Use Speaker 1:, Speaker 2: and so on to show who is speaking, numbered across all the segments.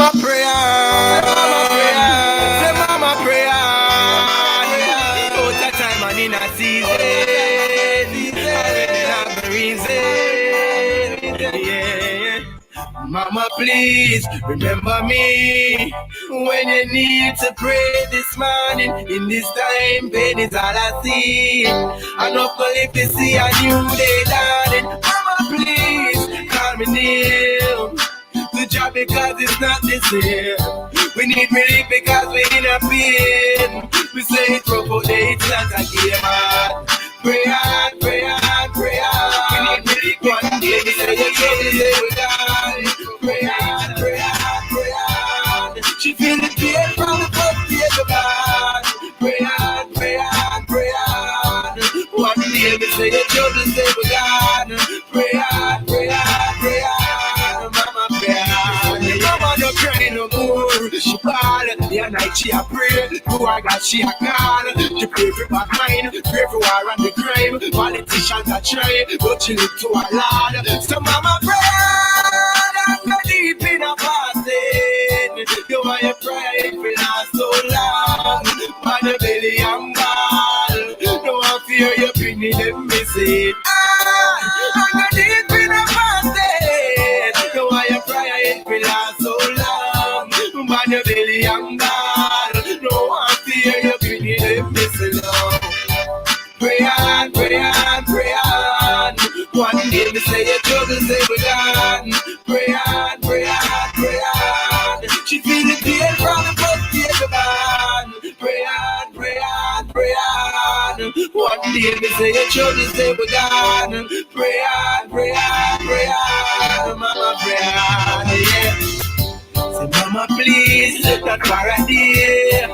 Speaker 1: mama pray on. Say mama pray on. Out of time and in a season. Have the reason. Yeah. Mama, please remember me when you need to pray this morning. In this time, pain is all I see. I'm not gonna live to see a new day dawning. Mama, please call me near the job because it's not the same. We need relief because we're in a pain. We say it's rough out there, it's not a game, man. Pray on, pray on, pray on. We need relief one day. We say it's trouble, say we're done. Pray on, pray on, pray on. She feel the pain from the first day of God. Pray on, pray on, pray on. One day we say it's trouble, say we're done. Pray on, pray on, pray on. Mama pray on. Mama no cry no more. She ball, day and night she a pray. Who I got she a call. She pray for behind, pray for war and the crime. Politicians a try, but she look to a Lord. So mama pray, and go deep in a fasting. You want your prayer if it last so long. On the belly and ball, no one fear your penny them missing. And go deep in a fasting. You want your prayer if it last so long. On the belly and ball, no one fear your penny them missing. Pray on, pray on, pray on. One day we say your trouble, say we're done. Pray on, pray on, pray on. She feel the pain from the first day of man. Pray on, pray on, pray on. One day we say your trouble, say we're done. Pray on, pray on, pray on. Mama, pray on, yeah. Say mama, please, not for a day.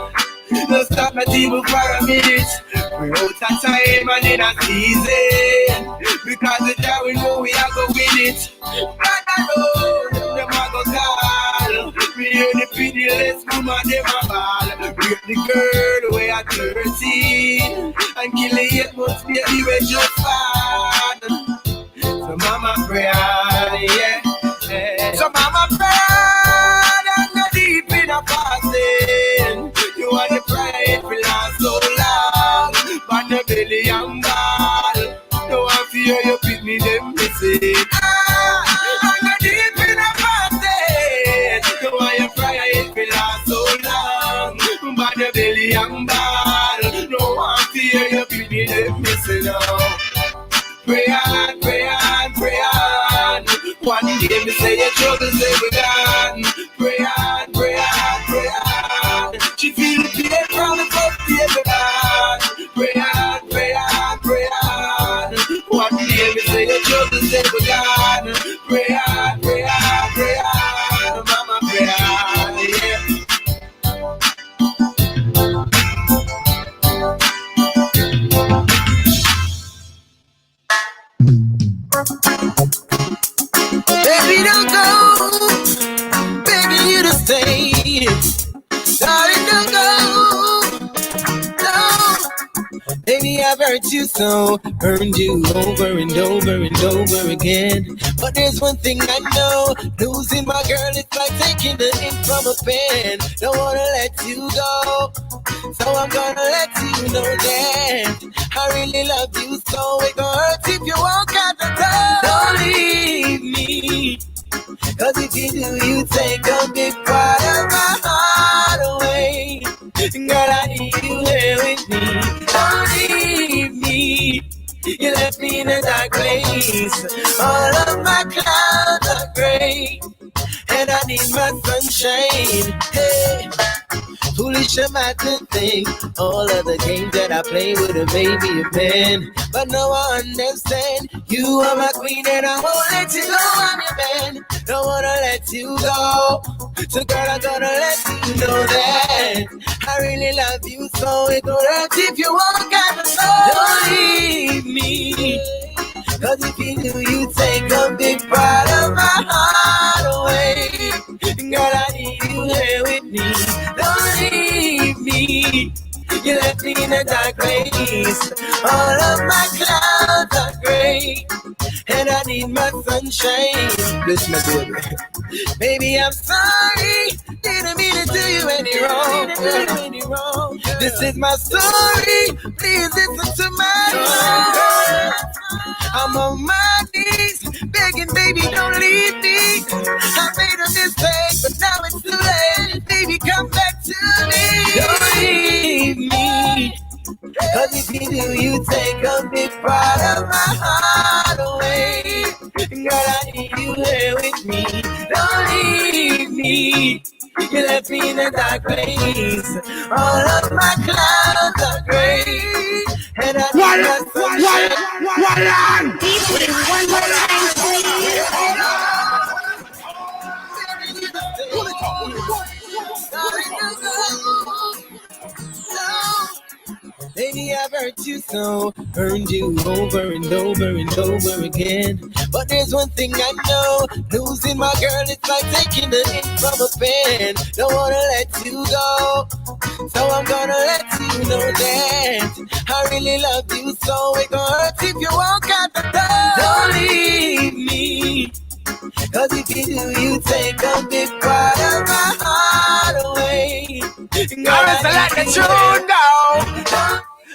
Speaker 1: Don't stop my table for a minute. We're out of time and in a season. Because the time we know we are going to win it. And I know them are going to call. We hear the pitiless woman, them are ball. Break the girl away at 13. And kill the 8 months baby we just born. So mama pray on, yeah. So mama pray on and go deep in a fasting. You want to pray it will last so long. On the belly and ball, don't want to fear your picnic, them missing. I'm go deep in a fasting. You want your prayer it will last so long. On the belly and ball, don't want to fear your picnic, them missing. Pray on, pray on, pray on. One day we say your trouble, say we're done. Pray on, pray on, pray on. She feel the pain from the first day of God. Pray on, pray on, pray on. One day we say your trouble, say we're done. Pray on, pray on, pray on. Mama pray on, yeah. Baby, don't go, begging you to stay. Darling, don't go, no. Baby, I've hurt you so, burned you over and over and over again. But there's one thing I know, losing my girl is like taking the ink from a pen. Don't wanna let you go, so I'm gonna let you know that I really love you so. It gon' hurt if you walk out the door. Don't leave me, cause if you do, you take a big part of my heart away. Girl, I need you here with me. Don't leave me, you left me in a dark place. All of my clouds are gray, and I need my sunshine. Hey, foolish am I to think all of the games that I play with a baby a man. But no, I understand. You are my queen and I won't let you go. I'm your man. Don't wanna let you go. So girl, I'm gonna let you know that I really love you so. It gon' hurt if you walk out the door. Don't leave me, cause if you do, you take a big part of my heart away. Girl, I need you here with me. Don't leave me, you left me in a dark place. All of my clouds are gray, and I need my sunshine. Bless my baby. Baby, I'm sorry. Didn't mean to do you any wrong. This is my story. Please listen to my song. I'm on my knees, begging, baby, don't leave me. I made a mistake, but now it's too late. Baby, come back to me. Don't leave me. Cause if you do, you take a big part of my heart away. Girl, I need you here with me. Don't leave me. You left me in a dark place. All of my clouds are gray. And I need my sunshine.
Speaker 2: Deeply, one more time, please.
Speaker 1: Baby, I've hurt you so, earned you over and over and over again. But there's one thing I know, losing my girl is like taking the ink from a pen. Don't wanna let you go, so I'm gonna let you know that I really love you so. It gon' hurt if you walk out the door. Don't leave me, cause if you do, you take a big part of my heart away.
Speaker 3: I'm just let the tune down.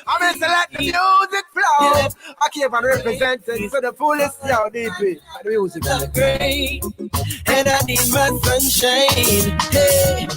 Speaker 3: I'm just let the music flow. I keep on representing for the fullest, yo, DP. The music.
Speaker 1: Great, and I need my sunshine. Hey,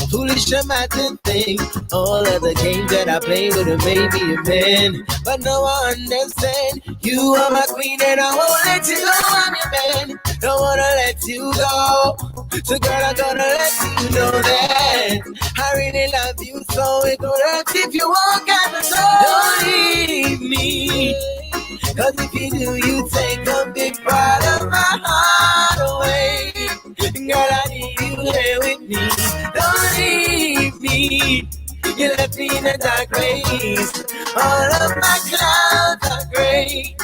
Speaker 1: foolish am I to think all of the games that I play with a baby a man. But no one understand. You are my queen and I won't let you go. I'm your man. Don't wanna let you go. So girl, I'm gonna let you know that I really love you so. It gon' hurt if you walk out the door. Don't leave me, cause if you do, you take a big part of my heart away. Girl, I need you here with me. Don't leave me. You left me in a dark place. All of my clouds are gray,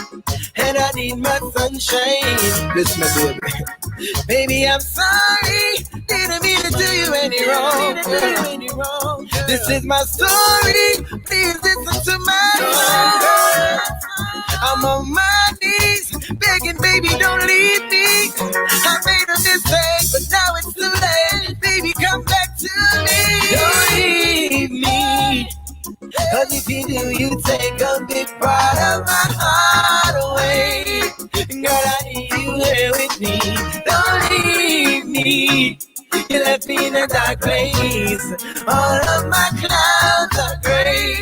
Speaker 1: and I need my sunshine.
Speaker 3: Listen, my baby.
Speaker 1: Baby, I'm sorry. Didn't mean to do you any wrong. This is my story. Please listen to my song. I'm on my knees, begging, baby, don't leave me. I made a mistake, but now it's too late. Baby, come back to me. Don't leave me, cause if you do, you take a big part of my heart away. Girl, I need you here with me. Don't leave me. You left me in a dark place. All of my clouds are gray,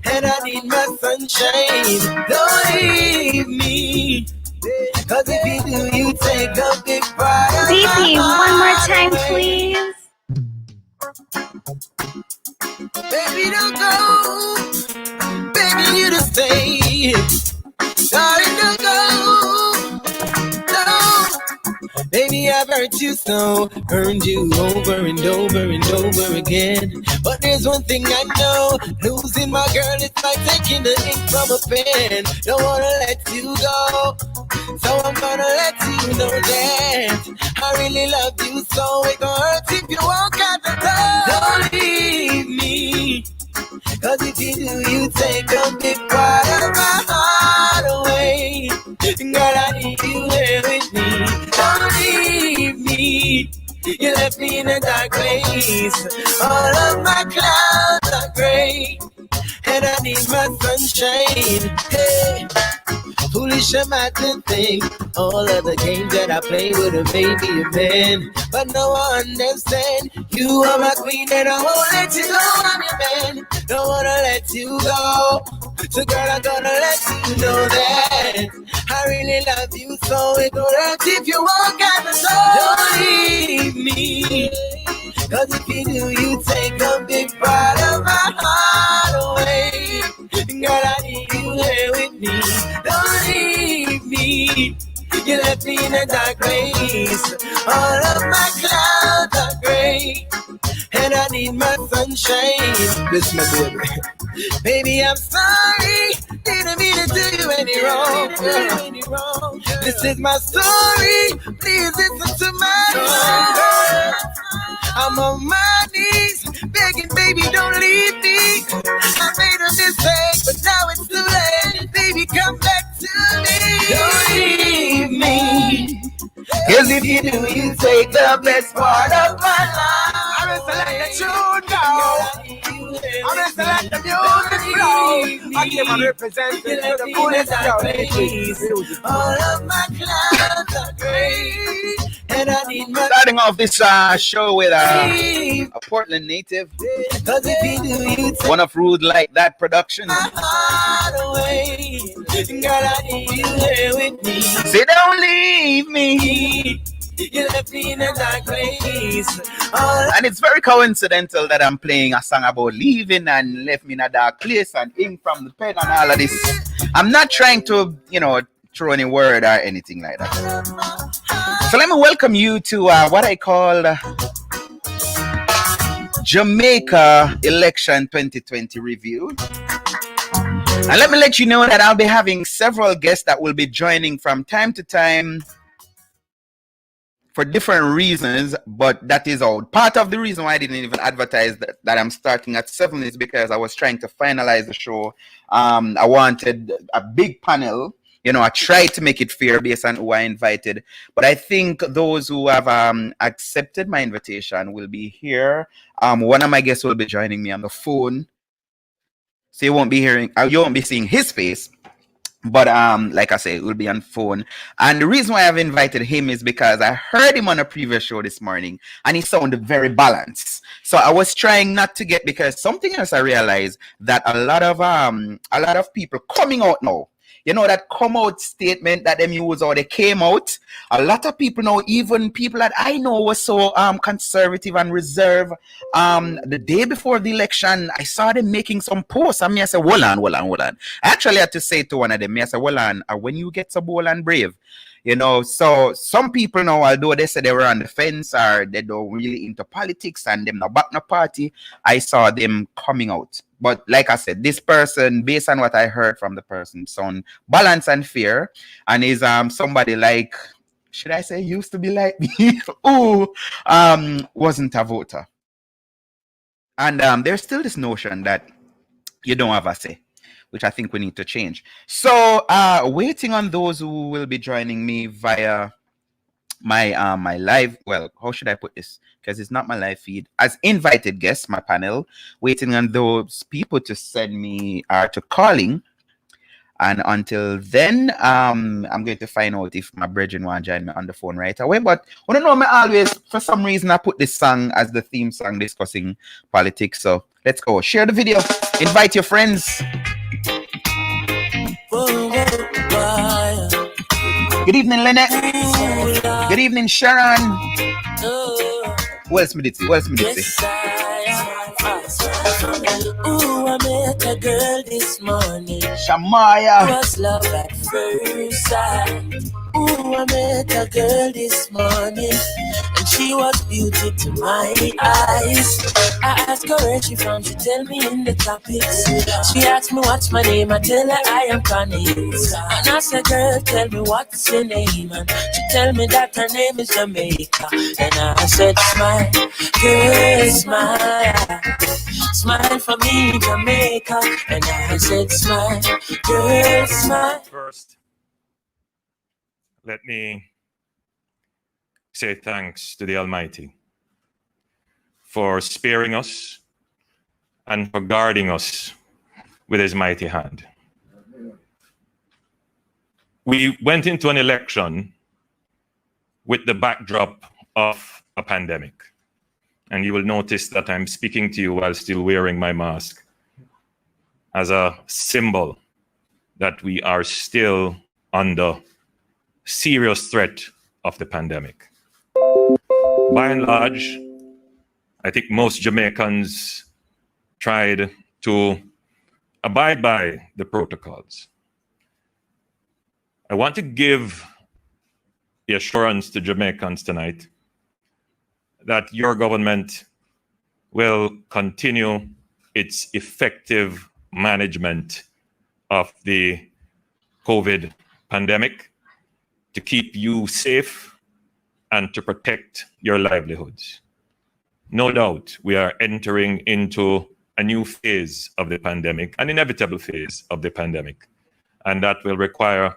Speaker 1: and I need my sunshine. Don't leave me, cause if you do, you take a big part of
Speaker 2: DP,
Speaker 1: my
Speaker 2: one more
Speaker 1: heart
Speaker 2: time,
Speaker 1: away.
Speaker 2: please.
Speaker 1: Baby, don't go. Begging you to stay. Darling, don't go. No. Baby, I've hurt you so, earned you over and over and over again. But there's one thing I know, losing my girl is like taking the ink from a pen. Don't wanna let you go, so I'm gonna let you know that I really love you so. It gon' hurt if you walk out the door. Don't leave me, cause if you do, you take a big part of my heart away. Girl, I need you here with me. Don't leave me. You left me in a dark place. All of my clouds are gray, and I need my sunshine. Hey, foolish am I to think all of the games that I play with a baby a man. But no one understand. You are my queen and I won't let you go. I'm your man. Don't wanna let you go. So girl, I'm gonna let you know that I really love you so. It gon' hurt if you walk out the door. Don't leave me, cause if you do, you take a big part of my heart away. Girl, I need you here with me. Don't leave me. You left me in a dark place. All of my clouds are gray, and I need my sunshine.
Speaker 3: Listen, my baby.
Speaker 1: Baby, I'm sorry. Didn't mean to do you any wrong. This is my story. Please listen to my song. I'm on my knees, begging, baby, don't leave me. I made a mistake, but now it's too late. Baby, come back to me. Don't leave me. Cause if you do, you take the best part of my life.
Speaker 3: I'm gonna select the tune now. I'm gonna select the music flow. I keep on representing to the fullest yo.
Speaker 1: All of my clouds are gray, and I need my
Speaker 4: Starting off this show with a Portland native,
Speaker 1: cause if you do, you take
Speaker 4: one of Rude Like That Productions.
Speaker 1: my heart away. Girl, I need you here with me.
Speaker 4: Say don't leave me.
Speaker 1: You left me in a dark place.
Speaker 4: And it's very coincidental that I'm playing a song about leaving and left me in a dark place and ink from the pen and all of this. I'm not trying to, throw any word or anything like that. So let me welcome you to what I call Jamaica Election 2020 Review. And let me let you know that I'll be having several guests that will be joining from time to time for different reasons, but that is all. Part of the reason why I didn't even advertise that I'm starting at 7 is because I was trying to finalize the show. I wanted a big panel. I tried to make it fair based on who I invited, but I think those who have accepted my invitation will be here. One of my guests will be joining me on the phone, so you won't be seeing his face. But like I say, it will be on phone. And the reason why I've invited him is because I heard him on a previous show this morning and he sounded very balanced. So I was trying not to get, because something else I realized that a lot of people coming out now, that come out statement that them use, or they came out. A lot of people now, even people that I know were so conservative and reserved. The day before the election, I saw them making some posts. And I said, hold on. I actually had to say to one of them, I said, hold on, when you get so bold and brave, so some people now, although they said they were on the fence or they don't really into politics and them not back no party, I saw them coming out. But like I said, this person, based on what I heard from the person, sound balanced and fair, and is somebody like, should I say, used to be like me, who wasn't a voter. And there's still this notion that you don't have a say, which I think we need to change. So waiting on those who will be joining me via my my live, well, how should I put this? Because it's not my live feed. As invited guests, my panel, waiting on those people to send me to calling. And until then, I'm going to find out if my brethren want to join me on the phone right away. But I don't know, me always, for some reason, I put this song as the theme song discussing politics. So let's go. Share the video. Invite your friends. Good evening, Lynette. Good evening, Sharon. Who else me did see?
Speaker 5: Ooh, I met a girl this morning.
Speaker 4: Shamaya.
Speaker 5: It was love at first sight. Ooh, I met a girl this morning, and she was beauty to my eyes. I asked her where she from, she tell me in the topics. She asked me what's my name, I tell her I am Connie. And I said, girl, tell me what's your name, and she tell me that her name is Jamaica. And I said, smile, girl, smile. Smile for me, Jamaica. And I said, smile, girl, smile.
Speaker 6: First, let me say thanks to the Almighty for sparing us and for guarding us with his mighty hand. We went into an election with the backdrop of a pandemic. And you will notice that I'm speaking to you while still wearing my mask as a symbol that we are still under serious threat of the pandemic. By and large, I think most Jamaicans tried to abide by the protocols. I want to give the assurance to Jamaicans tonight that your government will continue its effective management of the COVID pandemic to keep you safe and to protect your livelihoods. No doubt we are entering into a new phase of the pandemic, an inevitable phase of the pandemic, and that will require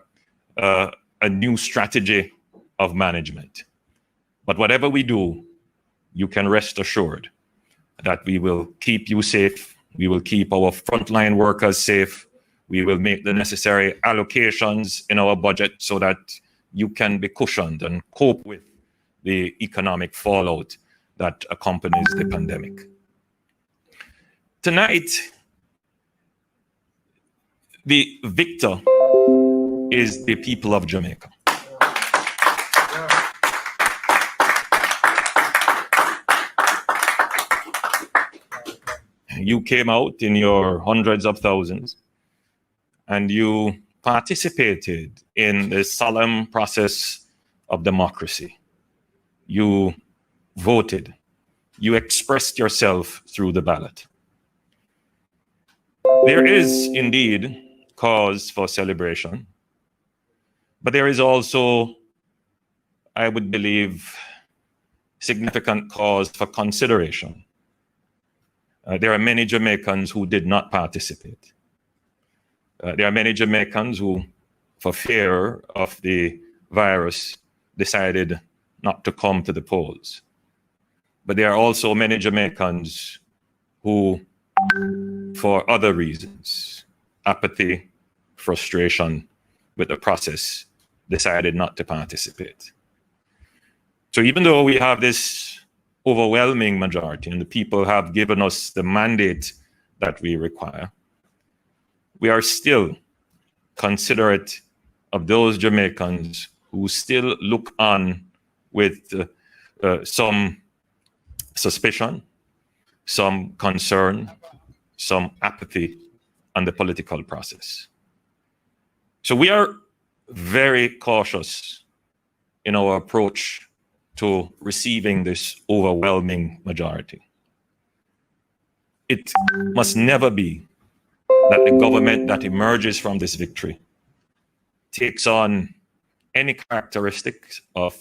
Speaker 6: a new strategy of management. But whatever we do, you can rest assured that we will keep you safe. We will keep our frontline workers safe. We will make the necessary allocations in our budget so that you can be cushioned and cope with the economic fallout that accompanies the pandemic. Tonight, the victor is the people of Jamaica. You came out in your hundreds of thousands and you participated in the solemn process of democracy. You voted. You expressed yourself through the ballot. There is indeed cause for celebration, but there is also, I would believe, significant cause for consideration. There are many Jamaicans who did not participate. There are many Jamaicans who, for fear of the virus, decided not to come to the polls. But there are also many Jamaicans who, for other reasons, apathy, frustration with the process, decided not to participate. So even though we have this overwhelming majority and the people have given us the mandate that we require, we are still considerate of those Jamaicans who still look on with some suspicion, some concern, some apathy on the political process. So we are very cautious in our approach to receiving this overwhelming majority. It must never be that the government that emerges from this victory takes on any characteristics of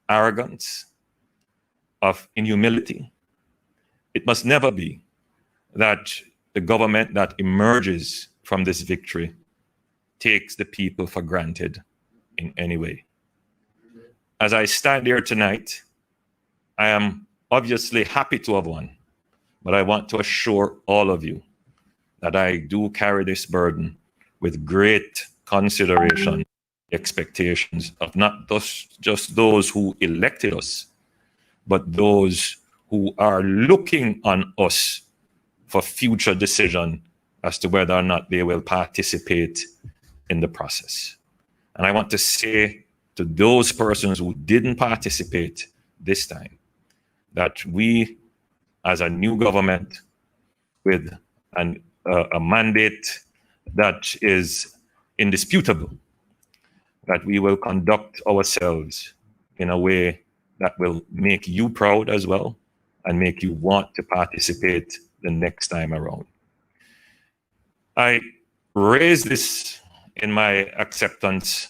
Speaker 6: arrogance, of inhumility. It must never be that the government that emerges from this victory takes the people for granted in any way. As I stand here tonight, I am obviously happy to have won, but I want to assure all of you that I do carry this burden with great consideration, expectations of not just those who elected us, but those who are looking on us for future decision as to whether or not they will participate in the process. And I want to say to those persons who didn't participate this time, that we, as a new government with a mandate that is indisputable, that we will conduct ourselves in a way that will make you proud as well and make you want to participate the next time around. I raise this in my acceptance,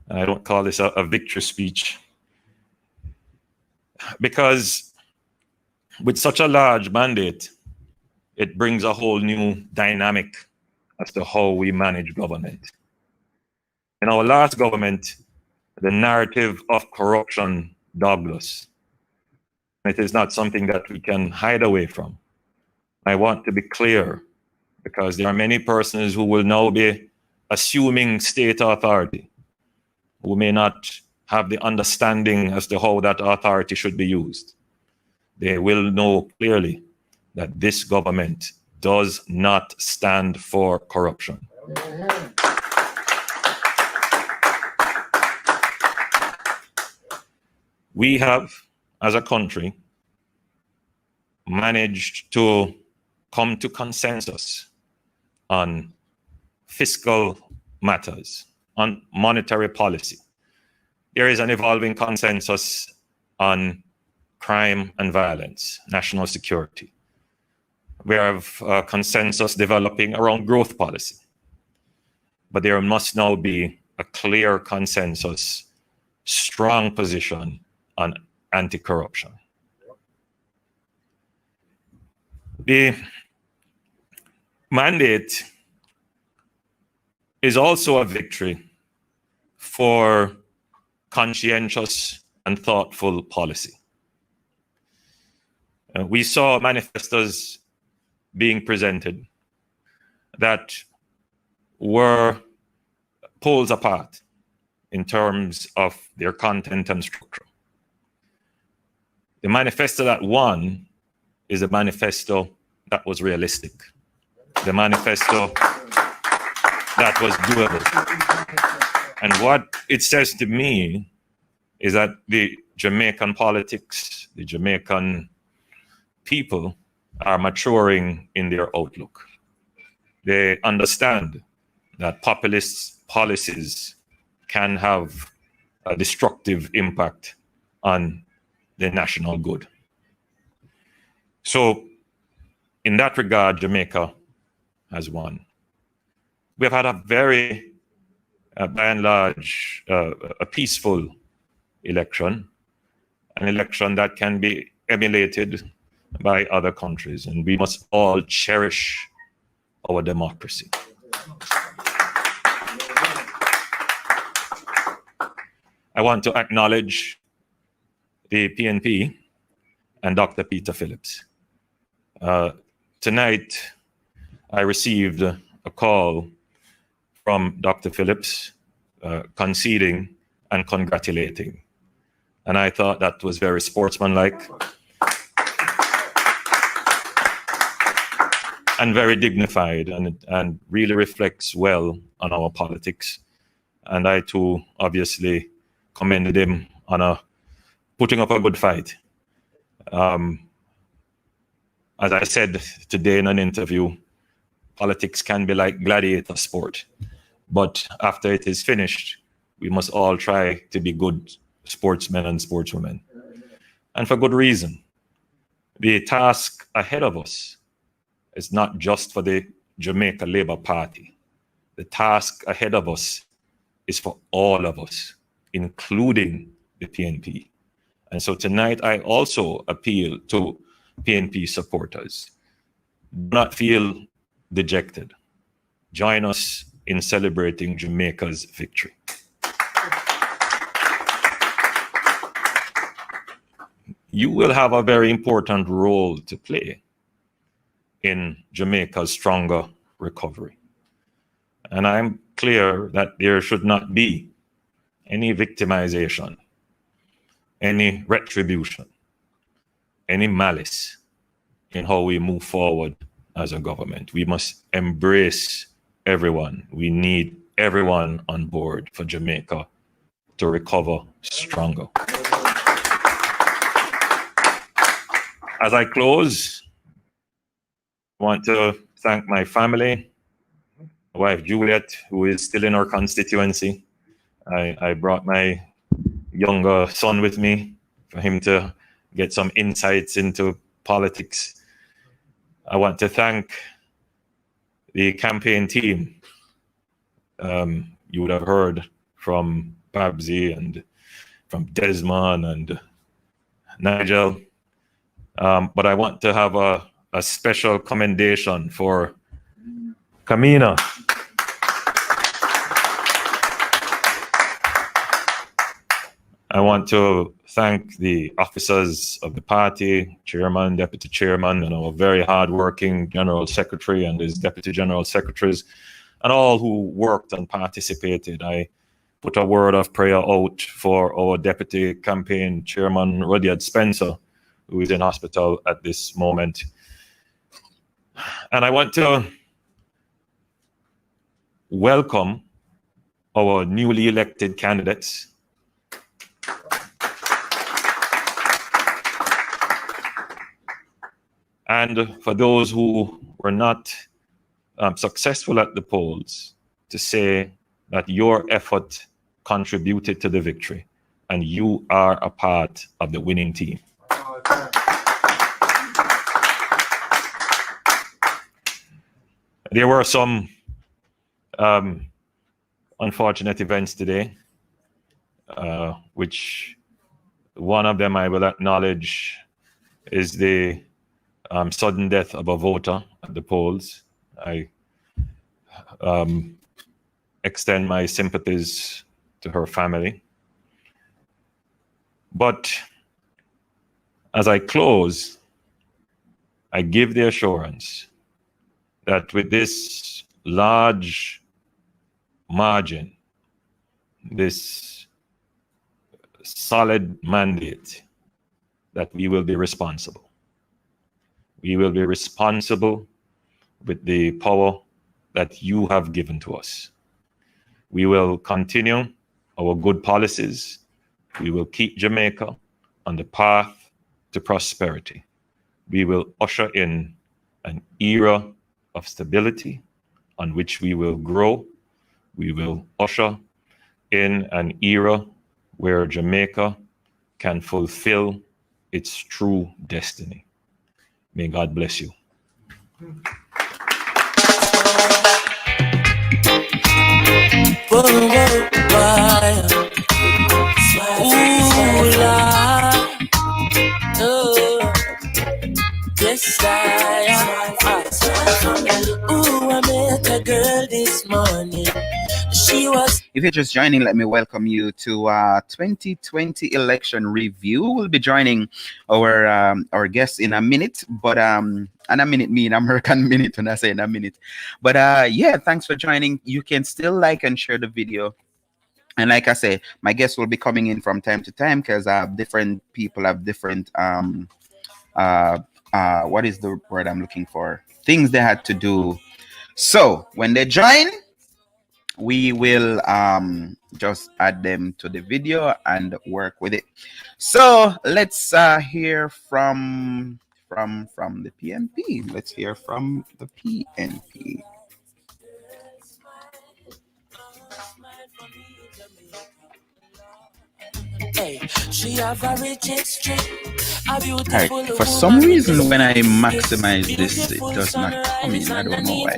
Speaker 6: and I don't call this a victory speech, because with such a large mandate, it brings a whole new dynamic as to how we manage government. In our last government, the narrative of corruption dogged us. It is not something that we can hide away from. I want to be clear, because there are many persons who will now be assuming state authority, who may not have the understanding as to how that authority should be used. They will know clearly that this government does not stand for corruption. We have, as a country, managed to come to consensus on fiscal matters, on monetary policy. There is an evolving consensus on crime and violence, national security. We have a consensus developing around growth policy. But there must now be a clear consensus, strong position on anti-corruption. The mandate is also a victory for conscientious and thoughtful policy. We saw manifestos being presented that were poles apart in terms of their content and structure. The manifesto that won is a manifesto that was realistic, the manifesto that was doable. And what it says to me is that the Jamaican politics, the Jamaican people are maturing in their outlook. They understand that populist policies can have a destructive impact on the national good. So in that regard, Jamaica has won. We've had a very, by and large, a peaceful election, an election that can be emulated by other countries, and we must all cherish our democracy. I want to acknowledge the PNP and Dr. Peter Phillips. Tonight, I received a call from Dr. Phillips conceding and congratulating. And I thought that was very sportsmanlike and very dignified, and really reflects well on our politics. And I too obviously commended him on putting up a good fight. As I said today in an interview, politics can be like gladiator sport, but after it is finished, we must all try to be good sportsmen and sportswomen. And for good reason. The task ahead of us is not just for the Jamaica Labour Party. The task ahead of us is for all of us, including the PNP. And so tonight, I also appeal to PNP supporters. Do not feel dejected. Join us in celebrating Jamaica's victory. You will have a very important role to play in Jamaica's stronger recovery. And I'm clear that there should not be any victimization, any retribution, any malice in how we move forward as a government. We must embrace everyone. We need everyone on board for Jamaica to recover stronger. As I close, I want to thank my family, my wife Juliet, who is still in our constituency. I brought my younger son with me for him to get some insights into politics. I want to thank the campaign team. You would have heard from Babsy and from Desmond and Nigel. But I want to have a special commendation for Kamina. I want to thank the officers of the party, chairman, deputy chairman, and our very hardworking general secretary and his deputy general secretaries, and all who worked and participated. I put a word of prayer out for our deputy campaign chairman, Rudyard Spencer, who is in hospital at this moment. And I want to welcome our newly elected candidates. And for those who were not successful at the polls, to say that your effort contributed to the victory and you are a part of the winning team. There were some unfortunate events today, which one of them I will acknowledge is the sudden death of a voter at the polls. I extend my sympathies to her family. But as I close, I give the assurance that with this large margin, this solid mandate, that we will be responsible. We will be responsible with the power that you have given to us. We will continue our good policies. We will keep Jamaica on the path to prosperity. We will usher in an era of stability on which we will grow. We will usher in an era where Jamaica can fulfill its true destiny. May God bless you.
Speaker 5: I met a girl this morning. She was.
Speaker 4: If you're just joining, let me welcome you to 2020 election review. We'll be joining our guests in a minute, but and a minute mean American minute when I say in a minute. But yeah, thanks for joining. You can still like and share the video. And like I say, my guests will be coming in from time to time because different people have different what is the word I'm looking for? Things they had to do. So when they join, we will just add them to the video and work with it. So let's hear from the PNP. Let's hear from the PNP.
Speaker 5: She have a rich history.
Speaker 4: Alright, for some reason when I maximize this, it does not come in. I don't know why.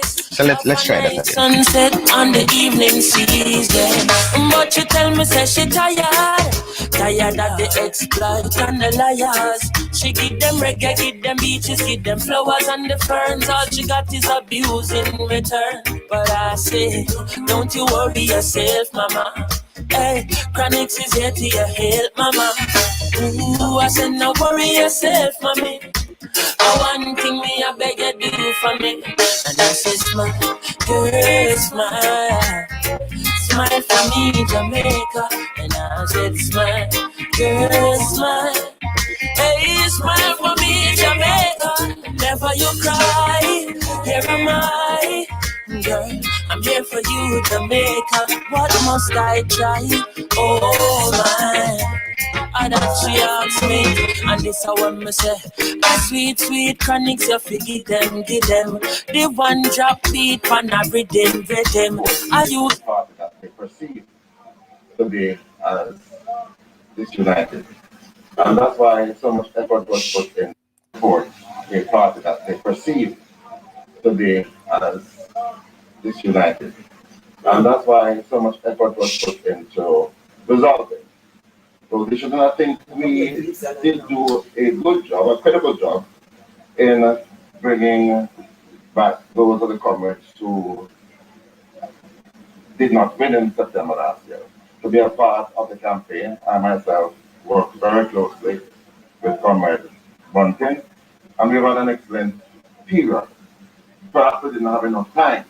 Speaker 4: So let's try that again.
Speaker 5: Sunset on the evening season. But she tell me say she tired of the exploit and the liars. She give them reggae, give them beaches, give them flowers and the ferns. All she got is abuse in return. But I say, don't you worry yourself, mama. Hey, Chronixx is here to your help, mama. Ooh, I said, no worry yourself, mommy. One thing me, I beg you do for me. And I say, smile, girl, smile. Smile for me, Jamaica. And I said, smile, girl, smile. Hey, smile for me, Jamaica. Never you cry, here am I. Girl, I'm here for you, Jamaica. What must I try? Oh my. And that she asks me, and this how I'm say, sweet, sweet Chronixx, you forgive them, give them. The one drop beat on a rhythm. Are you
Speaker 7: party that they perceive to be as disunited? And that's why so much effort was put in for a party that they perceive to be as disunited. And that's why so much effort was put into resolving. So they should not think we did do a good job, a credible job, in bringing back those of the comrades who did not win in September last year. To be a part of the campaign, I myself worked very closely with Comrade Bunting, and we ran an excellent period. Perhaps we didn't have enough time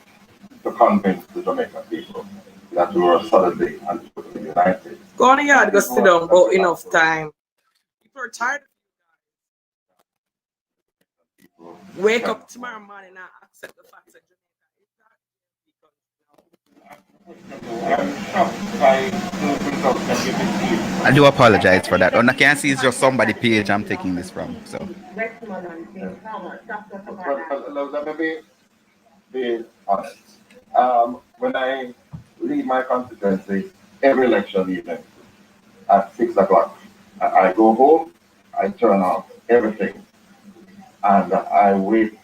Speaker 7: to convince the Jamaican people that we were solidly and totally united.
Speaker 8: Go on the yard, go sit down, but enough time. People are tired. Wake up tomorrow morning and accept the facts that
Speaker 4: I do apologize for that. And I can't see it's just somebody page I'm taking this from. So
Speaker 7: Let me be honest. When I leave my constituency every election evening at 6 o'clock, I go home, I turn off everything, and I wait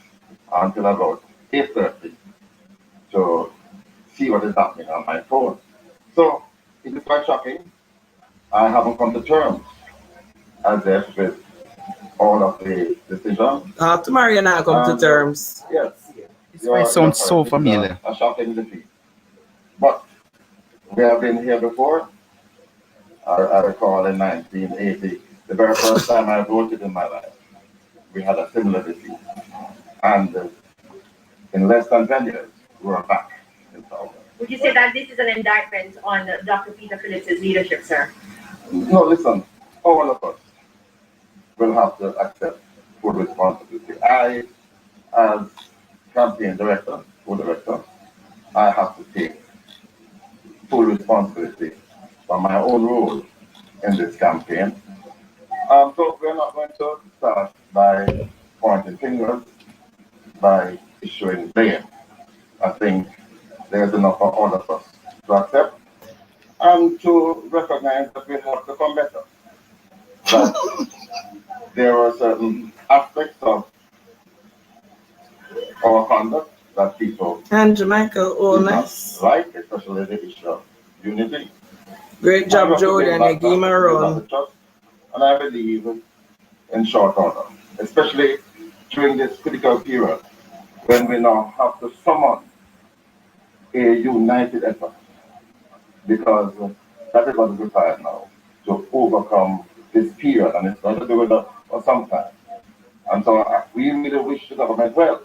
Speaker 7: until about 8:30 to see what is happening on my phone. So it is quite shocking. I haven't come to terms as if with all of the decisions.
Speaker 8: tomorrow you're not come to terms.
Speaker 7: Yes.
Speaker 4: It sounds so familiar.
Speaker 7: A shocking defeat. But we have been here before, I recall in 1980, the very first time I voted in my life, we had a similar defeat. And in less than 10 years, we were back in power.
Speaker 2: Would you say that this is an indictment on Dr. Peter Phillips' leadership, sir?
Speaker 7: No, listen, all of us will have to accept full responsibility. I, as campaign director, co-director, I have to take full responsibility for my own role in this campaign. So we're not going to start by pointing fingers, by issuing blame. I think there's enough for all of us to accept and to recognize that we have to come better. That there are certain aspects of our conduct that people
Speaker 8: And Jamaica, all
Speaker 7: do not
Speaker 8: nice.
Speaker 7: like, especially the issue of unity.
Speaker 8: Great job, Jordan. You gave him a run.
Speaker 7: And I believe in short order, especially during this critical period when we now have to summon a united effort, because everybody is required now to overcome this period, and it's going to do it for some time. And so we really wish the government well.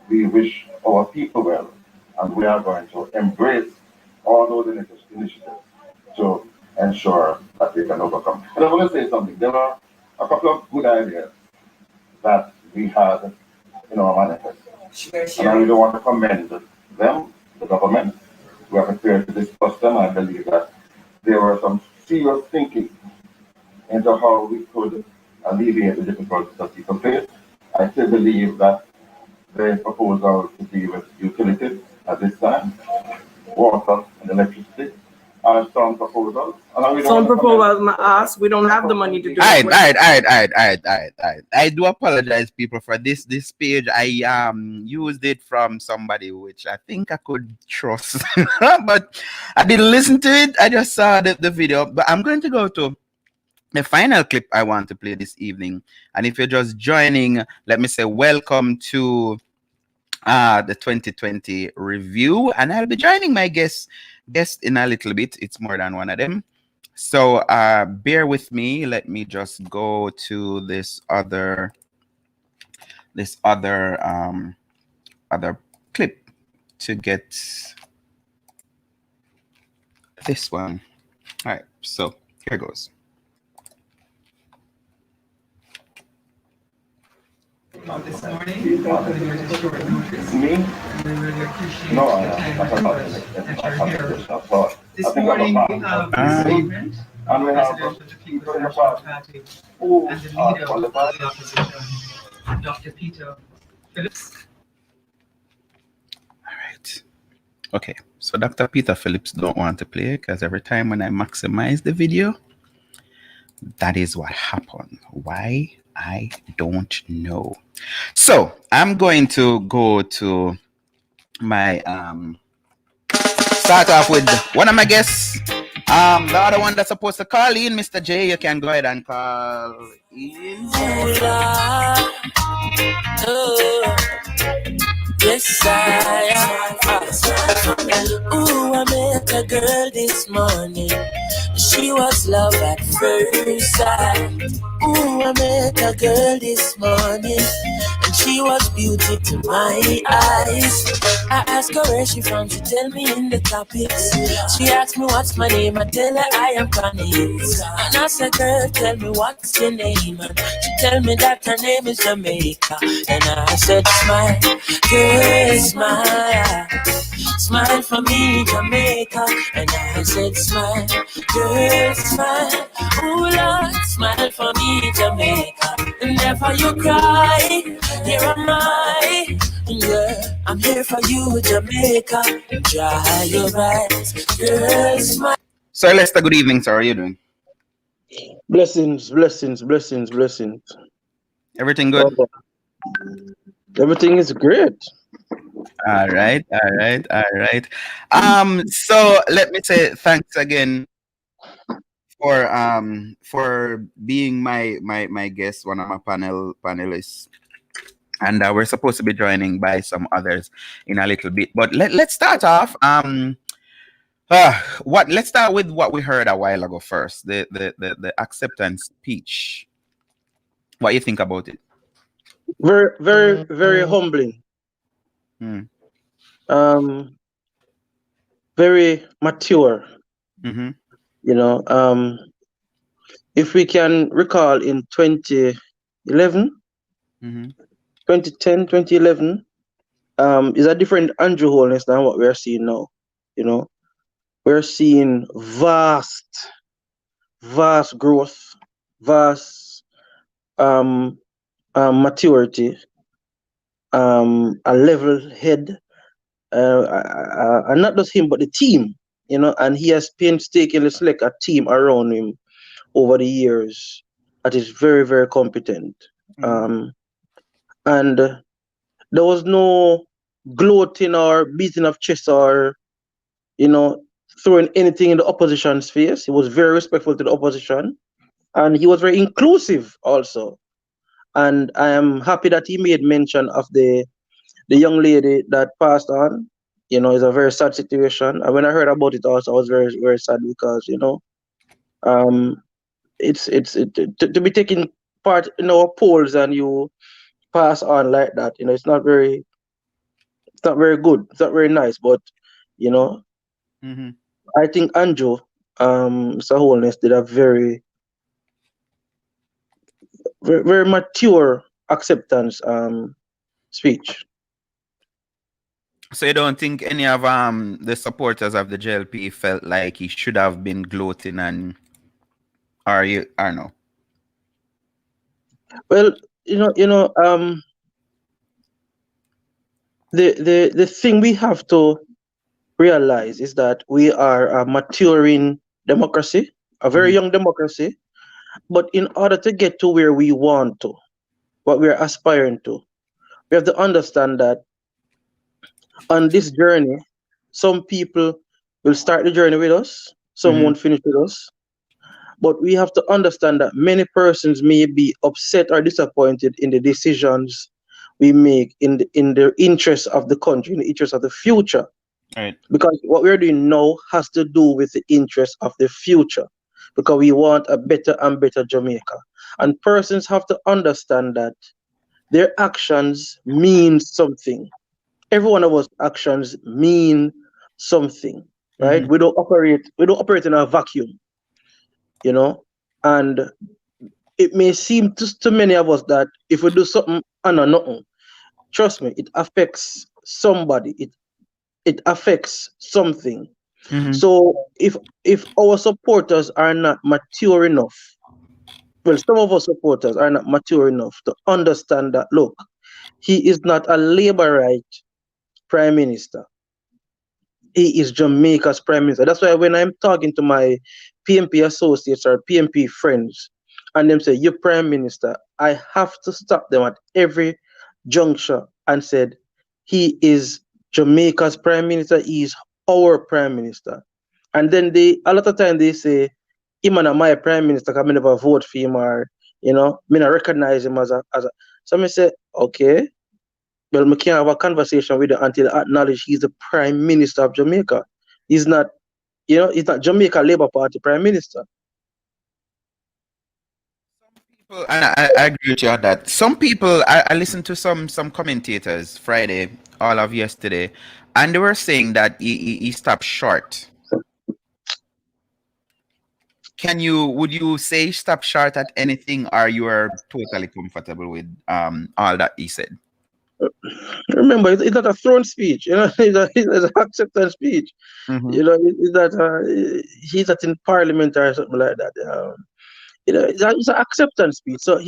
Speaker 7: We wish our people well, and we are going to embrace all those initiatives to ensure that we can overcome. And I want to say something. There are a couple of good ideas that we had in our manifesto. And I really want to commend them, the government. We are prepared to discuss them. I believe that there were some serious thinking into how we could alleviate the difficulties that people face. I still believe that the proposal to deal with utilities at this time, water and electricity, are strong proposals. And I really
Speaker 8: Some
Speaker 7: want to
Speaker 8: proposals my ask. We don't have the money to do
Speaker 4: Alright,
Speaker 8: it.
Speaker 4: I do apologize, people, for this page. I used it from somebody which I think I could trust, but I didn't listen to it. I just saw the video. But I'm going to go to the final clip I want to play this evening. And if you're just joining, let me say welcome to the 2020 review. And I'll be joining my guest in a little bit. It's more than one of them. So bear with me. Let me just go to this other clip to get this one. All right, so here goes.
Speaker 9: This morning, we got a short notice.
Speaker 7: Me?
Speaker 9: We really appreciate
Speaker 7: No,
Speaker 9: the time that you're here. This morning, we have this statement
Speaker 7: and we
Speaker 9: of
Speaker 7: have
Speaker 9: President of the People's
Speaker 7: people in the
Speaker 9: National
Speaker 7: party
Speaker 9: Party
Speaker 7: who
Speaker 9: and the
Speaker 7: are
Speaker 9: leader of the
Speaker 7: qualified.
Speaker 9: opposition, Dr. Peter Phillips.
Speaker 4: All right. Okay, so Dr. Peter Phillips don't want to play because every time when I maximize the video, that is what happened. Why? I don't know. So I'm going to go to my start off with one of my guests. The other one that's supposed to call in, Mr. J. You can go ahead and call in.
Speaker 5: Yes, I am. Ooh, I met a girl this morning. She was love at first sight. Ooh, I met a girl this morning, and she was beauty to my eyes. I asked her where she from, she tell me in the topics. She asked me what's my name, I tell her I am Connie. And I said, girl, tell me what's your name. And she tell me that her name is Jamaica. And I said, smile, girl, smile. Smile for me, Jamaica. And I said, smile, girl, smile. Ooh, Lord, smile for me, Jamaica. Never you cry, here am I. Yeah, I'm here for you, Jamaica. Dry your eyes, girl, smile.
Speaker 4: Sir Lester, good evening, sir. How are you doing?
Speaker 10: Blessings, blessings, blessings, blessings.
Speaker 4: Everything good?
Speaker 10: Everything is great.
Speaker 4: All right. So let me say thanks again for being my guest, one of my panelists. And we're supposed to be joining by some others in a little bit. But let's start off. Let's start with what we heard a while ago first. The acceptance speech. What do you think about it?
Speaker 10: Very, very, very humbling. Very mature.
Speaker 4: Mm-hmm.
Speaker 10: You know, if we can recall in 2011, 2010, 2011, is a different Andrew Holness than what we are seeing now. You know, we're seeing vast growth, vast maturity, a level head, and not just him, but the team, you know, and he has painstakingly select a team around him over the years that is very, very competent. And there was no gloating or beating of chest or, you know, throwing anything in the opposition's face. He was very respectful to the opposition, and he was very inclusive also. And I am happy that he made mention of the young lady that passed on. You know, it's a very sad situation. And when I heard about it also, I was very, very sad because, you know, to be taking part in our polls and you pass on like that, you know, it's not very good. It's not very nice. But, you know, I think Andrew Holness did a very, very, very mature acceptance speech.
Speaker 4: So you don't think any of the supporters of the JLP felt like he should have been gloating and or no?
Speaker 10: Well, the thing we have to realize is that we are a maturing democracy, a very young democracy. But in order to get to where we want to, what we're aspiring to, we have to understand that on this journey, some people will start the journey with us, some won't finish with us. But we have to understand that many persons may be upset or disappointed in the decisions we make in the interest of the country, in the interest of the future.
Speaker 4: Right.
Speaker 10: Because what we're doing now has to do with the interest of the future, because we want a better and better Jamaica. And persons have to understand that their actions mean something. Every one of us actions mean something, right? We don't operate in a vacuum, you know. And it may seem to many of us that if we do something and nothing, trust me, it affects somebody. It affects something. So if our supporters are not mature enough, well, some of our supporters are not mature enough to understand that, look, he is not a Labourite Prime Minister. He is Jamaica's Prime Minister. That's why when I'm talking to my PMP associates or PMP friends, and them say, you're Prime Minister, I have to stop them at every juncture and said, he is Jamaica's Prime Minister, he is our Prime Minister. And then a lot of time they say, him and my Prime Minister, because I never vote for him, or, you know, I don't recognize him as a. So I say, okay, well, we can't have a conversation with him until I acknowledge he's the Prime Minister of Jamaica. He's not, you know, he's not Jamaica Labour Party Prime Minister.
Speaker 4: And I agree with you on that. Some people, I listened to some commentators Friday, all of yesterday, and they were saying that he stopped short. Would you say stop short at anything, or you are totally comfortable with all that he said?
Speaker 10: Remember, it's not a throne speech, you know. It's an acceptance speech. You know, he's not in Parliament or something like that. You know, it's an acceptance speech. So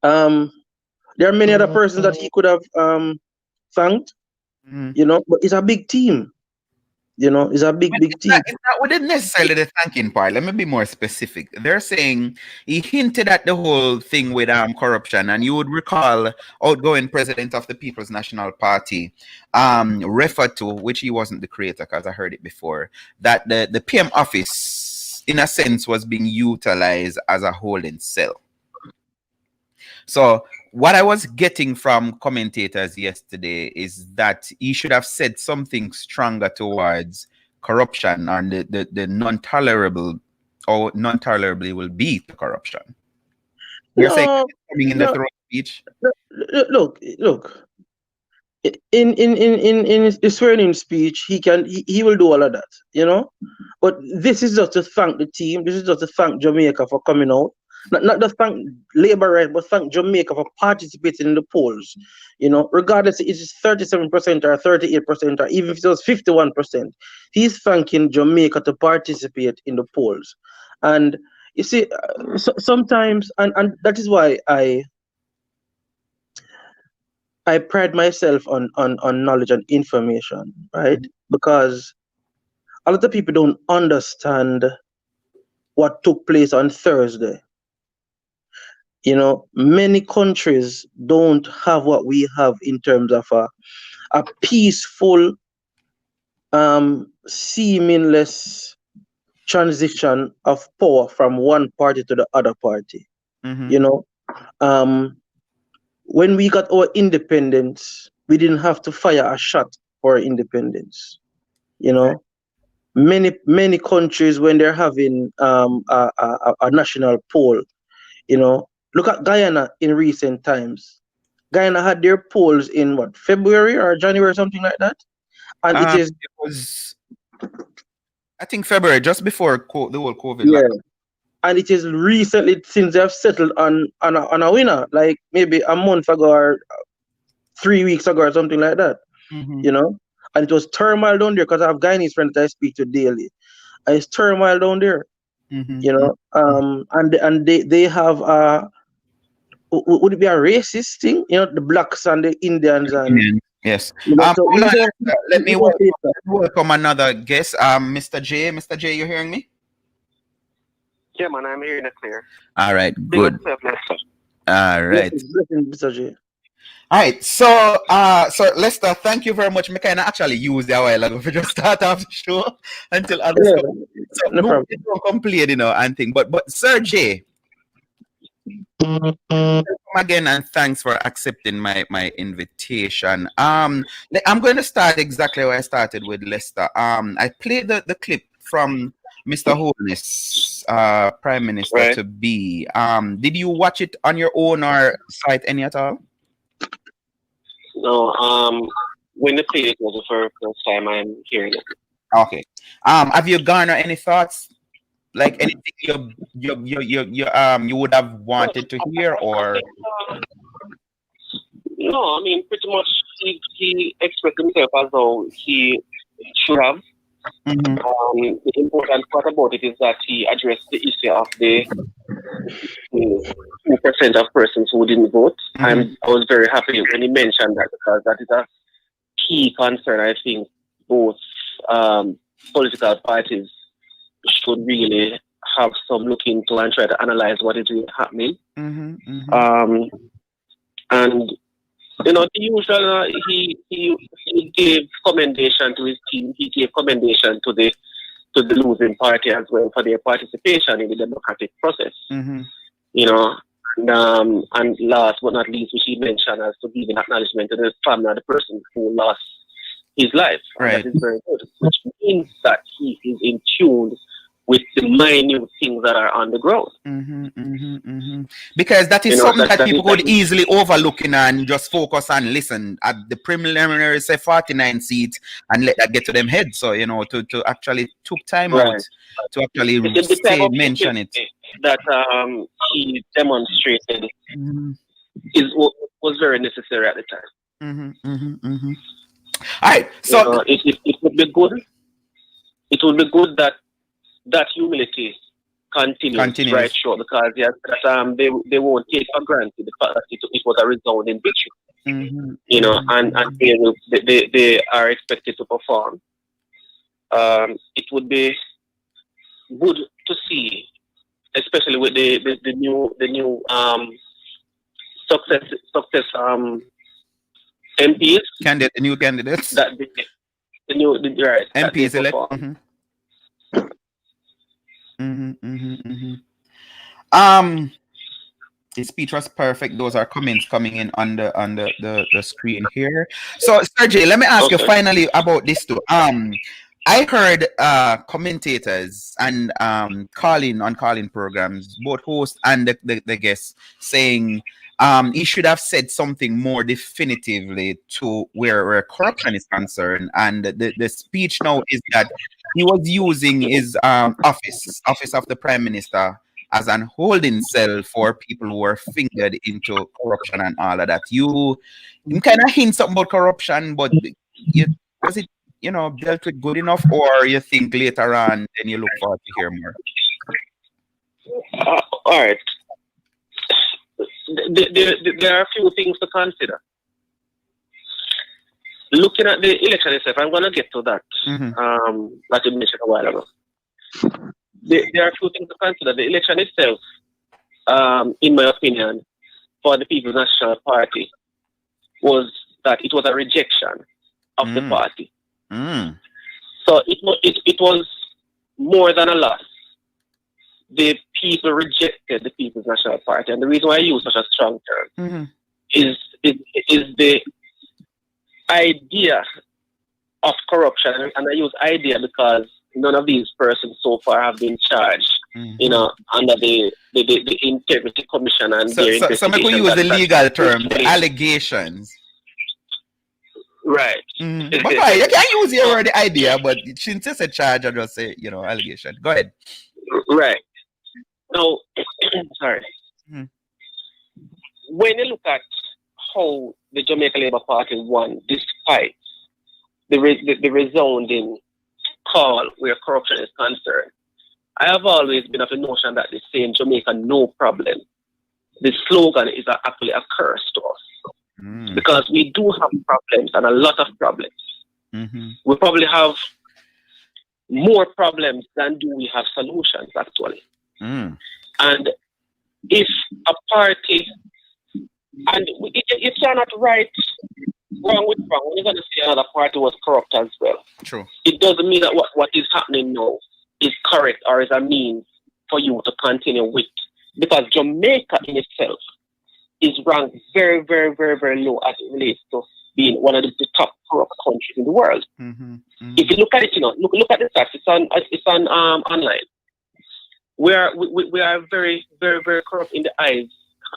Speaker 10: there are many other persons that he could have thanked, you know, but it's a big team. You know, it's a big team.
Speaker 4: It's not within necessarily the thanking part. Let me be more specific. They're saying he hinted at the whole thing with corruption, and you would recall outgoing president of the People's National Party referred to, which he wasn't the creator because I heard it before, that the PM office, in a sense, was being utilized as a holding cell. So what I was getting from commentators yesterday is that he should have said something stronger towards corruption and the non-tolerable or non-tolerably will beat the corruption. You're saying coming in the throat speech?
Speaker 10: Look. In his swearing speech, he will do all of that, you know. But this is just to thank the team. This is just to thank Jamaica for coming out. Not just thank Labour Right, but thank Jamaica for participating in the polls. You know, regardless if it's 37% or 38% or even if it was 51%, he's thanking Jamaica to participate in the polls. And you see, sometimes, and that is why I pride myself on knowledge and information, right? Because a lot of people don't understand what took place on Thursday. You know, many countries don't have what we have in terms of a peaceful, seamless transition of power from one party to the other party. You know, when we got our independence, we didn't have to fire a shot for independence. You know, many countries, when they're having a national poll, you know, look at Guyana in recent times. Guyana had their polls in what, February or January or something like that, and it was,
Speaker 4: I think, February, just before the whole COVID.
Speaker 10: Yeah. And it is recently since they have settled on a winner, like maybe a month ago or 3 weeks ago or something like that. You know, and it was turmoil down there because I have Guyanese friends that I speak to daily. And it's turmoil down there. You know, and they have would it be a racist thing? You know, the blacks and the Indians and
Speaker 4: yes.
Speaker 10: You know, so
Speaker 4: let me welcome another guest, Mr. J. Mr. J, you hearing me?
Speaker 11: Yeah, man, I'm hearing it clear.
Speaker 4: All right, good. All right.
Speaker 10: Mr. J.
Speaker 4: All right, so Lester, thank you very much. I kind of actually used it a while ago to just start off the show until others come. So don't complain, you know, and thing. But Sir J, welcome again, and thanks for accepting my invitation. I'm going to start exactly where I started with Lester. I played the clip from Mr. Holness, Prime Minister to be. Did you watch it on your own or cite any at all?
Speaker 11: No. When the played it was the first time I'm hearing it.
Speaker 4: Okay. Have you garnered any thoughts? Like anything you would have wanted to hear, or?
Speaker 11: No, I mean pretty much he expressed himself as though he should have. The important part about it is that he addressed the issue of the 2% of persons who didn't vote. And I was very happy when he mentioned that, because that is a key concern. I think both political parties should really have some look into and try to analyze what is really happening. And you know, the usual, he gave commendation to his team. He gave commendation to the losing party as well for their participation in the democratic process. You know, and last but not least, which he mentioned as to giving acknowledgement to the family of the person who lost his life. That is very good, which means that he is in tune with the minute things that are on the ground.
Speaker 4: Because that is something that people would easily overlook and just focus and listen at the preliminary, say 49 seats, and let that get to them head. So, you know, to actually took time out to actually mention it.
Speaker 11: That he demonstrated was very necessary at the time.
Speaker 4: All right, so
Speaker 11: it would be good. It would be good that humility continues right through, because they won't take for granted the fact that it was a resounding victory. You know, and they are expected to perform. It would be good to see, especially with the new success MPs,
Speaker 4: the new candidates,
Speaker 11: that the new
Speaker 4: MPs elect. The speech was perfect. Those are comments coming in on the screen here. So Sergey, let me ask you finally about this too. I heard commentators and calling programs, both host and the guests, saying he should have said something more definitively to where corruption is concerned. And the speech now is that he was using his office of the Prime Minister as an holding cell for people who were fingered into corruption and all of that. You kind of hint something about corruption, but was it dealt with good enough, or you think later on then you look forward to hear more?
Speaker 11: All right. There are a few things to consider. Looking at the election itself, I'm going to get to that. Like you mentioned a while ago. There are a few things to consider. The election itself, in my opinion, for the People's National Party, was that it was a rejection of the party. So it was more than a loss. The people rejected the People's National Party, and the reason why I use such a strong term is the idea of corruption, and I use idea because none of these persons so far have been charged, under the Integrity Commission and their investigation.
Speaker 4: So I could use the legal term, the allegations.
Speaker 11: Right.
Speaker 4: But why? You can't use your word idea, but since it's a charge, I just say, allegation. Go ahead.
Speaker 11: Right. Now, sorry. When you look at how the Jamaica Labour Party won, despite the resounding call where corruption is concerned, I have always been of the notion that the same Jamaica no problem, the slogan is actually a curse to us. Because we do have problems, and a lot of problems. We probably have more problems than do we have solutions, actually. And if a party, and you cannot write wrong with wrong, when you're going to say another party was corrupt as well.
Speaker 4: True.
Speaker 11: It doesn't mean that what is happening now is correct or is a means for you to continue with. Because Jamaica in itself is ranked very, very, very, very low as it relates to being one of the top corrupt countries in the world. If you look at it, look at the stats. It's on online. We are very, very, very corrupt in the eyes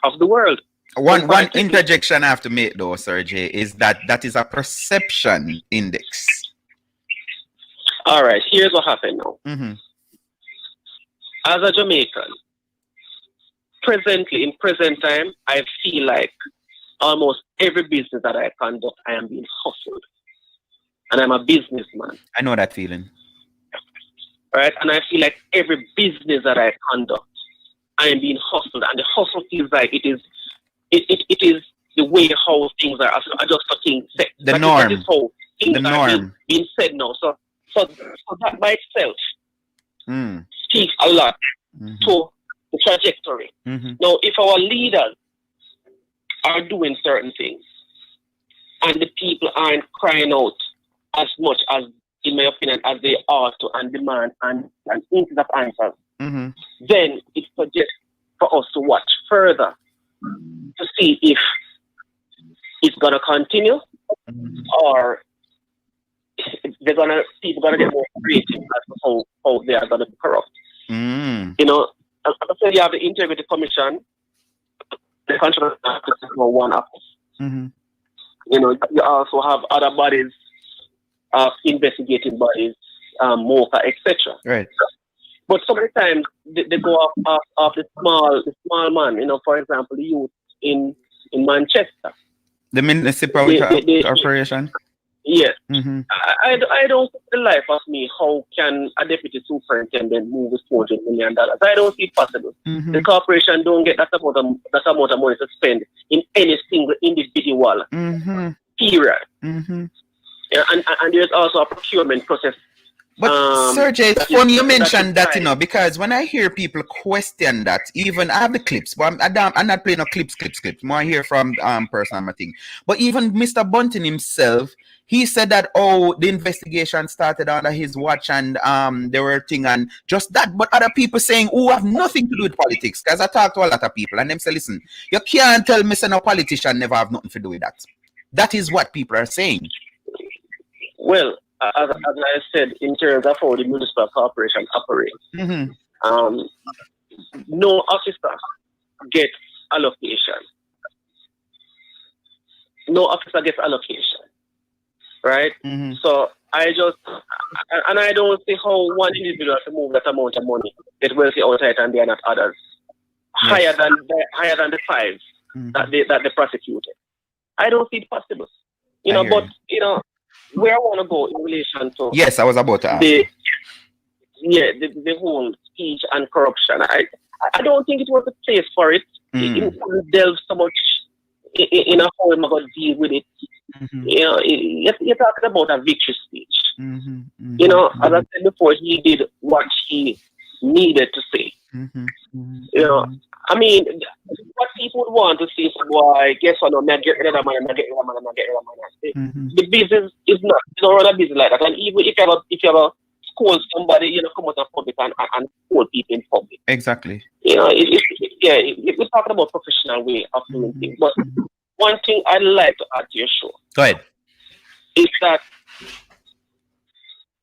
Speaker 11: of the world.
Speaker 4: One interjection I have to make though, Sir J, is that is a perception index.
Speaker 11: All right, here's what happened now. As a Jamaican, presently, in present time, I feel like almost every business that I conduct, I am being hustled. And I'm a businessman.
Speaker 4: I know that feeling.
Speaker 11: Right? And I feel like every business that I conduct, I am being hustled. And the hustle feels like it is the way how things are. I just for things set.
Speaker 4: The norm.
Speaker 11: That is how things
Speaker 4: the
Speaker 11: are
Speaker 4: norm.
Speaker 11: being said now. So that by itself speaks a lot to the trajectory. Now, if our leaders are doing certain things and the people aren't crying out as much as, in my opinion, as they ought to and demand and instead of answers, then it suggests for us to watch further to see if it's going to continue or people gonna get more creative as to how they are gonna be corrupt. As I said, you have the Integrity Commission, the controversial for one office. You also have other bodies, investigating bodies, MOCA, etc.
Speaker 4: Right.
Speaker 11: But some of the times they go off the small man. For example, the youth in Manchester.
Speaker 4: The municipal corporation.
Speaker 11: Yes. I don't see the life of me how can a deputy superintendent move with $400 million. I don't see it possible. The corporation don't get that amount of money to spend in any single individual. Period. Yeah, and there's also a procurement process.
Speaker 4: But Sir J, it's funny you mentioned that, because when I hear people question that, even I have the clips, but I'm not playing no clips. More I hear from person, I think. But even Mr. Bunting himself, he said that, the investigation started under his watch and there were things and just that. But other people saying, who have nothing to do with politics, because I talk to a lot of people and them say, listen, you can't tell me say no politician never have nothing to do with that. That is what people are saying.
Speaker 11: Well, as I said, in terms of how the municipal corporation operates, no officer gets allocation. No officer gets allocation, right? So I don't see how one individual to move that amount of money get wealthy outside and they are not others higher than the 5 that they prosecuted. I don't see it possible, but where I want to go in relation to
Speaker 4: I was about to ask.
Speaker 11: the whole speech and corruption. I don't think it was a place for it. It delves so much in how we're going to deal with it. You're talking about a victory speech. As I said before, he did what he needed to say. I mean, what people would want to see is, boy, guess what? No, I get rid of money, I get rid of money, I get rid of money. The business is not, you don't run a business like that. And even if you ever scold somebody, come out of public and scold people in public.
Speaker 4: Exactly.
Speaker 11: We're talking about professional way of doing things. But one thing I'd like to add to your show.
Speaker 4: Go ahead.
Speaker 11: Is that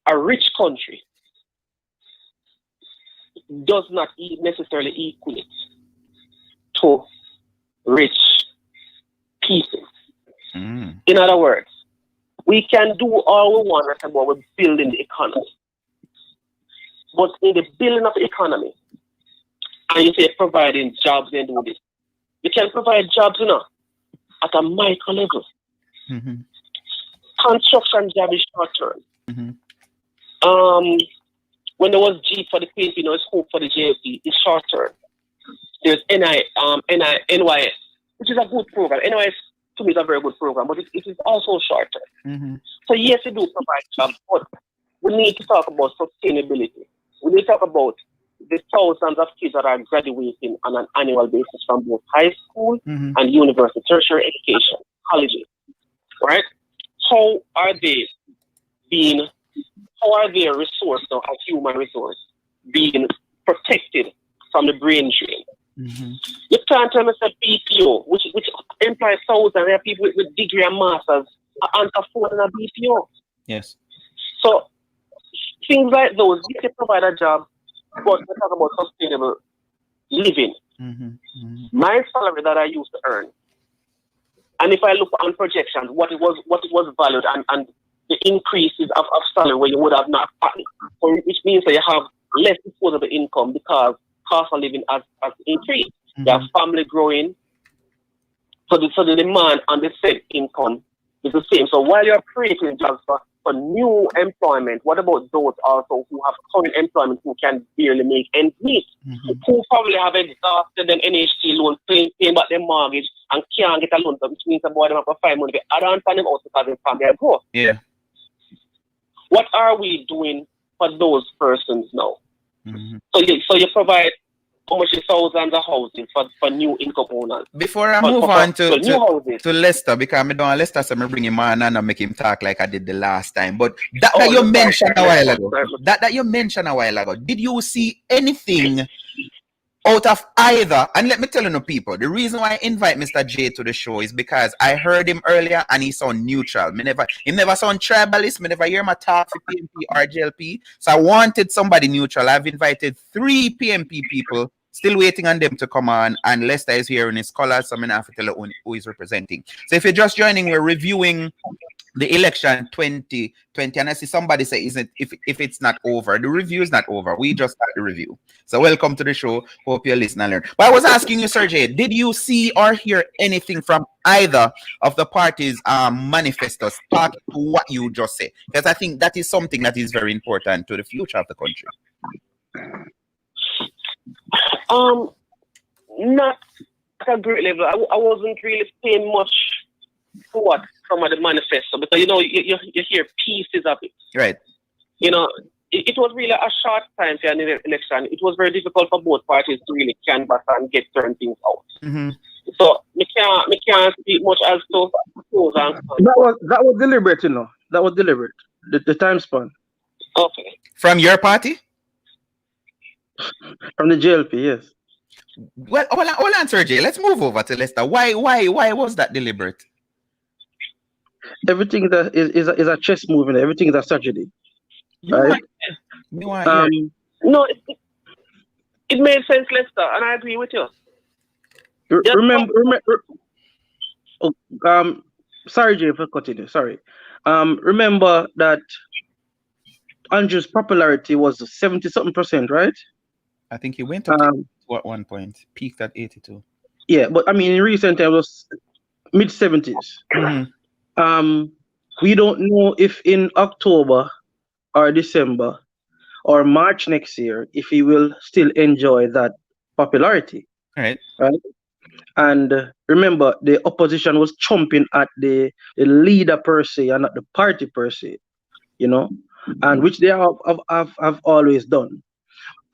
Speaker 11: a rich country does not necessarily equate to rich people. In other words, we can do all we want about we're building the economy. But in the building of the economy, and you say providing jobs and do this, you can provide jobs at a micro level. Construction job is short term. When there was G for the PNP, it's hope for the JLP, it's short term. There's NYS, which is a good program. NYS to me is a very good program, but it is also short term. So yes, we do provide jobs, but we need to talk about sustainability. We need to talk about the thousands of kids that are graduating on an annual basis from both high school and university, tertiary education, colleges, right? How are they a resource now, a human resource, being protected from the brain drain? You can't tell me that BPO, which employs thousands, there are people with degree and masters aren't affording a BPO.
Speaker 4: Yes.
Speaker 11: So things like those, you can provide a job, but we're talking about sustainable living. My salary that I used to earn, and if I look on projections, what it was valued and the increases of salary where you would have not gotten, which means that you have less disposable income because cost of living has increased. You have family growing, so the demand on the said income is the same. So while you're creating jobs for new employment, what about those also who have current employment who can barely make ends meet, who probably have exhausted an NHT loan, paying back their mortgage and can't get a loan, which means the boy them have to find money. I don't understand them also because their family are broke.
Speaker 4: Yeah.
Speaker 11: What are we doing for those persons now? So you provide almost thousands of housing for new income owners.
Speaker 4: Before I move on to Lester, because I don't want Lester so I bring him on and make him talk like I did the last time. But that you mentioned a while ago. That you mentioned a while ago. Did you see anything out of either? And let me tell you, people, the reason why I invite Mr. J to the show is because I heard him earlier and he sound neutral. He never sound tribalist. Me never hear him talk for PNP or JLP. So I wanted somebody neutral. I've invited 3 PNP people, still waiting on them to come on. And Lester is here in his colors, so I'm going to have to tell you who he's representing. So if you're just joining, we're reviewing the election 2020, and I see somebody say, if it's not over, the review is not over. We just start the review. So welcome to the show. Hope you listen and learn. But I was asking you, Sergey, did you see or hear anything from either of the parties' manifestos talking to what you just said? Because I think that is something that is very important to the future of the country.
Speaker 11: Not at a great level. I wasn't really paying much for what from the manifesto, because you hear pieces of it.
Speaker 4: Right.
Speaker 11: It was really a short time for an election. It was very difficult for both parties to really canvass and get certain things out. So me can't speak much as to pros and cons.
Speaker 10: That was deliberate, That was deliberate. The time span.
Speaker 11: Okay.
Speaker 4: From your party?
Speaker 10: From the JLP, yes.
Speaker 4: Well, hold on, Sergey. Let's move over to Lester. Why was that deliberate?
Speaker 10: everything that is a chess move, and everything is a strategy, right?
Speaker 11: No, it made sense, Lester, and I agree with you.
Speaker 10: Remember, sorry, Jay, for cutting you. Sorry. Remember that Andrew's popularity was 70-something%, right?
Speaker 4: I think he went up at one point, peaked at 82.
Speaker 10: Yeah, but I mean, in recent times, it was mid-70s. We don't know if in October or December or March next year, if he will still enjoy that popularity.
Speaker 4: Right.
Speaker 10: And remember, the opposition was chomping at the leader per se and not the party per se, you know, and which they have always done.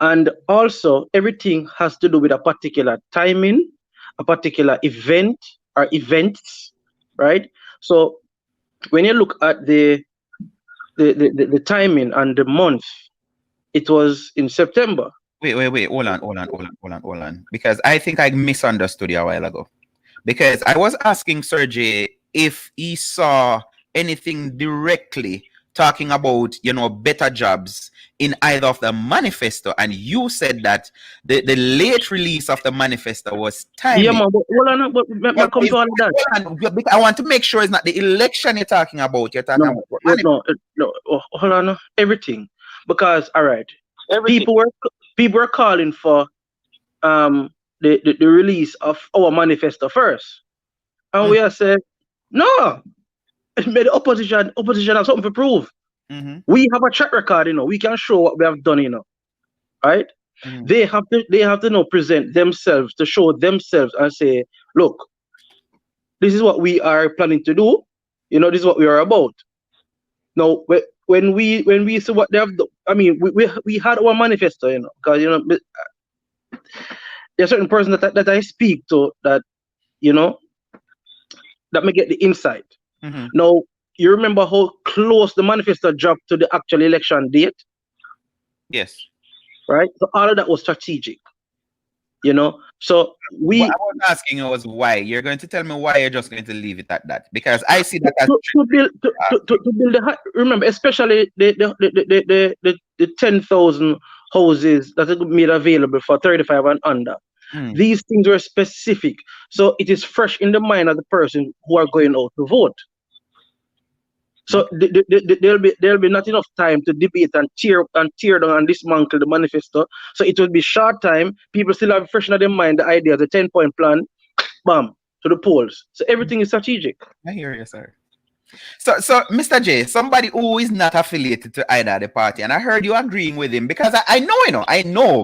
Speaker 10: And also, everything has to do with a particular timing, a particular event or events, right? So when you look at the timing and the month, it was in September.
Speaker 4: Wait. Hold on. Because I think I misunderstood you a while ago. Because I was asking Sergey if he saw anything directly talking about, better jobs in either of the manifesto, and you said that the late release of the manifesto was timely.
Speaker 10: Yeah, man, but come to all of that.
Speaker 4: I want to make sure it's not the election you're talking about. You're talking about
Speaker 10: no. Hold on, everything. Because people were calling for the release of our manifesto first, and we are saying no. The opposition have something to prove. We have a track record, we can show what we have done, right? They have to present themselves, to show themselves and say, look, this is what we are planning to do, this is what we are about. Now, when we see what they have done, I mean, we had our manifesto, because there are certain persons that I speak to that that may get the insight. Now, you remember how close the manifesto dropped to the actual election date?
Speaker 4: Yes.
Speaker 10: Right? So all of that was strategic. So
Speaker 4: what I was asking you was why. You're going to tell me why you're just going to leave it at that? Because I see that as
Speaker 10: to build remember, especially the 10,000 houses that are made available for 35 and under. These things were specific, so it is fresh in the mind of the person who are going out to vote. So there'll be not enough time to debate and tear down and dismantle the manifesto. So it will be short time. People still have fresh in their mind the idea of the 10-point plan. Bam, to the polls. So everything is strategic.
Speaker 4: I hear you, sir. So Mr. J, somebody who is not affiliated to either of the party, and I heard you agreeing with him because I know,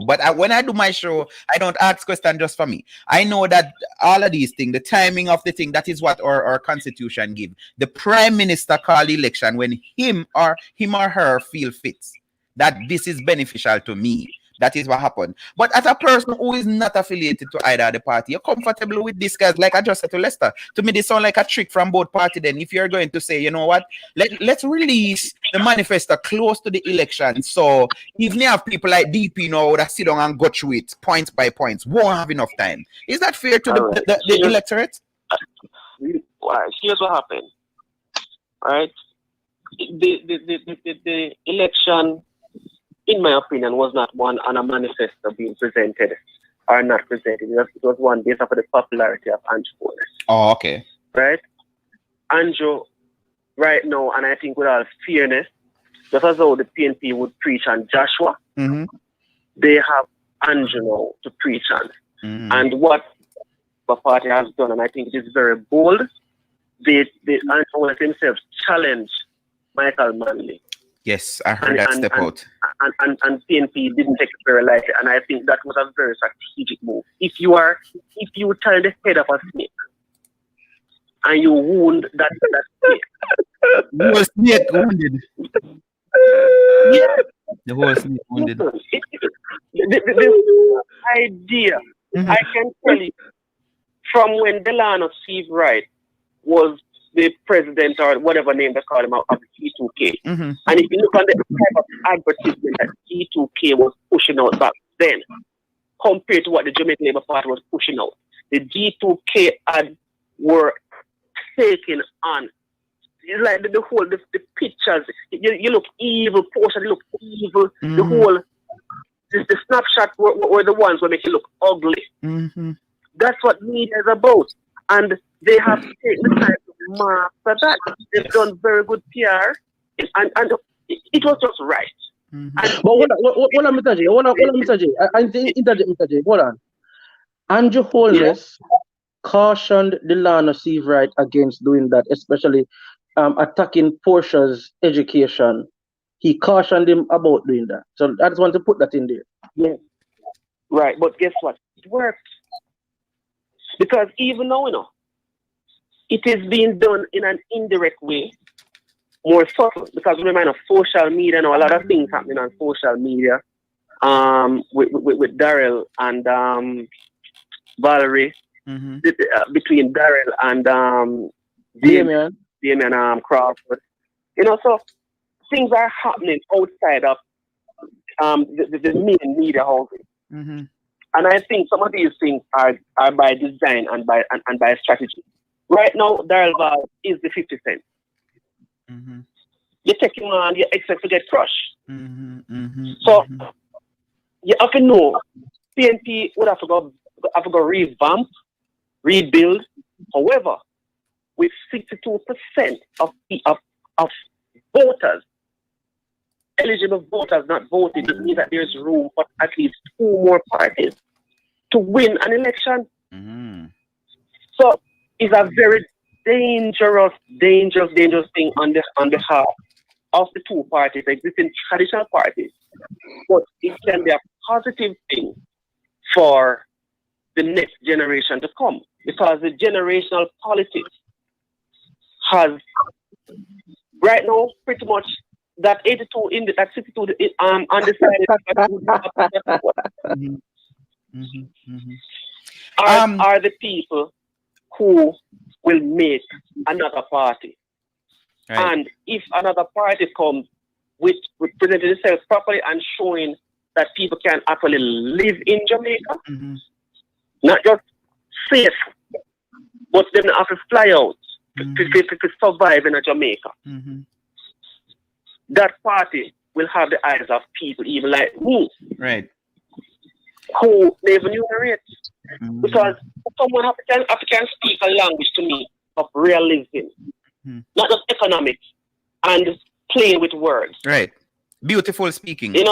Speaker 4: but when I do my show, I don't ask questions just for me. I know that all of these things, the timing of the thing, that is what our constitution give. The prime minister call election when him or her feel fit that this is beneficial to me. That is what happened. But as a person who is not affiliated to either of the party, you're comfortable with this, guys. Like I just said to Lester, to me, this sounds like a trick from both parties. Then, if you're going to say, you know what, let's release the manifesto close to the election. So even you have people like DP now that sit down and go through it points by points, won't have enough time. Is that fair to the electorate?
Speaker 11: Here's what happened. All right, the election, in my opinion, was not one on a manifesto being presented or not presented. It was one based off of the popularity of Andrew Bolt.
Speaker 4: Oh, okay.
Speaker 11: Right? Andrew, right now, and I think with all fairness, just as though the PNP would preach on Joshua, they have Andrew now to preach on. And what the party has done, and I think it is very bold, they Andrew themselves challenge Michael Manley.
Speaker 4: Yes, I heard that step out.
Speaker 11: And PNP didn't take it very lightly, and I think that was a very strategic move. If you tie the head of a snake and you wound that snake,
Speaker 4: the whole snake wounded.
Speaker 11: Yeah,
Speaker 4: the whole snake wounded.
Speaker 11: The idea, I can tell you, from when Delano Steve Wright was the president or whatever name they call him of G2K. And if you look at the type of advertisement that G2K was pushing out back then, compared to what the Jamaican Labour Party was pushing out, the G2K ads were taking on it's like the whole the pictures. You look evil, Portia, you look evil. The whole the snapshot were the ones that make you look ugly. That's what media is about, and they have taken the time to master that. They've done very good PR, and it was just right.
Speaker 10: But hold on, Mr. J. Hold on, Mr. J. I interject, Mr. J. Hold on. Andrew Holness cautioned Delano Seabright against doing that, especially attacking Portia's education. He cautioned him about doing that. So I just want to put that in there.
Speaker 11: Yeah. Right, but guess what? It worked. Because even now, it is being done in an indirect way, more subtle. Because remember, social media, a lot of things happening on social media with Daryl and Valerie, between Daryl and Damian Crawford. So things are happening outside of the main media houses. And I think some of these things are by design and by strategy. Right now, Daryl Val is the 50 Cent. You take him on, you expect to get crushed. So you have to know PNP would have to go revamp, rebuild. However, with 62% of voters, eligible voters not voting, it means that there's room for at least 2 more parties to win an election. So it's a very dangerous thing on behalf of the 2 parties, existing traditional parties. But it can be a positive thing for the next generation to come, because the generational politics has right now pretty much that 82 in that 62 undecided are the people who will make another party. Right. And if another party comes with presenting itself properly and showing that people can actually live in Jamaica, not just safe, but then have to fly out to survive in Jamaica. That party will have the eyes of people even like me,
Speaker 4: right?
Speaker 11: Who never knew the rates. Because someone can speak a language to me of realism, not just economics and playing with words.
Speaker 4: Right. Beautiful speaking.
Speaker 11: Less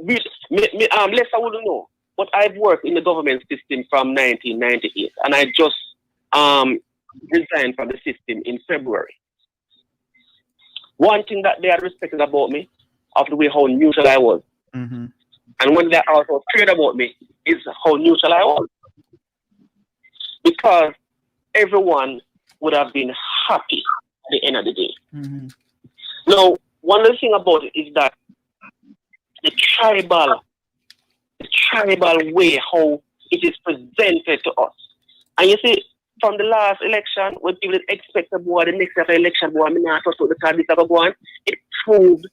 Speaker 11: I wouldn't know. But I've worked in the government system from 1998, and I just resigned from the system in February. One thing that they had respected about me, of the way how neutral I was, and one that also cared about me, is how neutral I was. Because everyone would have been happy at the end of the day. Now, one other thing about it is that the tribal way how it is presented to us. And you see, from the last election, when people expect the boy, the next after election, boy, I'm not supposed to the this ever go on, it proved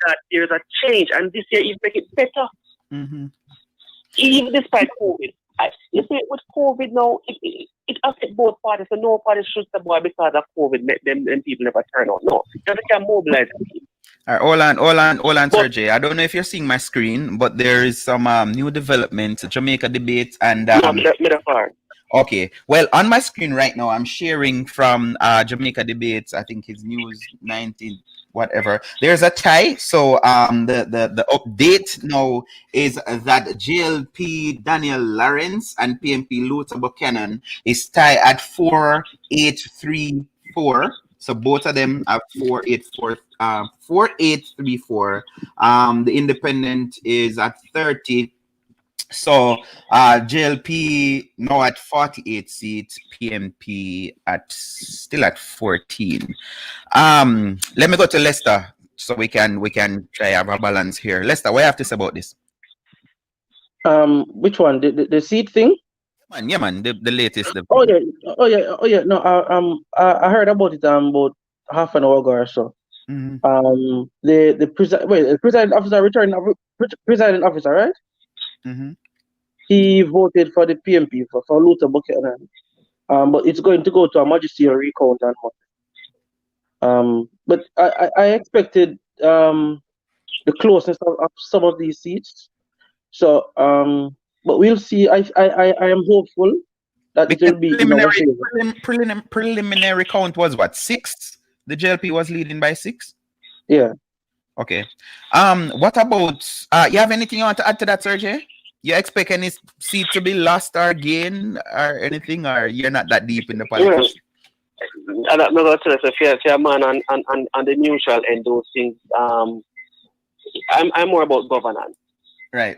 Speaker 11: that there is a change, and this year is making it better. Even despite COVID. You see, with COVID now, it affects both parties, so no party shoots the boy because of COVID, make them people never turn out. No, because they can mobilize people.
Speaker 4: All right, hold on, Sergey. I don't know if you're seeing my screen, but there is some new development, Jamaica debates, and okay. Well, on my screen right now, I'm sharing from Jamaica debates. I think it's News 19, whatever. There's a tie. So the update now is that JLP Daniel Lawrence and PMP Luther Buchanan is tied at 4834. So both of them are 4834. The independent is at 30. So JLP now at 48 seats, PMP still at 14. Let me go to Lester so we can try have a balance here. Lester, what do you have to say about this?
Speaker 10: Which one? The seat thing?
Speaker 4: Yeah, man. The latest.
Speaker 10: Oh yeah. No, I heard about it about half an hour ago or so. The presiding officer presiding officer, right? He voted for the PMP for Luther Buchanan, but it's going to go to a magisterial recount on Monday. But I expected the closeness of some of these seats. So, but we'll see. I am hopeful that it will be in our favor.
Speaker 4: Preliminary count was what, 6? The JLP was leading by 6.
Speaker 10: Yeah.
Speaker 4: Okay. What about you have anything you want to add to that, Sergey? You expect any seat to be lost or gained or anything, or you're not that deep in the politics?
Speaker 11: Yeah. I'm not going to say if you're a man on the neutral end, those things. I'm more about governance.
Speaker 4: Right.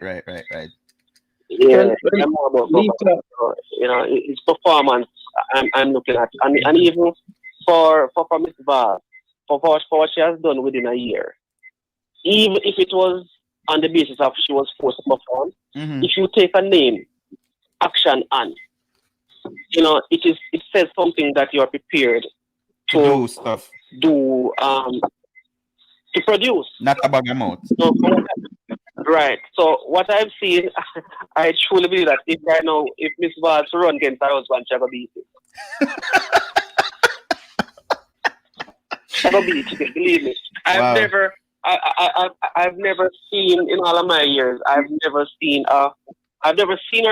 Speaker 11: Yeah, I'm more about governance. You know, it's performance I'm looking at, and even for Ms. Val, for what she has done within a year, even if it was on the basis of she was forced to perform, if you take a name, action, and you know, it says something that you're prepared to
Speaker 4: do stuff,
Speaker 11: to produce,
Speaker 4: not about your mouth.
Speaker 11: So, right. So what I've seen, I truly believe that if right now, if Miss Val to run against her husband, she'll beat it. She'll beat it. Believe me. I've never seen in all of my years. I've never seen her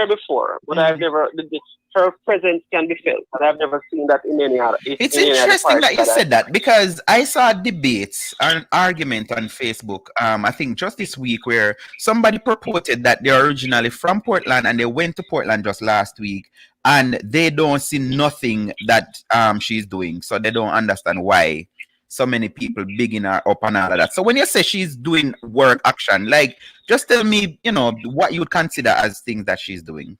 Speaker 11: before, but I've never. Her presence can be felt, but I've never seen that in any other.
Speaker 4: It's interesting that you said that, because I saw debates, an argument on Facebook, I think just this week, where somebody purported that they're originally from Portland and they went to Portland just last week, and they don't see nothing that she's doing, so they don't understand why so many people bigging her up and all of that. So when you say she's doing work action, like, just tell me, you know, what you would consider as things that she's doing.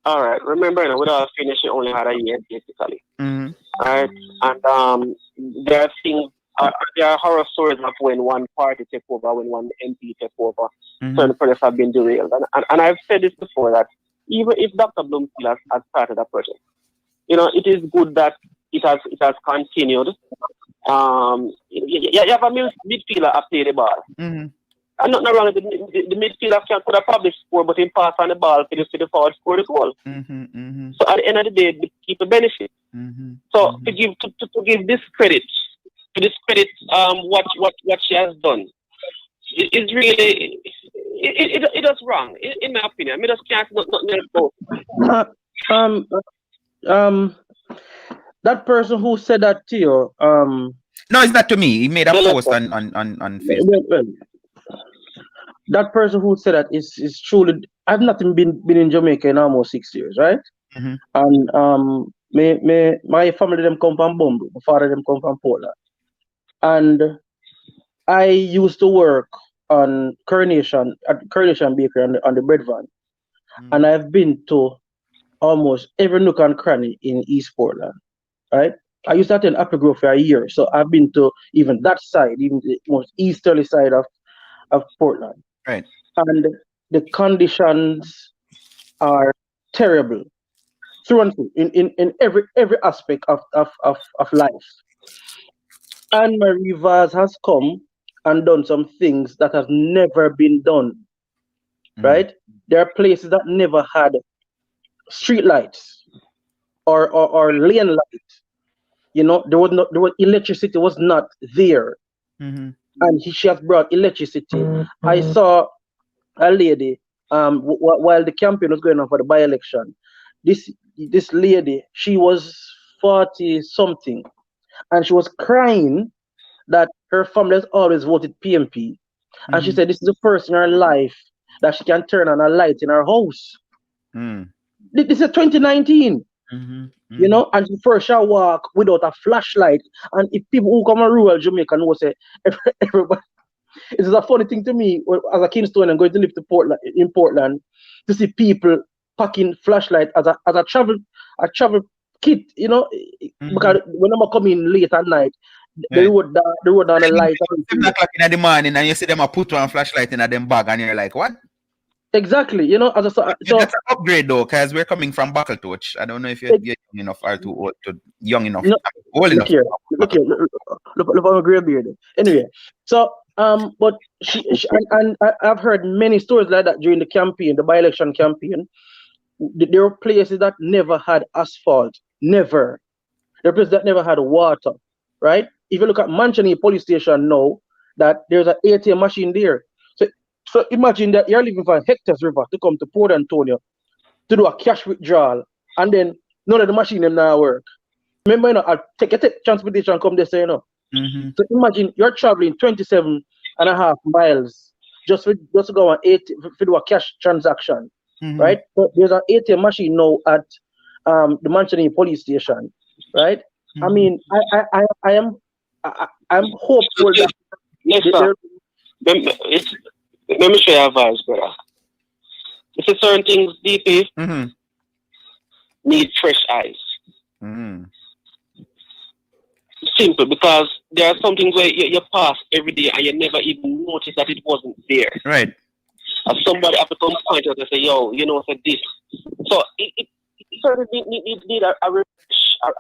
Speaker 11: All right. Remember, you know, without finishing, only had a year basically. All right, and there are things. There are horror stories of when one party take over, when one MP take over. Certain projects have been derailed, and I've said this before, that even if Dr. Bloomfield has started a project, you know, it is good that it has continued. You have a midfielder up there the ball. I'm not wrong. The midfielder could have published score, but he passed on the ball for the forward score the goal. So at the end of the day, the people benefit. So to give this credit, what she has done, is really it does wrong in my opinion. I mean, just can't
Speaker 10: not that person who said that to you,
Speaker 4: no, it's not to me. He made a post on Facebook.
Speaker 10: Well, that person who said that is truly. I've not been in Jamaica in almost 6 years, right? And my family them come from Bumble. My father them come from Portland, and I used to work on Coronation Bakery on the bread van, and I've been to almost every nook and cranny in East Portland, right? I used to attend Apple Grove for a year, so I've been to even that side, even the most easterly side of Portland.
Speaker 4: Right.
Speaker 10: And the conditions are terrible through and through in every aspect of life. And Marie Vaz has come and done some things that have never been done. Right? There are places that never had street lights or lane lights. You know, there was electricity was not there. And she has brought electricity. I saw a lady while the campaign was going on for the by-election. This lady, she was 40 something, and she was crying that her family has always voted PMP, and she said this is the first in her life that she can turn on a light in her house. This is 2019. You know, and first shall walk without a flashlight. And if people who come to rural Jamaica know, say everybody, it is a funny thing to me as a Kingstonian going to live in Portland to see people packing flashlight as a travel kit. You know, because when I'm coming late at night, the road down the light.
Speaker 4: 7 o'clock in the morning, and you see them put one flashlight in them bag, and you're like, what?
Speaker 10: Exactly, you know, so
Speaker 4: that's an upgrade though, because we're coming from Buckletouch. I don't know if you're young enough or too old, young enough, old enough.
Speaker 10: Look here, look on a grey beard. Anyway, so but she and I've heard many stories like that during the campaign, the by-election campaign. There were places that never had asphalt, never. There were places that never had water, right? If you look at Manchester police station now, that there's an ATM machine there. So imagine that you're leaving from Hector's River to come to Port Antonio to do a cash withdrawal, and then none of the machine them now work. Remember, you know, I'll take transportation come there, so you know. So imagine you're traveling 27.5 miles just to go on to do a cash transaction, right? So there's an ATM machine now at the Manchester police station, right? I mean, I'm hopeful that.
Speaker 11: Yes, sir. Let me share advice, brother. If it's certain things, DP need fresh eyes. Simple, because there are some things where you pass every day and you never even notice that it wasn't there.
Speaker 4: Right.
Speaker 11: And somebody have to come point out and say, yo, you know, said this. So it certainly need a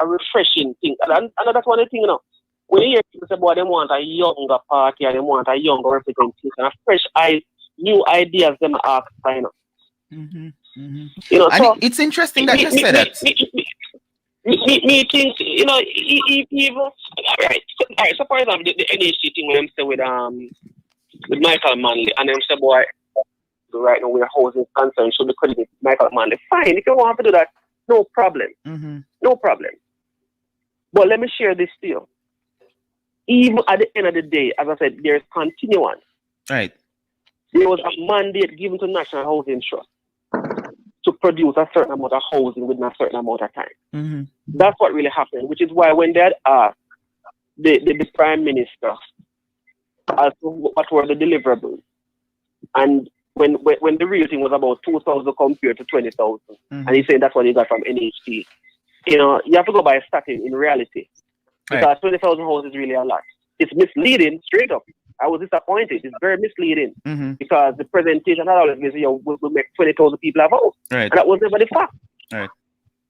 Speaker 11: refreshing thing. And that's one of the things, you know. When you hear people say, boy, they want a younger party and they want a younger representation, a fresh eyes, new ideas, them ask, you know. You know,
Speaker 4: and
Speaker 11: so
Speaker 4: it's interesting that you said that.
Speaker 11: Me think, you know, even all right. So for example, the NHC thing when I'm say with Michael Manley, and them say, boy, right now we're housing concern, should be credited Michael Manley. Fine, if you want to do that, no problem. No problem. But let me share this to you. Even at the end of the day, as I said, there's continuance.
Speaker 4: Right.
Speaker 11: There was a mandate given to National Housing Trust to produce a certain amount of housing within a certain amount of time. That's what really happened, which is why when they had asked the Prime Minister as to what were the deliverables, and when the real thing was about 2,000 compared to 20,000, and he said that's what he got from NHT, you know, you have to go by a starting in reality. Because 20,000 houses is really a lot. It's misleading, straight up. I was disappointed. It's very misleading because the presentation had always been, you know, we'll make 20,000 people have house.
Speaker 4: Right.
Speaker 11: And that was never the fact.
Speaker 4: Right.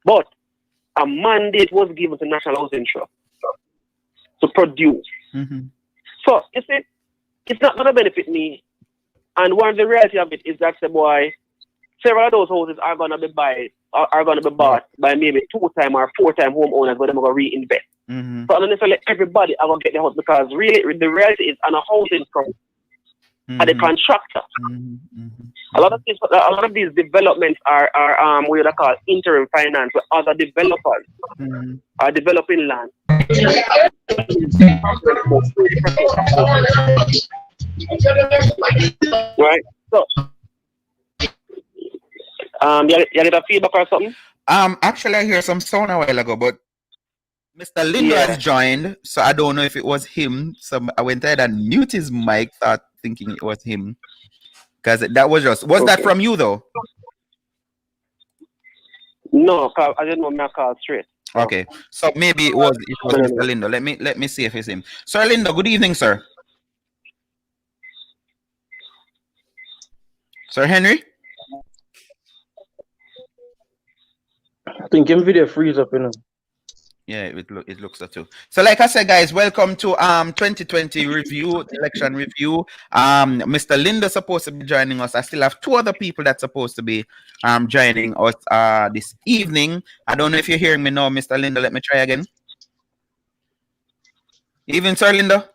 Speaker 11: But a mandate was given to National Housing Trust to produce. So, you see, it's not going to benefit me. And one of the reality of it is that, the boy, several of those houses are going to be bought by maybe 2-time or 4-time homeowners, but they're going to reinvest. So not necessarily everybody are going to get the house, because really the reality is on a housing front and the contractor. A lot of these developments are what you call interim finance, where other developers are developing land. Right. So you get a feedback or something?
Speaker 4: Actually, I hear some sound a while ago, but Mr. Lindo has joined, so I don't know if it was him. So I went ahead and mute his mic, thinking it was him, because that was just. Was that from you though?
Speaker 11: No, I didn't know my call straight.
Speaker 4: Okay, so maybe it was Mr. Lindo. Let me see if it's him. Sir Lindo, good evening, sir. Sir Henry.
Speaker 10: I think him video freeze up, you know.
Speaker 4: Yeah, it looks so too. So like I said, guys, welcome to 2020 review, election review. Mr. Lindo supposed to be joining us. I still have 2 other people that's supposed to be joining us this evening. I don't know if you're hearing me now, Mr. Lindo. Let me try again. Even Sir Lindo.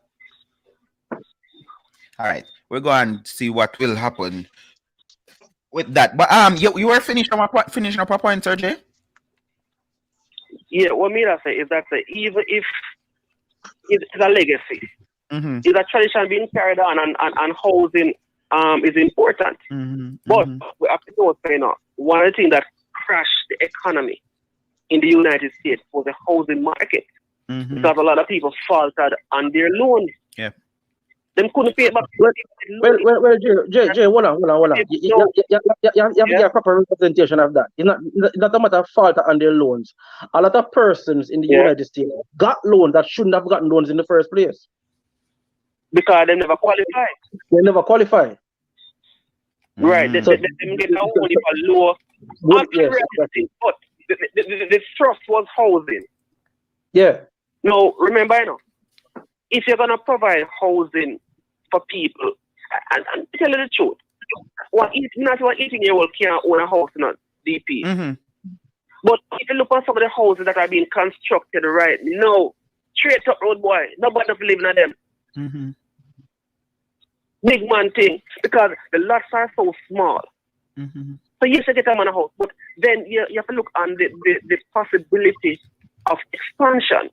Speaker 4: All right, we're going to see what will happen with that. But you were finishing up a point, Sir Jay?
Speaker 11: Yeah, what me I say is that even if it's a legacy, it's a tradition being carried on, and housing is important. But we have to know, you know, one of the things that crashed the economy in the United States was the housing market, because a lot of people faltered on their loans.
Speaker 4: Yeah.
Speaker 11: Them couldn't pay back.
Speaker 10: Well, Jay, hold on. You have to get a proper representation of that. It's not a matter of fault on their loans. A lot of persons in the United States got loans that shouldn't have gotten loans in the first place.
Speaker 11: Because they never qualified. Right. They get only for low. But the thrust was housing.
Speaker 10: Yeah.
Speaker 11: No, remember, you know, if you're going to provide housing for people, and tell you the truth, not one 18-year-old can't own a house, not DP. But if you look at some of the houses that are being constructed right now, Straight up road boy. Nobody living in them.
Speaker 4: Mm-hmm.
Speaker 11: Big man thing. Because the lots are so small.
Speaker 4: Mm-hmm.
Speaker 11: So yes, you get a man a house, but then you have to look on the possibility of expansion.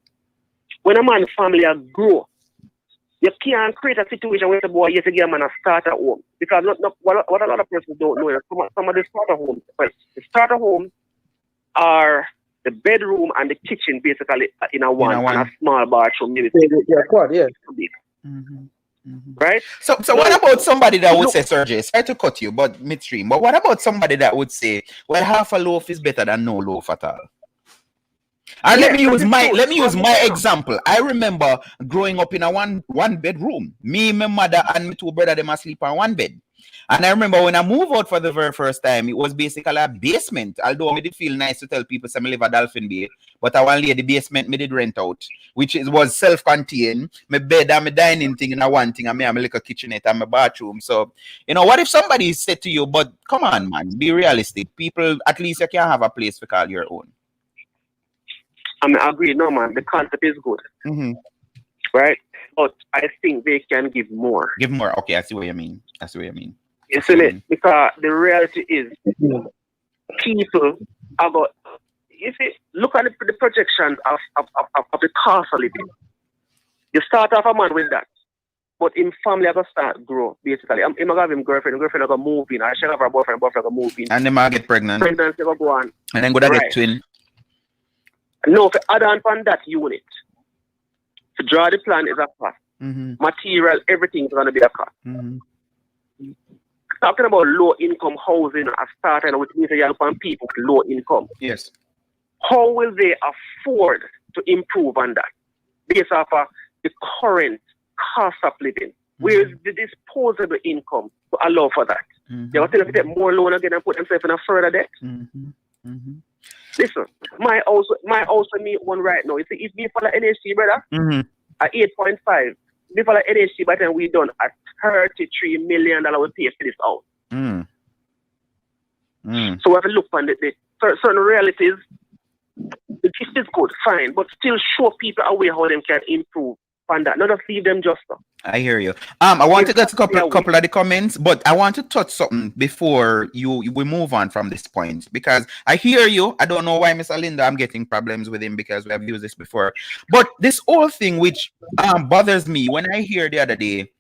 Speaker 11: When a man's family grow, you can't create a situation where the boy you have to get a man a starter home. Because what a lot of persons don't know is some of the starter homes, well, the starter homes are the bedroom and the kitchen basically in a one. And a small bathroom. Maybe
Speaker 10: quad, yeah.
Speaker 4: Mm-hmm. Mm-hmm.
Speaker 11: Right?
Speaker 4: So what about somebody that would say, Sergey, sorry to cut you, but midstream, but what about somebody that would say, well, half a loaf is better than no loaf at all? And let me use my example. I remember growing up in a one bedroom. Me, my mother, and my two brothers, them asleep on one bed. And I remember when I moved out for the very first time, it was basically a basement. Although it did feel nice to tell people I live at Dolphin Bay, but I want to the basement me did rent out, which was self-contained. My bed and my dining thing and one thing, and me have a little kitchenette and my bathroom. So, what if somebody said to you, but come on, man, be realistic. People, at least you can have a place to call your own.
Speaker 11: I agree, no man, the concept is good.
Speaker 4: Mm-hmm.
Speaker 11: Right? But I think they can give more.
Speaker 4: Give more. Okay, I see what you mean.
Speaker 11: You see it? Because the reality is people are got, you see, look at the projections of the cost of living. You start off a man with that. But in family, I got start grow, basically. I'm going to have him girlfriend I got move in. I should have a boyfriend I got move in.
Speaker 4: And then I get pregnant.
Speaker 11: Pregnancy go on.
Speaker 4: And then go to get twin.
Speaker 11: No, for add on that unit, to draw the plan is a cost.
Speaker 4: Mm-hmm.
Speaker 11: Material, everything is going to be a cost.
Speaker 4: Mm-hmm.
Speaker 11: Talking about low income housing, I started with people with low income.
Speaker 4: Yes.
Speaker 11: How will they afford to improve on that based off of the current cost of living? Mm-hmm. Where is the disposable income to allow for that? Mm-hmm. They will tell them to get more loan again and put themselves in a further debt.
Speaker 4: Mm-hmm. Mm-hmm.
Speaker 11: Listen, my house need one right now. If we follow NHC, brother, at 8.5, we follow NHC, by the time we done at $33 million we pay for this house. So we have to look on the certain realities. The gift is good, fine, but still show people a way how they can improve on that. Not just leave them just up.
Speaker 4: I hear you. I want to get a couple of the comments, but I want to touch something before we move on from this point, because I hear you. I don't know why Mr. Linda, I'm getting problems with him because we have used this before. But this whole thing which bothers me when I hear the other day,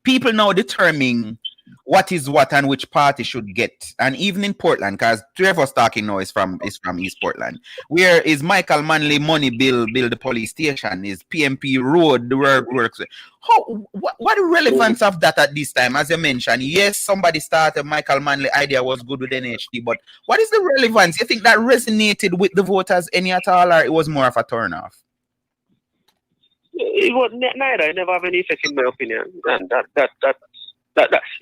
Speaker 4: people now determining what is what and which party should get. And even in Portland, because three of us talking now is from East Portland. Where is Michael Manley money build the police station? Is PMP road the works? What the relevance of that at this time? As you mentioned, yes, somebody started Michael Manley idea was good with NHD, but what is the relevance? You think that resonated with the voters any at all, or it was more of a turnoff?
Speaker 11: It was neither. I never have any effect in my opinion. And that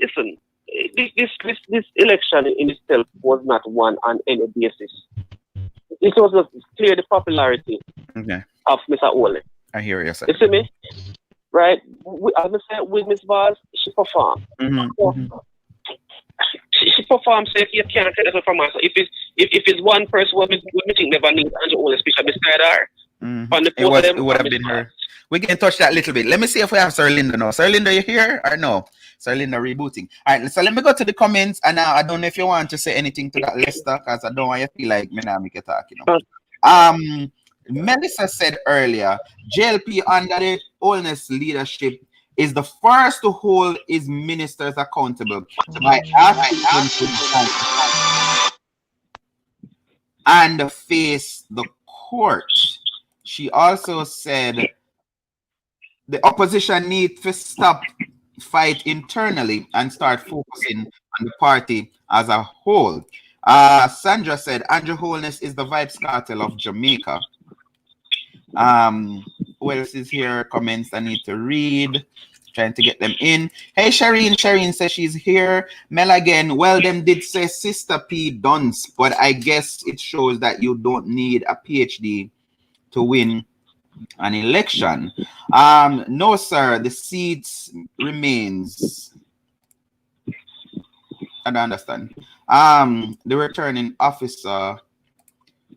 Speaker 11: listen, this election in itself was not won on any basis. It was just clear the popularity of Mr. Ole.
Speaker 4: I hear you, sir.
Speaker 11: You see me? Right? As I said, with Miss Vaz, she performed. She performed, so you can't take that from her. So if it's one person who we think never needs Andrew Ole, especially beside her,
Speaker 4: it would have been her. We can touch that a little bit. Let me see if we have Sir Linda now. Sir Linda, you here or no? Sir Linda rebooting. All right, so let me go to the comments. And I don't know if you want to say anything to that, Lester, because I don't want you to feel like me now make a talk, Melissa said earlier, JLP under the Holness leadership is the first to hold his ministers accountable by asking them to and face the court. She also said the opposition needs to stop fight internally and start focusing on the party as a whole. Sandra said Andrew Holness is the Vibes Cartel of Jamaica. Who else is here? Comments I need to read. Trying to get them in. Hey, Shireen says she's here. Mel again. Well, them did say Sister P dunce, but I guess it shows that you don't need a PhD to win an election. No, sir. The seats remains. I don't understand. The returning officer. All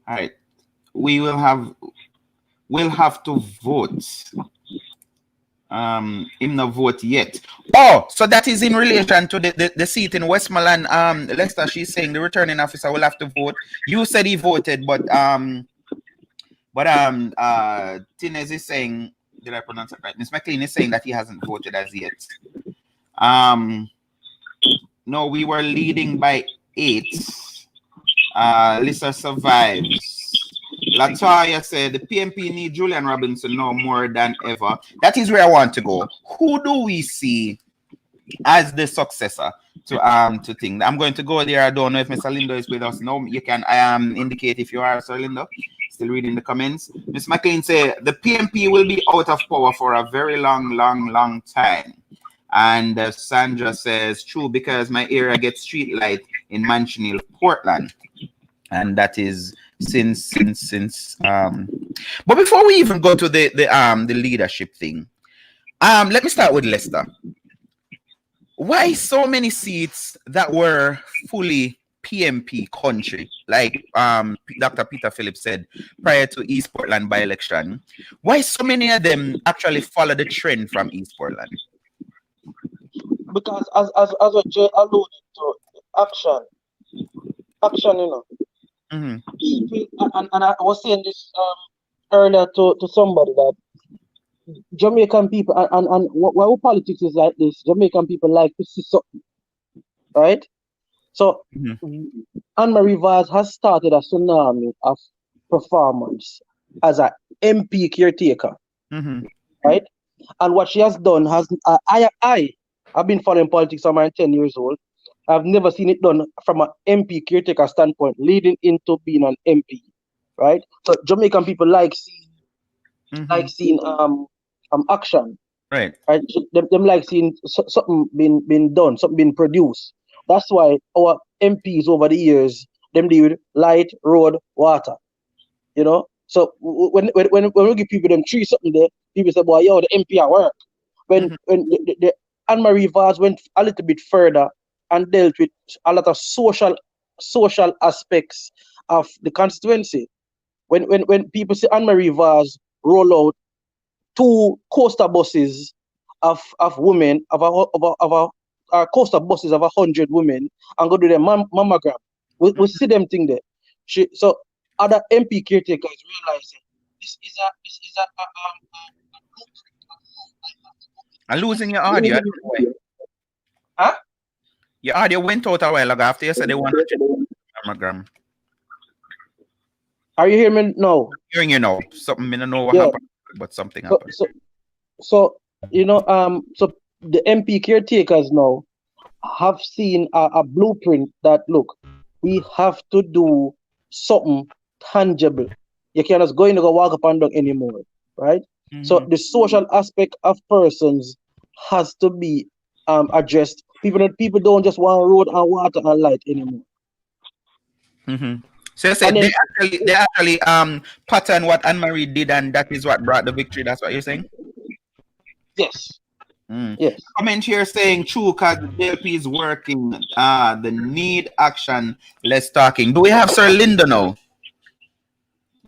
Speaker 4: right. We will have will have to vote. Him not vote yet. Oh, so that is in relation to the seat in Westmoreland. Lester, she's saying the returning officer will have to vote. You said he voted, but Tinez is saying, did I pronounce it right? Miss McLean is saying that he hasn't voted as yet. No, we were leading by 8. Lisa survives. Latoya said the PMP need Julian Robinson now more than ever. That is where I want to go. Who do we see as the successor to thing? I'm going to go there. I don't know if Mr. Lindo is with us. No, you can indicate if you are, Sir Lindo. Still reading the comments. Miss McLean said the PMP will be out of power for a very long time. And Sandra says, true, because my area gets street light in Mansion Hill, Portland. And that is since but before we even go to the leadership thing, let me start with Lester. Why so many seats that were fully PMP country, like Dr. Peter Phillips said prior to East Portland by-election? Why so many of them actually follow the trend from East Portland?
Speaker 10: Because as what Jay alluded to, action, you know. Mm-hmm. And I was saying this earlier to somebody that Jamaican people and why politics is like this, Jamaican people like to see something, right? So Anne-Marie Vaz has started a tsunami of performance as an MP caretaker, right? And what she has done has I've been following politics. I'm 10 years old. I've never seen it done from an MP caretaker standpoint, leading into being an MP, right? So Jamaican people like seeing action, right? So them like seeing something being done, something being produced. That's why our MPs over the years them deal with light, road, water, you know. So when we give people them tree something there, people say, "Boy, yo, the MP at work." When the Anne-Marie Vaz went a little bit further and dealt with a lot of social aspects of the constituency. When people see Anne-Marie Vaz roll out 2 coaster buses of women, of a coaster buses of 100 women, and go do their mammogram, we see them thing there. So other MP caretakers realizing this is a
Speaker 4: I'm losing your audio.
Speaker 10: Huh?
Speaker 4: Your audio went out a while ago after you said they wanted to do mammogram.
Speaker 10: Are you hearing me now?
Speaker 4: I'm hearing you now. Something I don't know what happened, but something happened.
Speaker 10: So you know, so the MP caretakers now have seen a blueprint that look, we have to do something tangible. You can't just go walk up and down anymore, right? So the social aspect of persons has to be addressed. People don't just want road and water and light anymore.
Speaker 4: So you said they actually pattern what Anne-Marie did, and that is what brought the victory. That's what you're saying?
Speaker 10: Yes. Yes.
Speaker 4: Comment here saying true, because the DLP is working. The need action, less talking. Do we have Sir Lindo now?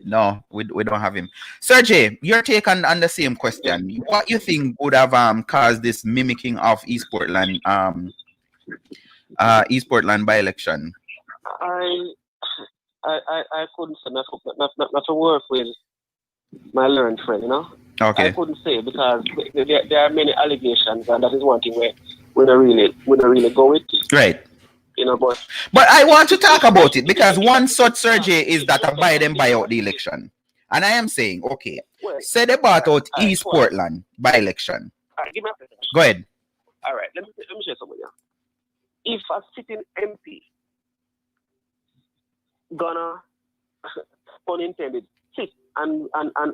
Speaker 4: No, we don't have him. Sergey, your take on the same question. What you think would have caused this mimicking of East Portland by-election?
Speaker 11: I couldn't say not to work with my learned friend, you know.
Speaker 4: Okay.
Speaker 11: I couldn't say because there are many allegations, and that is one thing where we don't really go with.
Speaker 4: Right.
Speaker 11: You know, but
Speaker 4: I want to talk about it because one such Sergey is that a Biden buy out the election. And I am saying, okay, say they bought out East Portland by election.
Speaker 11: Give me a second.
Speaker 4: Go ahead.
Speaker 11: All right, let me share something here. If a sitting MP gonna, pun intended, sit and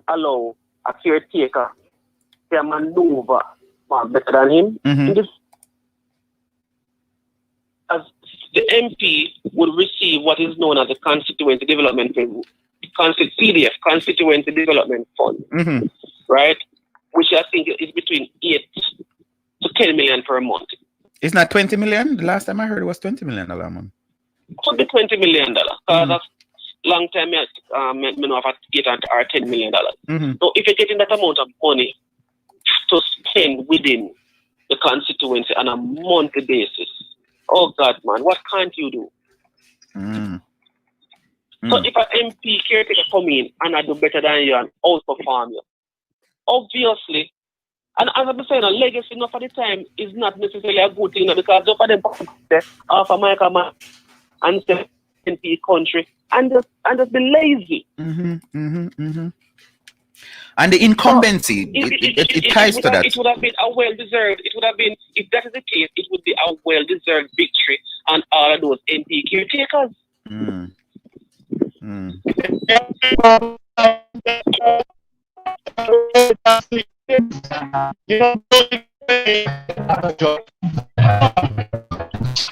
Speaker 11: allow a caretaker to maneuver better than him, as the MP would receive what is known as the Constituency Development Fund, CDF, Constituency Development Fund, right? Which I think is between 8 to 10 million per month.
Speaker 4: It's not 20 million? The last time I heard it was $20 million a month.
Speaker 11: Could be $20 million. Because long time, me know of $8 or $10 million.
Speaker 4: Mm-hmm.
Speaker 11: So if you're getting that amount of money to spend within the constituency on a monthly basis, oh God, man, what can't you do?
Speaker 4: Mm.
Speaker 11: So if an MP caretaker come in and I do better than you and outperform you, obviously, and as I'm saying, a legacy enough at the time is not necessarily a good thing, because some of them off America man and say MP country and just be lazy.
Speaker 4: And the incumbency, it ties to that.
Speaker 11: It would have been a well-deserved, it would have been, if that is the case, it would be a well-deserved victory on all of those MP caretakers.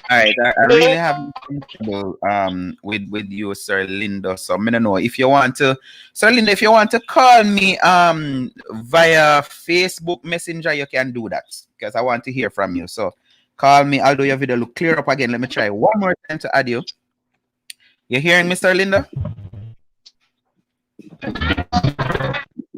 Speaker 4: All right, I really have trouble with you, Sir Linda. So I don't know if you want to, Sir Linda, if you want to call me via Facebook Messenger, you can do that, because I want to hear from you. So call me. I'll do your video look clear up again. Let me try one more time to add you. You hearing me, Sir Linda?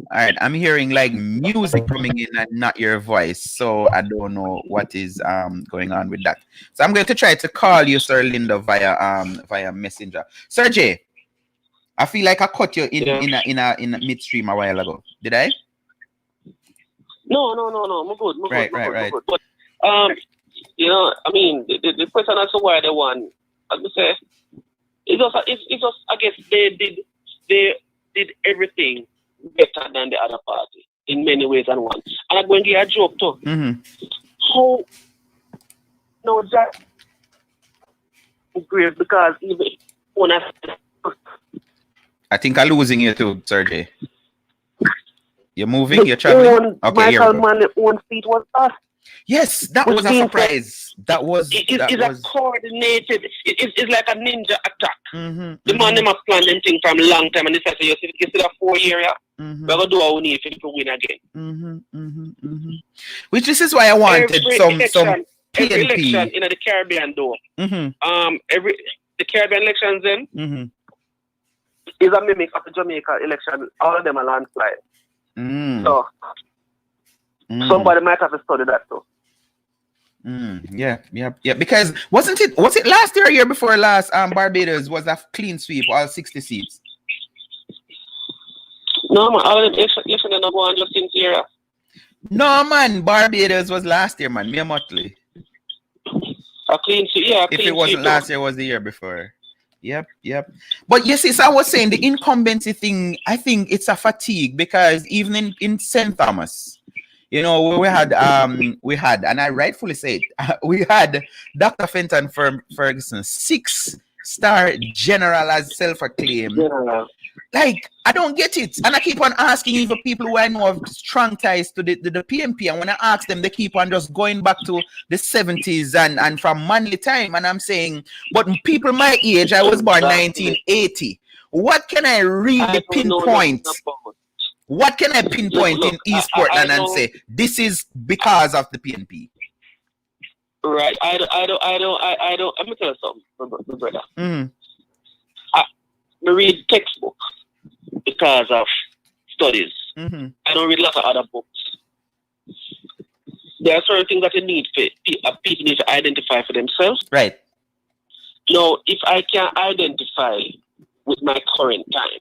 Speaker 4: All right, I'm hearing like music coming in and not your voice, so I don't know what is going on with that. So I'm going to try to call you, Sir Linda, via Messenger. Sir J, I feel like I caught you in a midstream a while ago. Did I?
Speaker 11: No. I'm good.
Speaker 4: Right.
Speaker 11: Good. But you know, I mean, the question as to why they won, as I say, it's just I guess they did everything better than the other party in many ways and one. And I'm going to give a joke too. How no that great, because even when
Speaker 4: I think I'm losing you too, Sergey. You're moving, you're traveling. Okay,
Speaker 11: Michael Mann's own feet was us.
Speaker 4: Yes, that was a surprise. That was
Speaker 11: a coordinated. It's like a ninja attack. The man them have planned them thing from a long time, and they say, you see that 4 year, we're gonna do what we need to win again.
Speaker 4: Which this is why I wanted some PNP.
Speaker 11: Every election in the Caribbean though. The Caribbean elections then is a mimic of the Jamaica election. All of them are landslide. So somebody might have to study that too.
Speaker 4: Yeah. Because was it last year or year before last? Barbados was a clean sweep, all 60 seats.
Speaker 11: No man, all of them election are not going just in here.
Speaker 4: No man, Barbados was last year, man. Mia Motley.
Speaker 11: A clean sweep, yeah.
Speaker 4: If it wasn't last year, it was the year before. Yep. But yes, as I was saying, the incumbency thing, I think it's a fatigue, because even in St. Thomas, you know, we had, and I rightfully said, we had Dr. Fenton Ferguson, 6-star general as self-acclaimed. Like, I don't get it. And I keep on asking even people who I know have strong ties to the PNP, and when I ask them, they keep on just going back to the 70s and from Manly time. And I'm saying, but people my age, I was born 1980. What can I really pinpoint? What can I pinpoint in East Portland and say this is because of the PNP?
Speaker 11: Right. I don't. Let me tell you something, my brother. I read textbook because of studies. I don't read a lot of other books. There are certain things that people need to identify for themselves.
Speaker 4: Right.
Speaker 11: Now, if I can identify with my current time,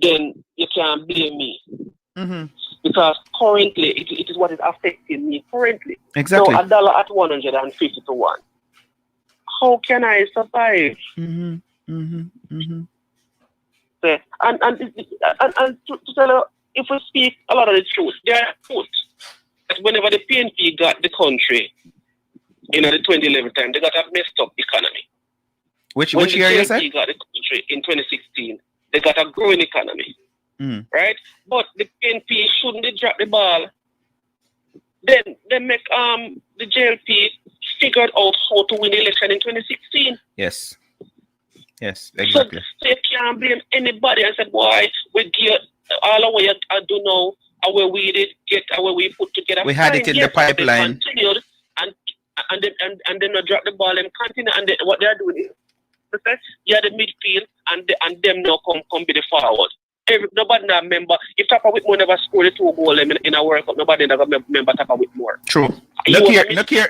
Speaker 11: then you can't blame me. Because currently, it is what is affecting me currently.
Speaker 4: Exactly.
Speaker 11: So $1 at 150 to 1. How can I survive? So, and to tell you, if we speak a lot of the truth, there are truth that whenever the PNP got the country, the 2011 time, they got a messed up economy.
Speaker 4: Which year you said?
Speaker 11: When the PNP got the country in 2016, they got a growing economy. Right? But the PNP shouldn't they drop the ball. Then they make the JLP figured out how to win the election in 2016.
Speaker 4: Yes, exactly.
Speaker 11: So you can't blame anybody and say, boy, we get all the way I don't know how we did get how we put together.
Speaker 4: We had it in the pipeline.
Speaker 11: They continued and then drop the ball and continue, and then what they're doing is You're the midfield, and them now come be the forward. Nobody now remember. If Tapa Whitmore never scored the 2 goals in a World Cup, nobody never remember Tapa Whitmore.
Speaker 4: True. Look here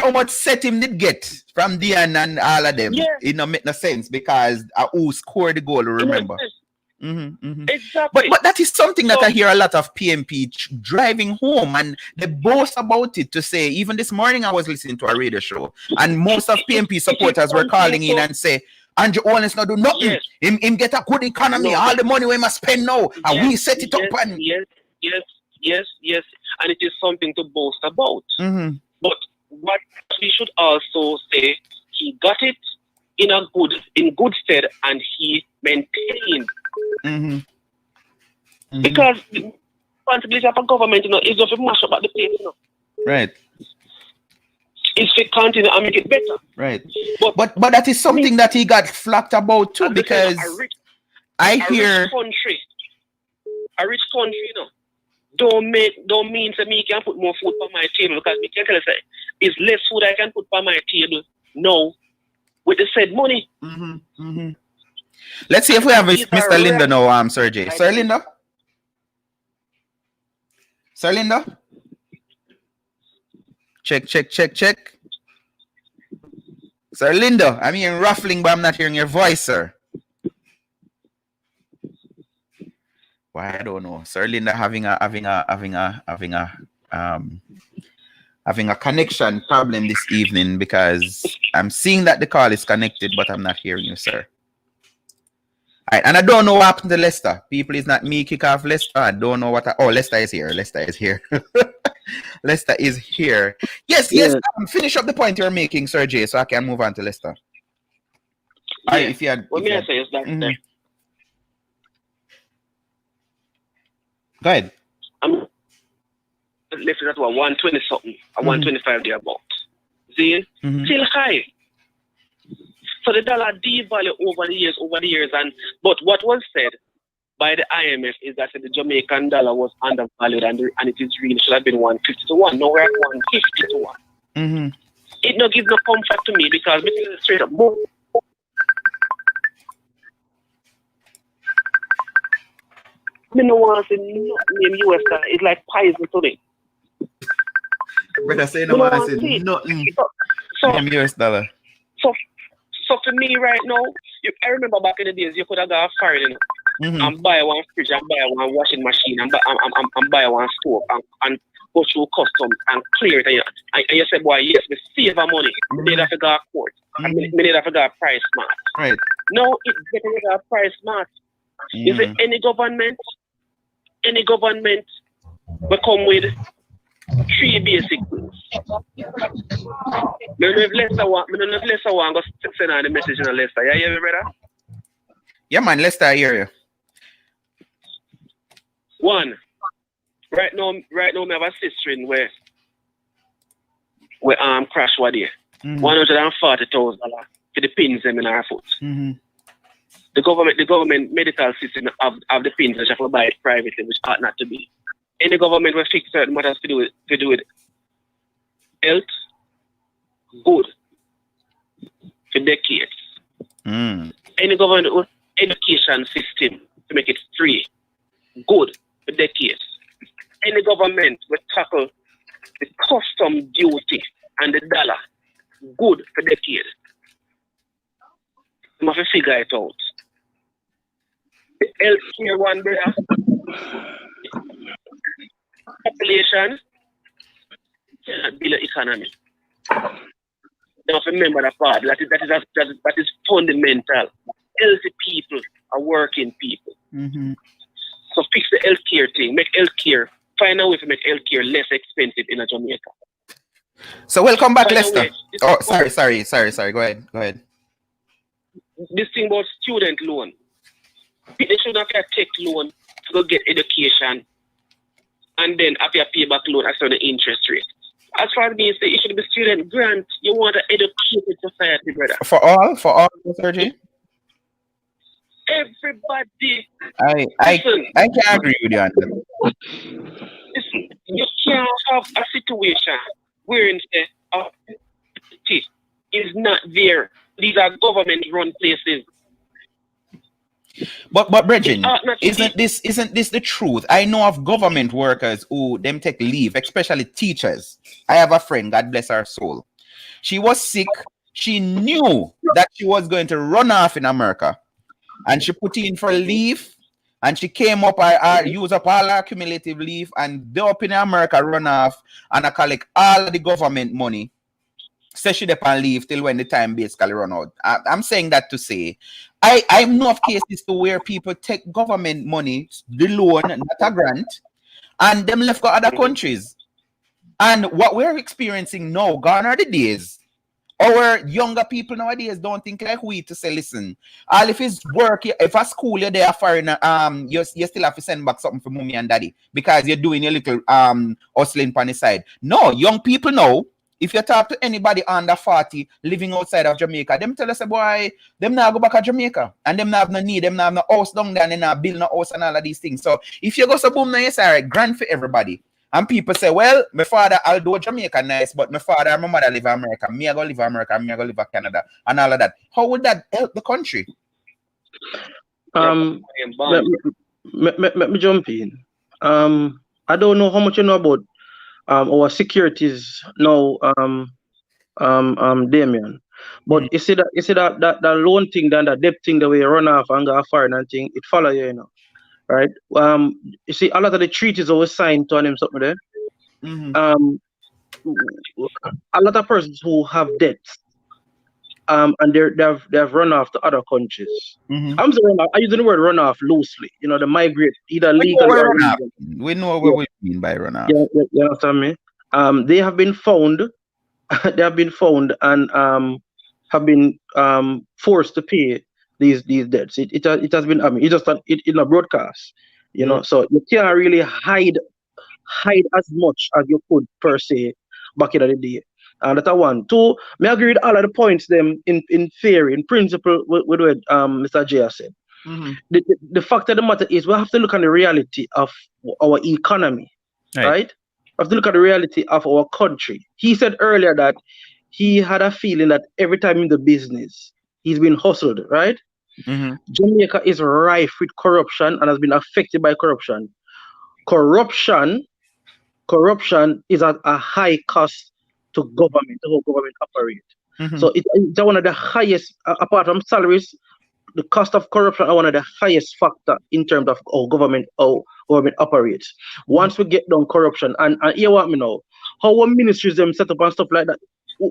Speaker 4: how much set him did get from Dian and all of them.
Speaker 11: Yeah.
Speaker 4: It don't make no sense because who scored the goal, remember.
Speaker 11: Exactly.
Speaker 4: But that is something that I hear a lot of PMP driving home, and they boast about it to say, even this morning I was listening to a radio show, and most of PMP supporters were calling in and say, Andrew Owens not do nothing.
Speaker 11: Yes.
Speaker 4: Him get a good economy, all the money we must spend now, and we set it up. And
Speaker 11: yes. And it is something to boast about. But what we should also say, he got it in good stead, and he maintained. Because the responsibility of a government, is not to mash up at the place,
Speaker 4: Right.
Speaker 11: It's to continue and make it better.
Speaker 4: Right. But that is something that he got flacked about too, because a rich country, don't mean to me can put more food on my table, because me can tell you, it's less food I can put on my table now with the said money. Let's see if we have Mr. Linda now, Sir J. Sir Linda? Sir Linda? Check. Sir Linda, I'm hearing ruffling, but I'm not hearing your voice, sir. Why, I don't know. Sir Linda having a connection problem this evening, because I'm seeing that the call is connected, but I'm not hearing you, sir. All right, and I don't know what happened to Leicester. People is not me kick off Leicester. I don't know what. Leicester is here. Leicester is here. Leicester is here. Yes. Finish up the point you're making, Sir J, so I can move on to Leicester.
Speaker 11: Yeah. If you had, what may I say is that.
Speaker 4: Go ahead.
Speaker 11: I'm left at 120 something, 125 thereabout. See, still high. So the dollar devalued over the years, but what was said by the IMF is that the Jamaican dollar was undervalued, and it is really should have been 150 to 1. Now we're at 150 to 1. It no gives no comfort to me, because straight up more. I don't want to say name US dollar. It's like poison to me.
Speaker 4: But I say no want to say nothing. Name US dollar.
Speaker 11: So for me right now, I remember back in the days, you could have got a foreign and buy one fridge, and buy one washing machine, and buy one stove, and go through customs and clear it. And you say, boy, yes, we save our money. We need to go to court. And we need to go price smart.
Speaker 4: Right.
Speaker 11: Now it's getting to price smart. You say any government will come with 3 basic things. I don't know if Leicester want to send out the message in Leicester. You hear me, brother?
Speaker 4: Yeah, man, Leicester, I hear you.
Speaker 11: One, right now, I have a sister in where crash was there. $140,000 for the pins them in her foot. The government medical system have the pins, which have to buy it privately, which ought not to be. Any government will fix certain matters to do with health, good for decades. Any government with education system to make it free, good for decades. Any government will tackle the custom duty and the dollar, good for decades. You must figure it out. The healthcare one, brother. Population cannot build an economy. You have to remember that part. That is fundamental. Healthy people are working people. So fix the healthcare thing. Make healthcare. Find a way to make healthcare less expensive in Jamaica.
Speaker 4: So welcome back, Leicester. Oh, sorry. Go ahead.
Speaker 11: This thing about student loan. They should not take loan to go get education, and then after you pay back loan, after the interest rate. As far as me, it should be student grant. You want an educated society, brother.
Speaker 4: For all, Sergi?
Speaker 11: Everybody.
Speaker 4: I can agree with you on that.
Speaker 11: Listen, you can't have a situation where opportunity is not there. these are government-run places.
Speaker 4: But Bridget, isn't this the truth? I know of government workers who them take leave, especially teachers. I have a friend, God bless her soul. She was sick. She knew that she was going to run off in America, and she put in for leave, and she came up, I use up all her cumulative leave, and they up in America run off, and I collect all the government money. So she depend leave till when the time basically run out. I'm saying that to say, I know of cases to where people take government money, the loan, not a grant, and them left go other countries. And what we're experiencing now, gone are the days. Our younger people nowadays don't think like we to say, listen, all if it's work, if a school you're there foreign, you still have to send back something for mommy and daddy because you're doing a little hustling on the side. No, young people know. If you talk to anybody under 40 living outside of Jamaica, them tell us, boy, them now go back to Jamaica. And them not have no need, them not have no house down there, and they not build no house and all of these things. So if you go so boom, now you say, all right, grant for everybody. And people say, well, my father, I'll do Jamaica nice, but my father and my mother live in America. Me, I go live in America, me, I go live in Canada, and all of that. How would that help the country?
Speaker 10: Let me jump in. I don't know how much you know about our securities now, Damien. But you see that loan thing, then the debt thing, the way you run off and go foreign and thing, it follow you, you know. Right? You see, a lot of the treaties always signed to them something there. A lot of persons who have debts, and they've run off to other countries. I'm saying I use the word run off loosely. You know, they migrate either legally or illegal.
Speaker 4: We know what we mean by run off.
Speaker 10: Yeah, you understand me? They have been found. They have been found and have been forced to pay these debts. It has been. I mean, it just in a broadcast. You know, so you can't really hide as much as you could per se back in the day. That's one. Two, may I agree with all of the points them in theory, in principle, with what Mr. J has said. The fact of the matter is we have to look at the reality of our economy, right? We have to look at the reality of our country. He said earlier that he had a feeling that every time in the business, he's been hustled, right? Jamaica is rife with corruption and has been affected by corruption. Corruption is at a high cost to government, the whole government operate. So it's one of the highest, apart from salaries, the cost of corruption are one of the highest factor in terms of how government operates. Once we get down corruption, and hear what me know, how our ministries them set up and stuff like that,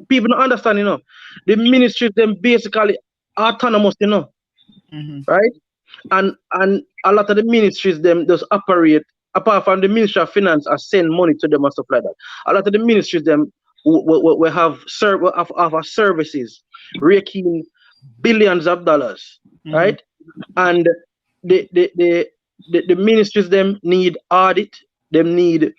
Speaker 10: people don't understand, you know. The ministries them basically autonomous, you know, right? And a lot of the ministries them just operate, apart from the Ministry of Finance, send money to them and stuff like that. A lot of the ministries them we have services raking billions of dollars, right? And the ministries them need audit, them need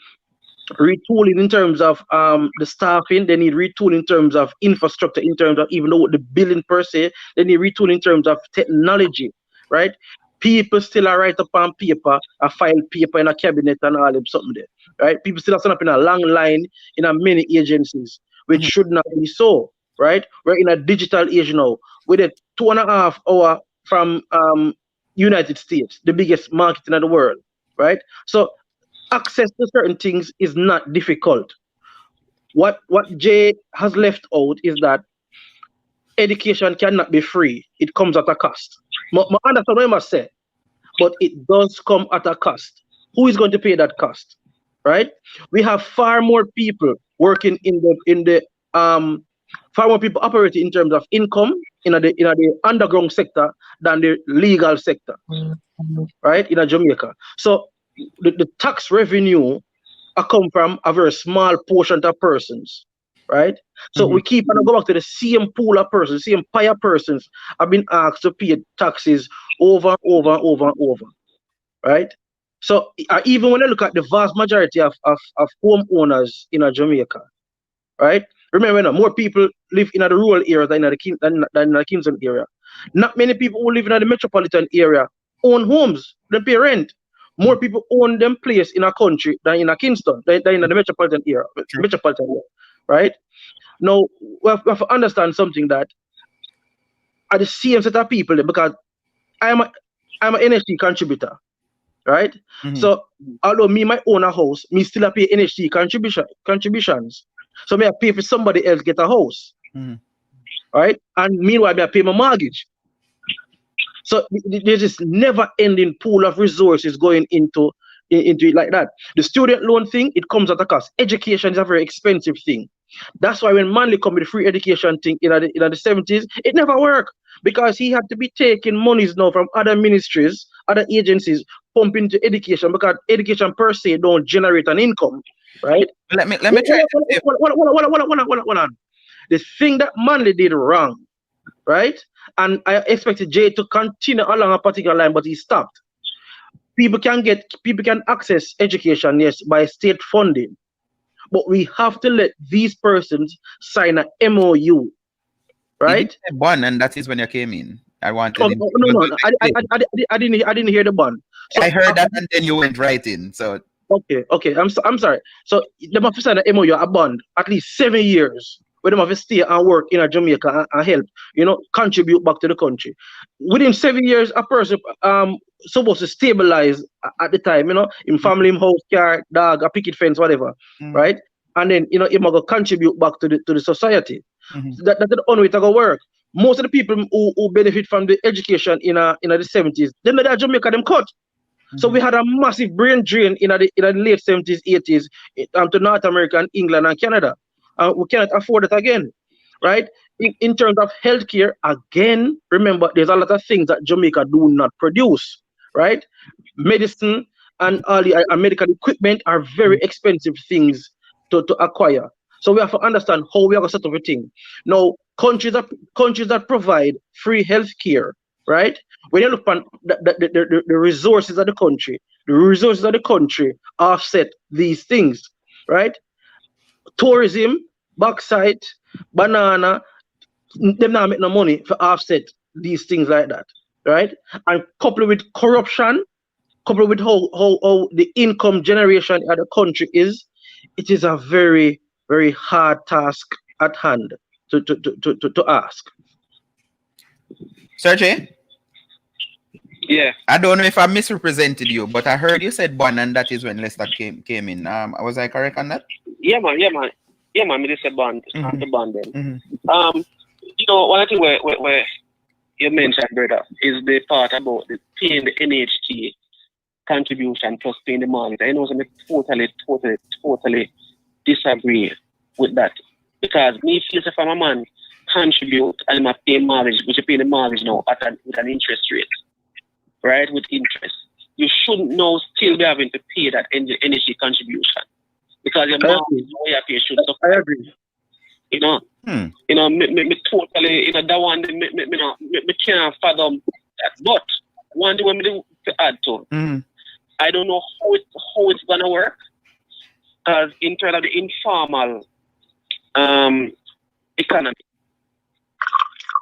Speaker 10: retooling in terms of the staffing, they need retooling in terms of infrastructure, in terms of even though the billing per se, they need retooling in terms of technology, right? People still are write up on paper, file paper in a cabinet and all them something there, right? People still are stand up in a long line in a many agencies, which should not be so, right? We're in a digital age now, with a 2.5 hour from United States, the biggest market in the world, right? So access to certain things is not difficult. What Jay has left out is that education cannot be free. It comes at a cost. I understand what I must say, but it does come at a cost. Who is going to pay that cost, right? We have far more people working in the far more people operating in terms of income in the underground sector than the legal sector, right? In Jamaica. So the tax revenue come from a very small portion of persons, right? So we keep and go back to the same pool of persons, same pile of persons have been asked to pay taxes over and over, right? So even when I look at the vast majority of homeowners in Jamaica, right? Remember, more people live in the rural area than in the Kingston area. Not many people who live in the metropolitan area own homes, they pay rent. More people own them place in a country than in a Kingston, than in the metropolitan area, right? Now, we have to understand something, that are the same set of people there, because I'm an NHT contributor, right? So although me my own a house, me still a pay NHT contributions. So me I pay for somebody else get a house, right? And meanwhile me I pay my mortgage. So there's this never-ending pool of resources going into it like that. The student loan thing, it comes at a cost. Education is a very expensive thing. That's why when Manley come with the free education thing in the 70s, it never worked, because he had to be taking monies now from other ministries, other agencies, pumping into education, because education per se don't generate an income, right?
Speaker 4: Let me try.
Speaker 10: Hold on. The thing that Manley did wrong, right? And I expected Jay to continue along a particular line, but he stopped. People can access education, yes, by state funding, but we have to let these persons sign a MOU, right?
Speaker 4: Bond, and that is when you came in. I wanted.
Speaker 10: No. I didn't hear the bond. So,
Speaker 4: I heard that, and then you went right in. So
Speaker 10: okay. I'm sorry. So they have to sign a MOU, a bond, at least 7 years, where they have to stay and work in Jamaica and help, contribute back to the country. Within 7 years, a person supposed to stabilize at the time, in family, in house, car, dog, a picket fence, whatever, right? And then, he might contribute back to the society. That's the only way to go work. Most of the people who benefit from the education in the 70s, they made Jamaica them cut. So we had a massive brain drain in the late 70s, 80s to North America and England and Canada. We cannot afford it again, right? In terms of healthcare, again, remember, there's a lot of things that Jamaica do not produce, right? Medicine and all the medical equipment are very expensive things to acquire. So we have to understand how we are going to set up a thing. Now, countries that provide free healthcare, right? When you look at the resources of the country, offset these things, right? Tourism, bauxite, banana, them not make no money for offset these things like that, right? And coupled with corruption, coupled with how the income generation of the country is, it is a very, very hard task at hand to ask.
Speaker 4: Sergey?
Speaker 11: Yeah.
Speaker 4: I don't know if I misrepresented you, but I heard you said bond, and that is when Lester came in. Was I correct on that?
Speaker 11: Yeah, man. Me just said bond. The bond then. One thing where you mentioned, brother, is the part about the paying the NHT contribution plus paying the mortgage. I know I'm totally disagree with that, because me feels if I'm a man contribute and I pay mortgage, which you pay the mortgage now with an interest rate, right? With interest, you shouldn't now still be having to pay that energy contribution, because your mortgage should.
Speaker 10: I agree.
Speaker 11: Me totally, that one, me can't fathom that. But one thing me to add to, I don't know how it's gonna work, because in terms of the informal economy,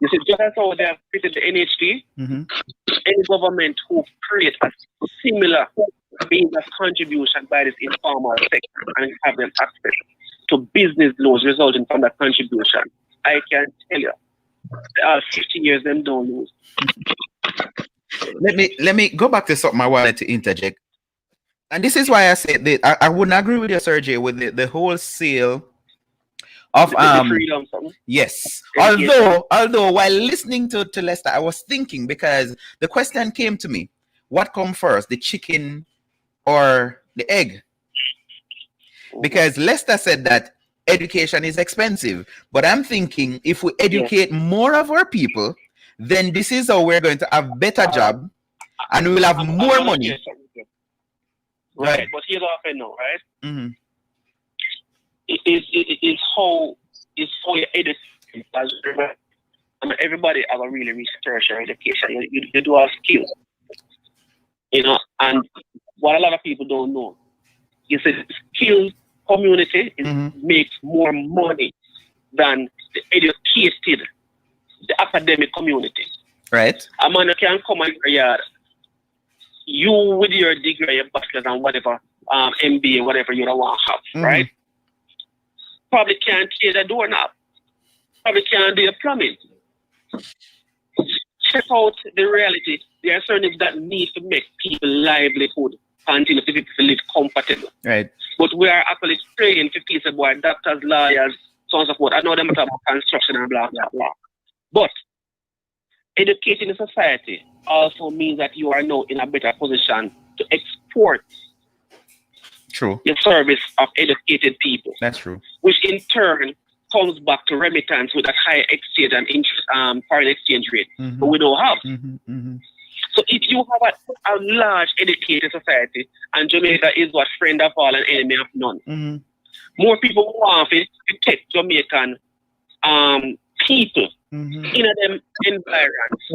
Speaker 11: you see, just as how they have created the NHT, any government who create a similar means of contribution by this informal sector and have them access to business loans resulting from that contribution, I can tell you, 50 years them don't lose.
Speaker 4: Let me go back to something I wanted to interject. And this is why I said that I wouldn't agree with you, Sergey, with the wholesale of
Speaker 11: freedom.
Speaker 4: Yes. Although while listening to Lester, I was thinking, because the question came to me, what come first, the chicken or the egg? Because Lester said that education is expensive, but I'm thinking if we educate more of our people, then this is how we're going to have better job and we'll have more money.
Speaker 11: Right, but here's what I know, right? It's how you educate. Everybody have a really research or education. You do have skills, and what a lot of people don't know is that the skilled community makes more money than the educated, the academic community.
Speaker 4: Right.
Speaker 11: A man can come in your yard, you with your degree, your bachelor's and whatever, MBA, whatever you don't want to have, right? Probably can't change a doorknob. Probably can't do your plumbing. check out the reality. There are certain things that need to make people livelihood continue for people to live comfortable.
Speaker 4: Right.
Speaker 11: But we are actually trained for people, boy, doctors, lawyers, so on and so forth. I know them about construction and blah, blah, blah. But educating the society also means that you are now in a better position to export
Speaker 4: True.
Speaker 11: the service of educated people.
Speaker 4: That's true.
Speaker 11: Which in turn comes back to remittance with a higher exchange and interest, foreign exchange rate.
Speaker 4: Mm-hmm.
Speaker 11: But we don't have.
Speaker 4: Mm-hmm. Mm-hmm.
Speaker 11: So if you have a large educated society, and Jamaica is what friend of all and enemy of none,
Speaker 4: Mm-hmm.
Speaker 11: more people want to take Jamaican people
Speaker 4: Mm-hmm.
Speaker 11: in them environments,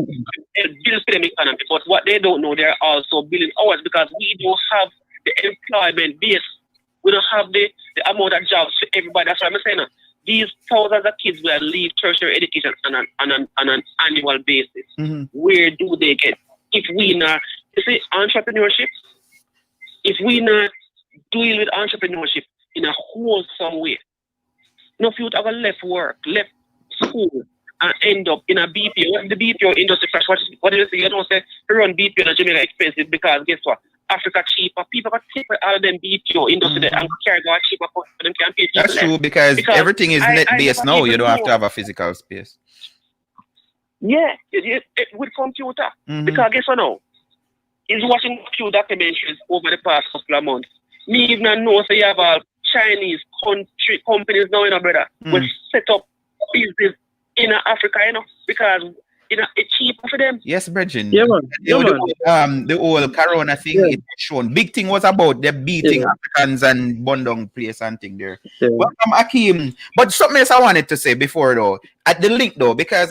Speaker 11: build for them economy. But what they don't know, they're also building ours because we don't have the employment base. We don't have the amount of jobs for everybody. That's what I'm saying. These thousands of kids will leave tertiary education on an annual basis.
Speaker 4: Mm-hmm.
Speaker 11: Where do they get? If we not, you see, entrepreneurship, if we not deal with entrepreneurship in a wholesome way, no youth have left work, left school, and end up in a BPO. What the BPO industry crash? What do you say? You don't say to run BPO in Jamaica expensive because guess what? Africa cheaper. People got take all of them BPO industry and carry go cheaper for them can pay people.
Speaker 4: That's true because everything is net based now. You don't have to have a physical space.
Speaker 11: Yeah, it with computer.
Speaker 4: Mm-hmm.
Speaker 11: Because guess what now? He's watching a few documentaries over the past couple of months. Me even know so you have a Chinese companies now, you know, brother, will set up business in Africa, you know, because it's cheaper for them.
Speaker 4: Yes, Bridget.
Speaker 10: Yeah, man.
Speaker 4: The whole Corona thing, it shown. Big thing was about the beating Africans and Bondong place and thing there.
Speaker 10: Yeah.
Speaker 4: Welcome, Akeem. But something else I wanted to say before though, at the link though, because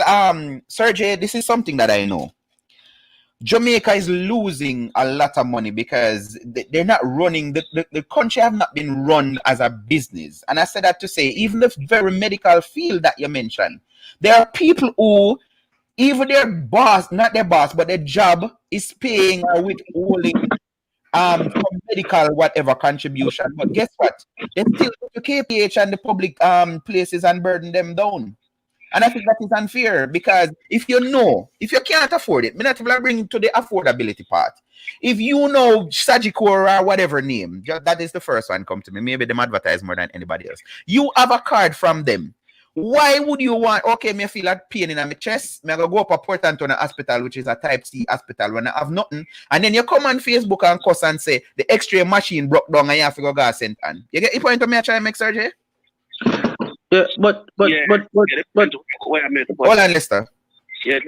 Speaker 4: Sergey, this is something that I know. Jamaica is losing a lot of money because they're not running, the country have not been run as a business. And I said that to say, even the very medical field that you mentioned, there are people who, even their boss, not their boss, but their job is paying or withholding medical whatever contribution. But guess what? They still go to KPH and the public places and burden them down. And I think that is unfair because if you can't afford it, me not even bring to the affordability part. If you know Sagicor or whatever name, that is the first one come to me. Maybe them advertise more than anybody else. You have a card from them. Why would you want, okay, me feel that pain in my chest, me go up a Port Antonio hospital, which is a type C hospital, when I have nothing, and then you come on Facebook and cuss and say, the X-ray machine broke down and you have to go to St. Anne. You get the point of me trying to make surgery?
Speaker 10: Yeah, but hold
Speaker 4: on, Lester.
Speaker 11: Yeah.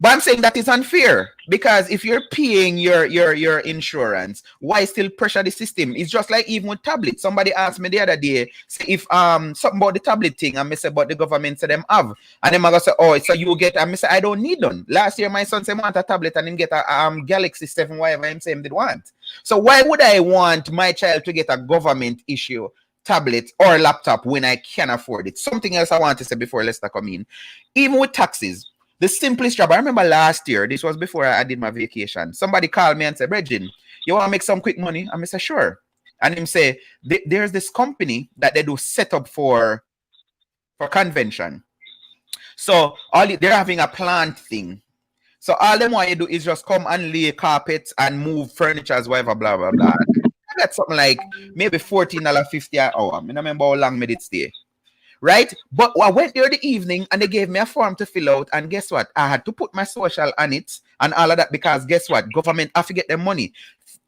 Speaker 4: But I'm saying that is unfair because if you're paying your insurance, why still pressure the system? It's just like even with tablets. Somebody asked me the other day if something about the tablet thing, and I said about the government said them have, and then I go say, oh, so you get, and I say I don't need them. Last year my son said want a tablet and him get a Galaxy 7, whatever him say him did want. So why would I want my child to get a government issue tablet or laptop when I can afford it? Something else I want to say before Lester come in. Even with taxes, the simplest job, I remember last year, this was before I did my vacation, somebody called me and said, Bridget, you want to make some quick money? And I said, sure. And him say, there's this company that they do set up for convention. So they're having a plant thing. So all them want you do is just come and lay carpets and move furniture, whatever, blah, blah, blah. I got something like maybe $14.50 an hour. I don't remember how long me did stay. Right? But I went there the evening and they gave me a form to fill out. And guess what? I had to put my social on it and all of that because guess what? Government have to get their money.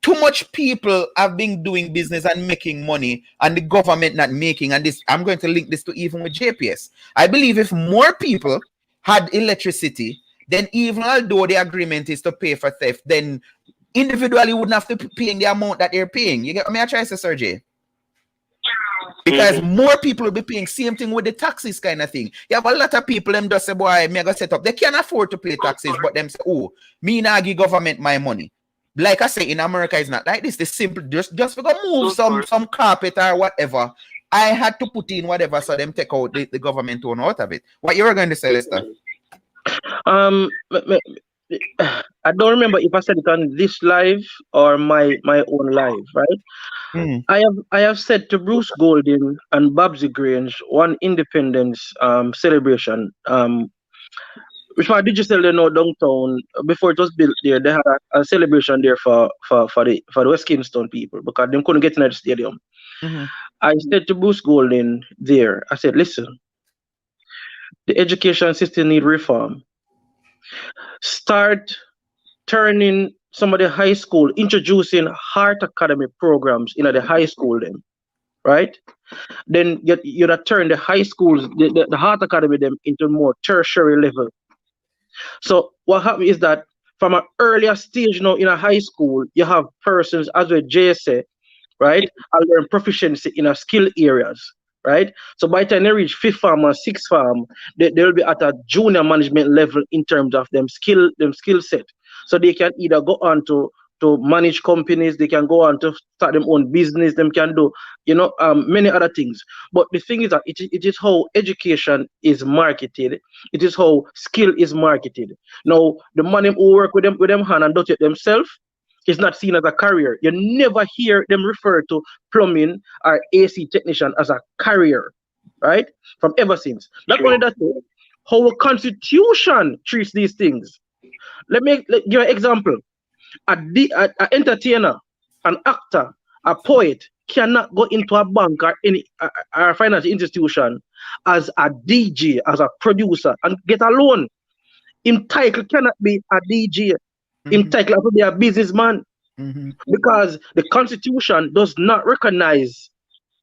Speaker 4: Too much people have been doing business and making money and the government not making. And this, I'm going to link this to even with JPS. I believe if more people had electricity, then even although the agreement is to pay for theft, then individually wouldn't have to pay the amount that they're paying. You get me? I try to say, Sergey. Because more people will be paying. Same thing with the taxes kind of thing. You have a lot of people them just say, boy, me go set up. They can't afford to pay taxes, but them say, oh, me not give government my money. Like I say, in America, it's not like this. It's simple. Just for go move some carpet or whatever. I had to put in whatever, so them take out the government own out of it. What you were going to say, Lester?
Speaker 10: I don't remember if I said it on this live or my own live, right? I have said to Bruce Golding and Babsy Grange one independence celebration Which part did you sell there now downtown? Before it was built there, they had a celebration there for the West Kingston people because they couldn't get into the stadium. I said to Bruce Golding there, I said, listen, the education system need reform. Start turning some of the high school, introducing Heart Academy programs in the high school then, right? Then you'd turn the high schools, the Heart Academy them into more tertiary level. So what happens is that from an earlier stage now in a high school, you have persons, as well JSA, right, and learn proficiency in a skill areas, right? So by the time they reach 5th form or 6th form, they'll be at a junior management level in terms of them skill set. So they can either go on to manage companies, they can go on to start their own business, they can do, many other things. But the thing is that it is how education is marketed. It is how skill is marketed. Now, the man who work with them hand and do it themselves is not seen as a career. You never hear them refer to plumbing or AC technician as a career, right? From ever since. Not only that, how a constitution treats these things. Let me give you an example. An entertainer, an actor, a poet cannot go into a bank or any a financial institution as a DJ, as a producer, and get a loan. Him title cannot be a DJ. Him title has to be a businessman. Because the Constitution does not recognize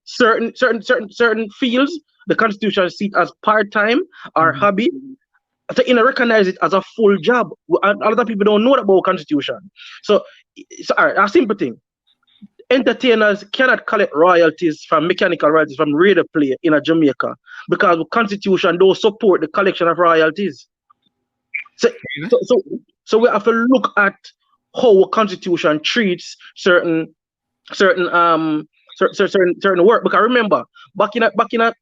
Speaker 10: certain fields. The Constitution sees it as part-time or hobby. So you recognize it as a full job. A lot of people don't know about Constitution. So a simple thing. Entertainers cannot collect royalties from mechanical royalties from radio play in Jamaica because the Constitution don't support the collection of royalties. So we have to look at how a Constitution treats certain work. Because remember, back in a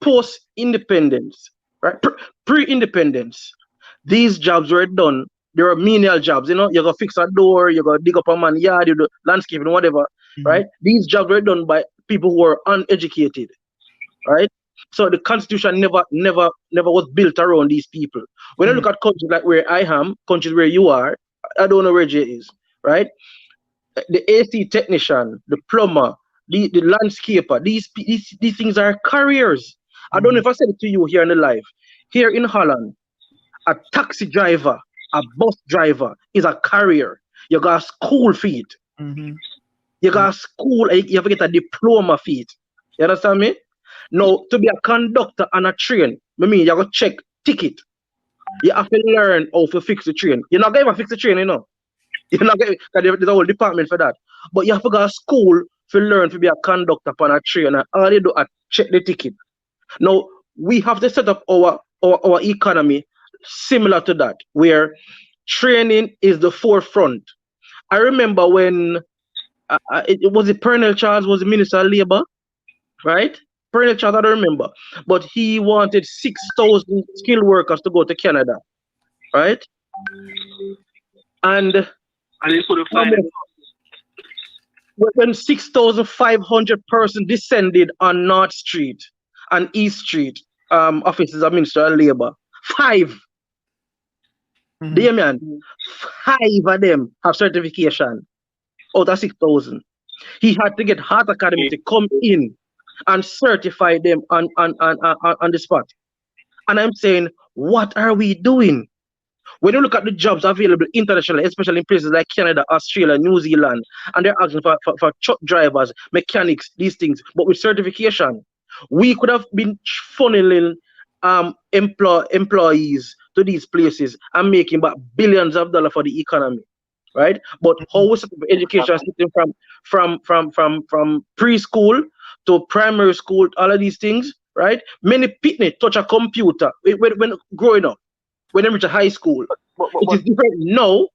Speaker 10: post-independence, right? Pre-independence, these jobs were done. There were menial jobs, you go fix a door, you go dig up a man's yard, you do landscaping, whatever, right? These jobs were done by people who were uneducated, right? So the Constitution never was built around these people. When I look at countries like where I am, countries where you are, I don't know where Jay is, right? The AC technician, the plumber, the landscaper, these things are careers. I don't know if I said it to you here in the live. Here in Holland, a taxi driver, a bus driver is a career. You got a school feed. You got a school, you have to get a diploma feed. You understand me? Now, to be a conductor on a train, you have to check ticket. You have to learn how to fix the train. You're not going to fix the train, You're not going to, there's a whole department for that. But you have to go to school to learn to be a conductor on a train. And all you do is check the ticket. Now, we have to set up our economy similar to that, where training is the forefront. I remember when it was Pernell Charles was the Minister of Labour, right? Pernell Charles, I don't remember, but he wanted 6,000 skilled workers to go to Canada, right? And
Speaker 11: he couldn't find it.
Speaker 10: When 6,500 persons descended on North Street and East Street offices of Minister of Labour, 5. Man, 5 of them have certification out of 6,000. He had to get Heart Academy to come in and certify them on the spot. And I'm saying, what are we doing? When you look at the jobs available internationally, especially in places like Canada, Australia, New Zealand, and they're asking for truck drivers, mechanics, these things, but with certification, we could have been funneling employees to these places and making back billions of dollars for the economy, right? But how we set up education system from preschool to primary school, all of these things, right? Many people touch a computer when growing up, when they reach a high school. It is different now.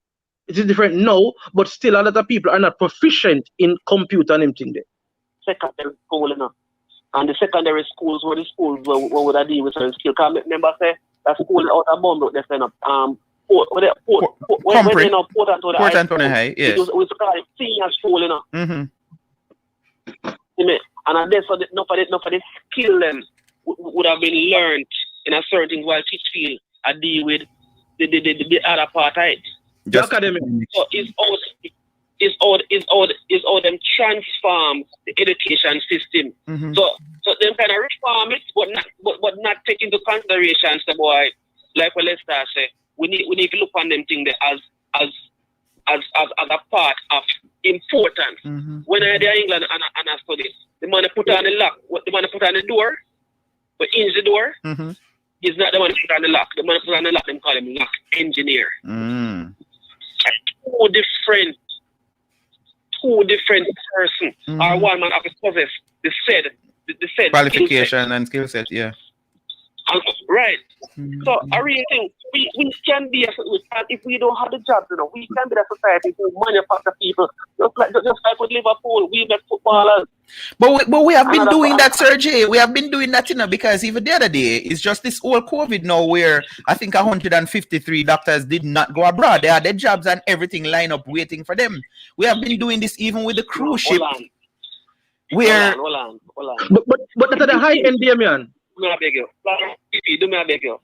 Speaker 10: It is different now, but still a lot of people are not proficient in computer and everything there.
Speaker 11: Secondary school, and the secondary schools were the schools where would I deal with certain skill. Because I remember say that school out of Bombay, they send up Port Anthony High, yes. It was called senior school, And that's for the skill them would have been learned in a certain while teach field. I deal with the other part of it.
Speaker 10: The academy.
Speaker 11: So it's all them transform the education system.
Speaker 4: Mm-hmm.
Speaker 11: So them kind of reform it, but not take into consideration the boy, like what Lester say, we need to look on them things as a part of importance.
Speaker 4: Mm-hmm.
Speaker 11: When I there in England and I study, the man put on the lock, the man put on the door, but in the door,
Speaker 4: Mm-hmm.
Speaker 11: is not the man put on the lock. The man put on the lock, them call him lock engineer.
Speaker 4: Mm.
Speaker 11: Two different person, or one man have to possess the said
Speaker 4: Qualification and skill set, yeah.
Speaker 11: Right. So I really think we can be if we don't have the jobs, we can be a society who manufacture people. Just like with Liverpool, we got footballers.
Speaker 4: But we have been doing that, Sergey. We have been doing that, because even the other day, it's just this whole COVID now where I think 153 doctors did not go abroad. They had their jobs and everything lined up waiting for them. We have been doing this even with the cruise ship.
Speaker 11: Hold on.
Speaker 10: But that's at the high end there, man.
Speaker 11: Do me a beg you.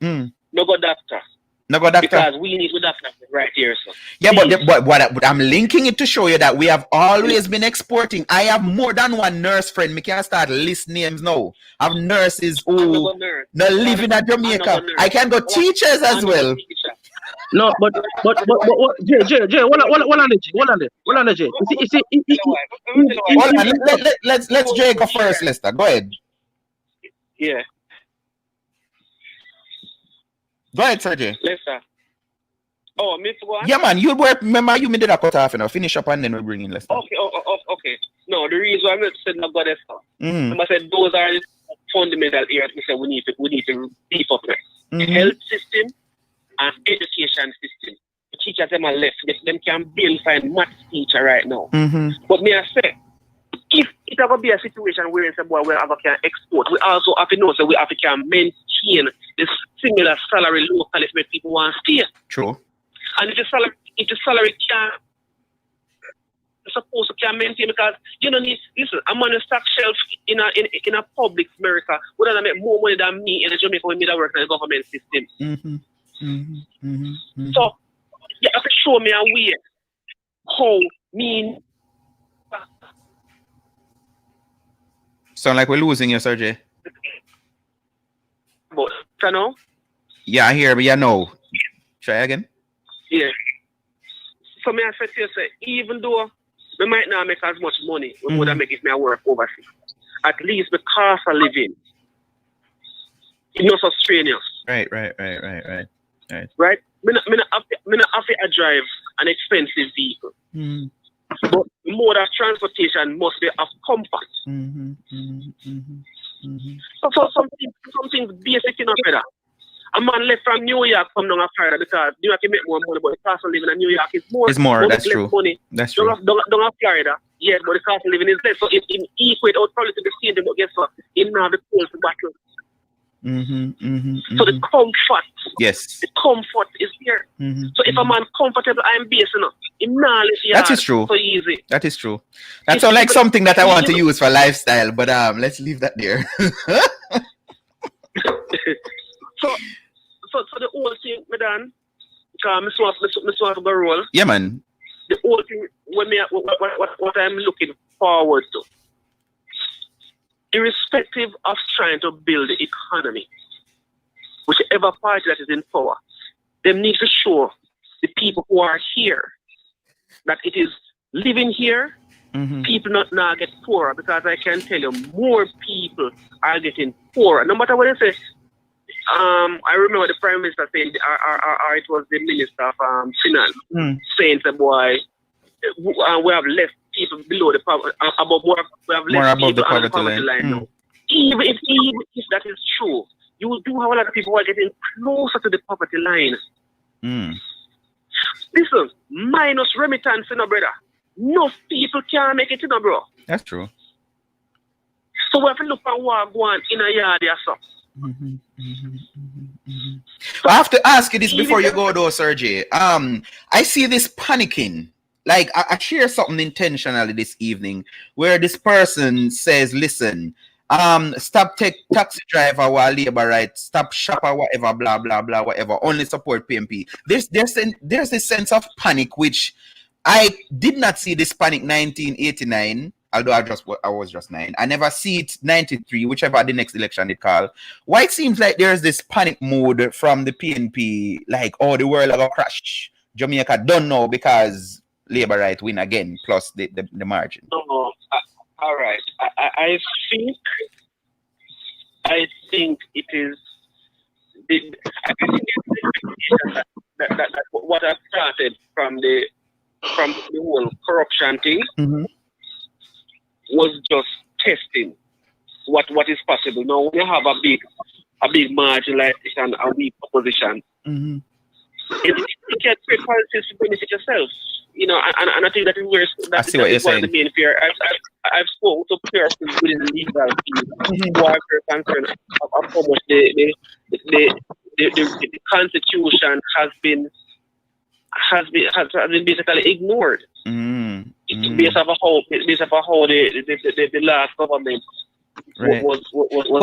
Speaker 11: No go doctor.
Speaker 4: No go doctor.
Speaker 11: Because we need a doctor right here, sir.
Speaker 4: Yeah, but I'm linking it to show you that we have always been exporting. I have more than one nurse friend. Me can start list names now. I have nurses who not living at Jamaica. I can go teachers as well.
Speaker 10: No, but Jay, hold on, Jay.
Speaker 4: Hold on, let's Jay go first, Lester. Go ahead.
Speaker 11: Yeah.
Speaker 4: Go ahead, Sergey.
Speaker 11: Lester. Oh, me to go on?
Speaker 4: Yeah, man. You work. Remember, you did a cut off, finish up and then we bring in Lester.
Speaker 11: Okay. No, the reason I'm not saying not got Lester. I said those are the fundamental areas we said we need to beef up next. Health system and education system. The teachers them are left. Them can build find math teacher right now. But me I say, if it ever be a situation where it's a boy where we can export, we also have to know that we have to can maintain this similar salary locally if people want to stay.
Speaker 4: True.
Speaker 11: And if the salary can supposed to can maintain, because you don't need listen, I'm on a stock shelf in a public America who doesn't make more money than me in a Jamaica when me that work in the government system. So you have to show me a way how mean.
Speaker 4: Sound like we're losing you, Sergey.
Speaker 11: But you know?
Speaker 4: Yeah, I hear, but yeah, no. Try again.
Speaker 11: Yeah. So me I said to you, say, even though we might not make as much money, we would make if me work overseas. At least the cost of living is not so strenuous.
Speaker 4: Right.
Speaker 11: Right? Me not have to drive an expensive vehicle. But the mode of transportation must be of comfort. So something basic enough for that. A man left from New York come down to Florida because New York can make more money, but the cost of living in New York is more.
Speaker 4: It's more, that's true.
Speaker 11: Money.
Speaker 4: That's true.
Speaker 11: Down to Florida, yes, but the cost of living is less. So it equate out probably to the same, but guess what? In now the cold to battle. So the comfort,
Speaker 4: yes,
Speaker 11: the comfort is here. So if a man comfortable, I'm based enough.
Speaker 4: That is true.
Speaker 11: So easy.
Speaker 4: That is true. That's all like something that I want to use for lifestyle, but let's leave that there.
Speaker 11: So the whole thing, madam, because I want to go roll.
Speaker 4: Yeah, man.
Speaker 11: The whole thing, what I'm looking forward to, irrespective of trying to build the economy, whichever party that is in power, they need to show the people who are here that it is living here, people not get poorer, because I can tell you more people are getting poorer. No matter what they say, I remember the Prime Minister saying, or it was the Minister of Finance saying that boy, we have left people below the poverty, we have left people above the poverty line now. Even if that is true, you do have a lot of people who are getting closer to the poverty line. Listen, minus remittance, brother. No people can make it, bro.
Speaker 4: That's true.
Speaker 11: So we have to look at what going in a yard or so.
Speaker 4: I have to ask you this before you go though, Sergey. I see this panicking. Like I share something intentionally this evening where this person says, listen, stop take taxi driver while labor right, stop shopper, whatever, blah blah blah, whatever. Only support PMP. There's a sense of panic which I did not see this panic 1989. Although I was just 9. I never see it 93, whichever the next election they call. Why it seems like there's this panic mode from the PNP, like, oh, the world will crash. Jamaica don't know because Labour right win again, plus the margin.
Speaker 11: No, all right. I think it is. I think that what has started from the whole corruption thing.
Speaker 4: Mm-hmm.
Speaker 11: Was just testing what is possible. Now, when you have a big margin like this and a weak opposition,
Speaker 4: mm-hmm.
Speaker 11: you can create policies to benefit yourself. You know, and I think that is one of the main fear. I've spoken to persons within the legal field who are very concerned of how much the Constitution has been basically ignored. Based on how the last government was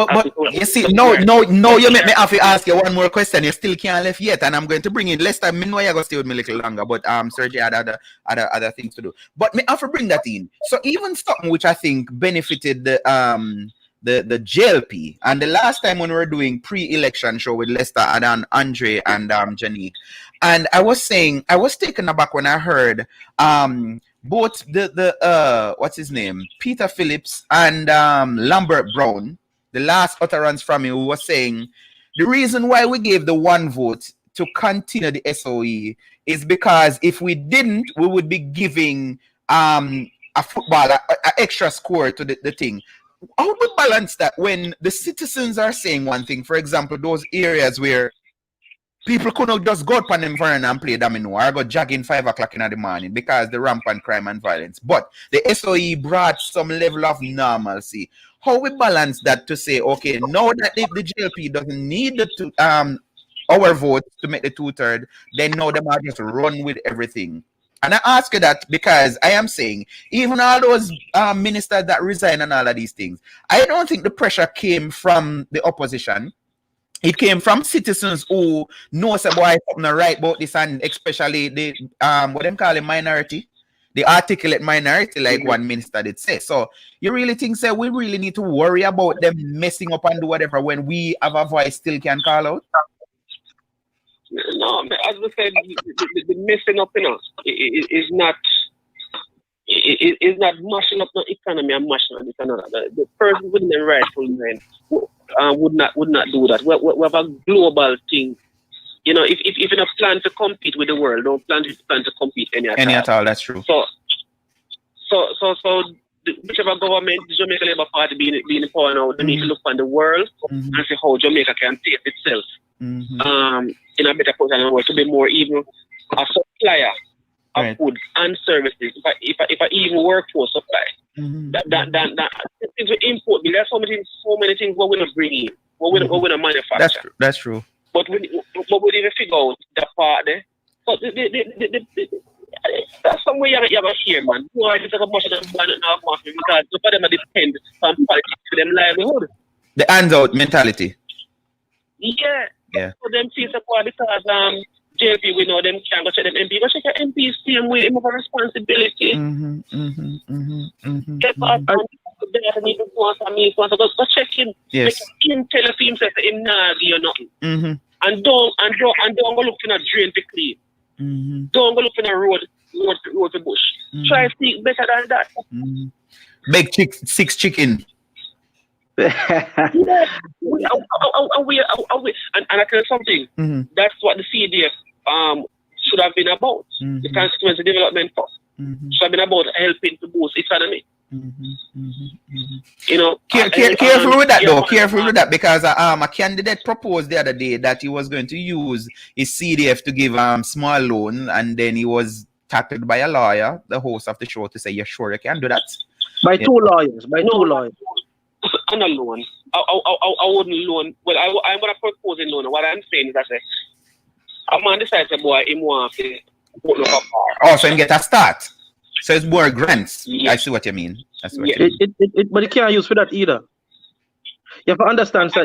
Speaker 4: but you see, no, you make me have to ask you one more question. You still can't left yet, and I'm going to bring in Lester. I know you're going to stay with me a little longer, but Sergey had other things to do. But me have to bring that in. So even something which I think benefited the JLP, and the last time when we were doing pre-election show with Lester and Andre and Janique, and I was saying I was taken aback when I heard both the what's his name, Peter Phillips and Lambert Brown, the last utterance from him, who was saying the reason why we gave the one vote to continue the SOE is because if we didn't, we would be giving a footballer an extra score to the thing. How do we balance that when the citizens are saying one thing? For example, those areas where people couldn't just go up on them and play domino or go jogging 5 o'clock in the morning because the rampant crime and violence. But the SOE brought some level of normalcy. How we balance that to say, okay, now that the JLP doesn't need our vote to make the 2/3, then now them are just run with everything. And I ask you that because I am saying, even all those ministers that resign and all of these things, I don't think the pressure came from the opposition. It came from citizens who know why something right about this, and especially the what them call a minority, the articulate minority, like one minister did say. So you really think we really need to worry about them messing up and do whatever when we have a voice still can call out?
Speaker 11: No, as we said, the messing up, you know, is not mashing up the economy and mashing up this and another. The person within the rightful mind would not do that. We have a global thing. You know, if you don't plan to compete with the world, don't plan to compete any at all.
Speaker 4: That's true.
Speaker 11: So whichever government, the Jamaica Labour Party being in power now, they need to look on the world and see how Jamaica can save itself in a better position to be more even a supplier of goods and services. If I even workforce supply, that things we import. There's so many things what we're not bringing, what we're not manufacture.
Speaker 4: That's true.
Speaker 11: But we didn't figure out that part there. So that's somewhere you have a share, man. Why is it a much of them now because some of them depend on politics for them livelihood.
Speaker 4: The hands out mentality.
Speaker 11: Yeah.
Speaker 4: So
Speaker 11: them see support because JP, we know them can't go check them MP. Go check your MPs same way, they have a responsibility. Get past that and even go check him.
Speaker 4: Yes.
Speaker 11: Him tell us himself that him not give you nothing. And don't go look in a drain to clean. Don't go look in a road to bush. Try to speak better than that.
Speaker 4: Big 6 chicken.
Speaker 11: Yeah. And I tell you something. That's what the CDF should have been about. The constituency development force should have been about helping to boost economy. You know,
Speaker 4: careful with that though. Careful with that because a candidate proposed the other day that he was going to use his CDF to give small loan, and then he was tackled by a lawyer, the host of the show, to say, "You're sure you can do that?"
Speaker 10: By two lawyers.
Speaker 11: I'm not loan. I wouldn't loan. Well, I'm going to propose a loan. What I'm saying is that a man decides to boy him want to go look up.
Speaker 4: Oh, so him get a start. So it's more grants. I see what you mean. That's what you mean.
Speaker 10: But he can't use for that either. You have to understand, sir.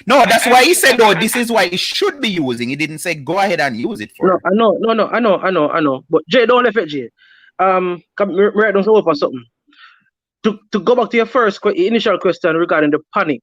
Speaker 4: No, that's why he said, "Oh, this is why he should be using." He didn't say, "Go ahead and use it for."
Speaker 10: No, I know. But Jay, don't let it, Jay. Come, right down over something. To go back to your first initial question regarding the panic,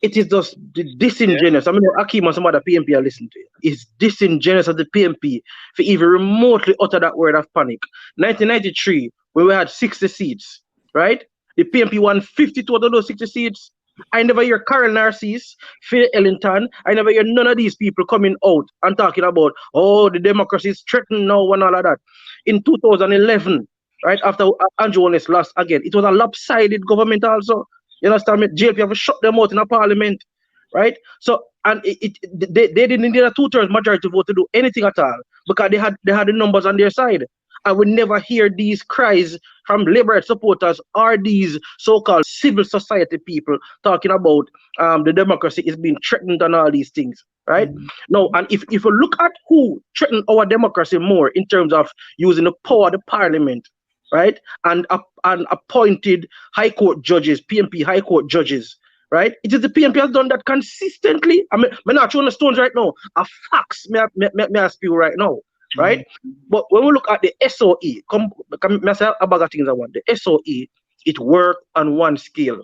Speaker 10: it is just disingenuous. I mean, Akeem and some other PMP are listening to it. It's disingenuous of the PMP for even remotely utter that word of panic. 1993, when we had 60 seats, right? The PMP won 52 out of those 60 seats. I never hear Carol Narcisse, Phil Ellington. I never hear none of these people coming out and talking about, oh, the democracy is threatened now and all of that. In 2011, right, after Andrew Holness lost again, it was a lopsided government also. You understand me? JLP have to shut them out in a parliament, right? So, and they didn't need a 2/3 majority vote to do anything at all because they had the numbers on their side. I would never hear these cries from Labour supporters or these so-called civil society people talking about the democracy is being threatened and all these things, right? No, and if you look at who threatened our democracy more in terms of using the power of the parliament, right, and appointed high court judges, PMP high court judges, right? It is the PMP has done that consistently. I mean, I'm not throwing the stones right now. A facts may I speak right now. Right, but when we look at the SOE, I say a bag of things I want. The SOE, it worked on one scale.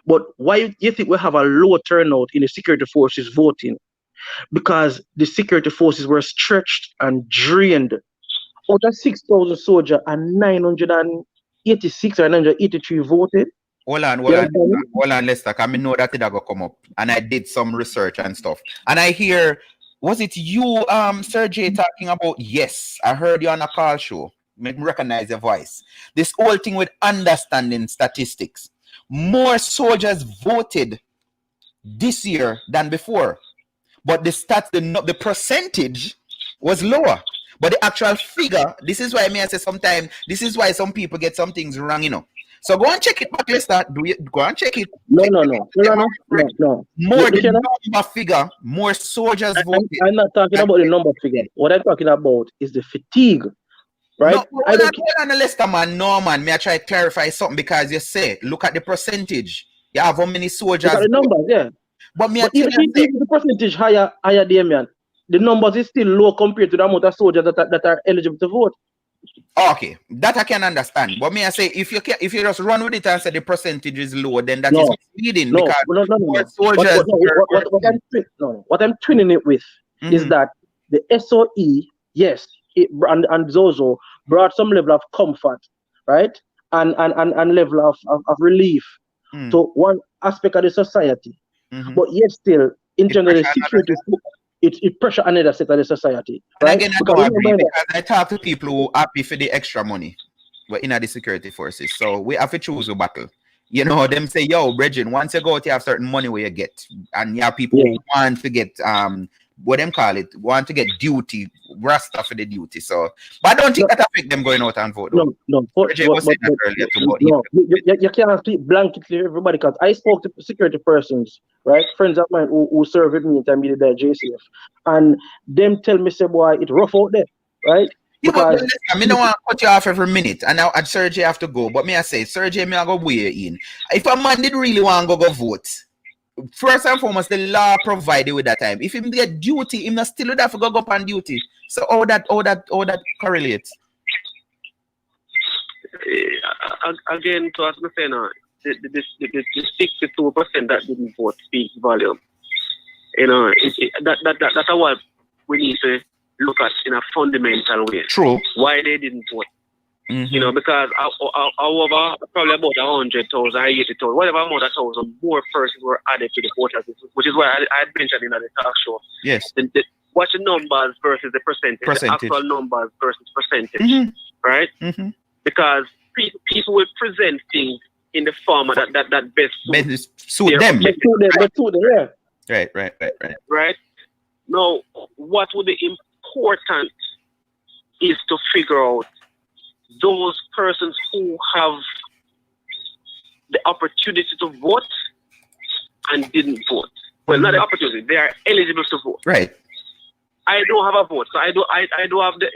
Speaker 10: But why do you think we have a low turnout in the security forces voting? Because the security forces were stretched and drained. Out of 6,000 soldiers and 986 or 983 voted.
Speaker 4: Hold on, Lester. I know that it going to come up, and I did some research and stuff, and I hear. Was it you, Sergey, talking about? Yes, I heard you on a call show. Make me recognize your voice. This whole thing with understanding statistics. More soldiers voted this year than before, but the stats, the percentage was lower. But the actual figure, this is why I say sometimes, this is why some people get some things wrong, you know. So go and check it back, Lester. Go and check it.
Speaker 10: No.
Speaker 4: More the number figure, more soldiers voted.
Speaker 10: I'm not talking about the number figure. What I'm talking about is the fatigue, right?
Speaker 4: No, hold on, Lester, man. No, man. May I try to clarify something because you say, look at the percentage. You have how many soldiers.
Speaker 10: Look at the numbers, yeah.
Speaker 4: But
Speaker 10: even the percentage higher, Damian, the numbers is still low compared to the amount of soldiers that are eligible to vote.
Speaker 4: Okay, that I can understand. But may I say, if you just run with it and say the percentage is low, then that is misleading.
Speaker 10: No.
Speaker 4: Soldiers.
Speaker 10: What I'm twinning it with is that the SOE, yes, and Zozo brought some level of comfort, right, and level of relief to one aspect of the society. But yet still, in terms of the security, it pressure another sector of the society. Right?
Speaker 4: And again, I don't agree because I talk to people who are happy for the extra money. We're in the security forces. So we have to choose a battle. You know, them say, yo, Bridget, once you go out, you have certain money where you get. And you have people who want to get what them call it, want to get duty, rasta for the duty. So, but I don't think that affect them going out and vote.
Speaker 10: No. You can't speak blanketly everybody because I spoke to security persons, right? Friends of mine who served with me in time there at JCF, and them tell me, say, boy, it's rough out there, right? Because
Speaker 4: I mean, I don't want to cut you off every minute, and now at Sergey have to go. But may I say, Sergey, may I go weigh in? If a man didn't really want to go vote, first and foremost, the law provided with that time. If him get duty, him not still would have to go up on duty. So how that correlates?
Speaker 11: Again, to us, say now, the 62% that didn't vote speaks volume. You know, that's what we need to look at in a fundamental way.
Speaker 4: True.
Speaker 11: Why they didn't vote. You know, because however, probably about 100,000, 80,000, whatever amount of thousand more persons were added to the voters, which is why I had mentioned in the talk show.
Speaker 4: Yes.
Speaker 11: Watch the numbers versus the percentage. The actual numbers versus percentage, right? Because people will present things in the form that best
Speaker 4: suit them.
Speaker 11: Right. Now, what would be important is to figure out those persons who have the opportunity to vote and didn't vote. Well, not the opportunity; they are eligible to vote.
Speaker 4: Right.
Speaker 11: I don't have a vote, so I do have the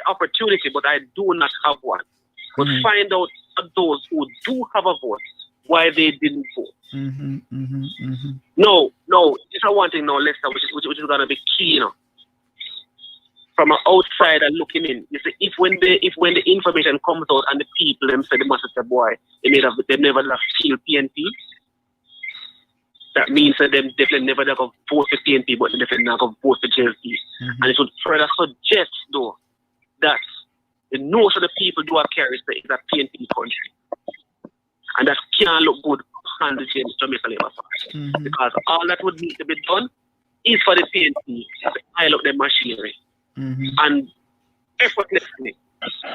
Speaker 11: opportunity, but I do not have one. But find out those who do have a vote, why they didn't vote. No, this is one thing now, Lester, which is gonna be key, you know. From an outsider looking in, you see, if when the information comes out and the people them say they must say, boy, they never have killed PNP. That means that them definitely never have vote for PNP, but they definitely not going to vote for JLP. And it would further suggest though that the notion of the people do have carries is a PNP country. And that can't look good on the Jamaica Labour Party. Because all that would need to be done is for the PNP to pile up their machinery. And effortlessly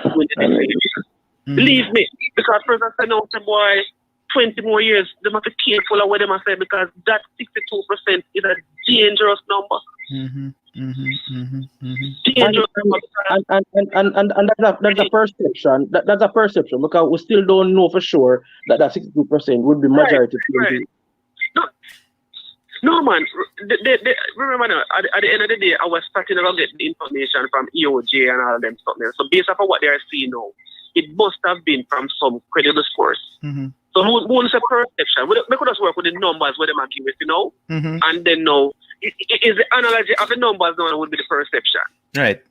Speaker 11: win the next election. Believe me, because President said, no, boy, 20 more years, they must be careful of what they must say, because that 62% is a dangerous number. Dangerous number.
Speaker 10: And that's a perception. That's a perception, because we still don't know for sure that 62% would be majority.
Speaker 11: Right. No, man. Remember now, at the end of the day, I was starting to get the information from EOJ and all them stuff there. So based on what they are seeing now, it must have been from some credible source. So once a perception, we could just work with the numbers where they are giving us, you know, and then now, it is the analogy of the numbers now would be the perception.
Speaker 4: Right.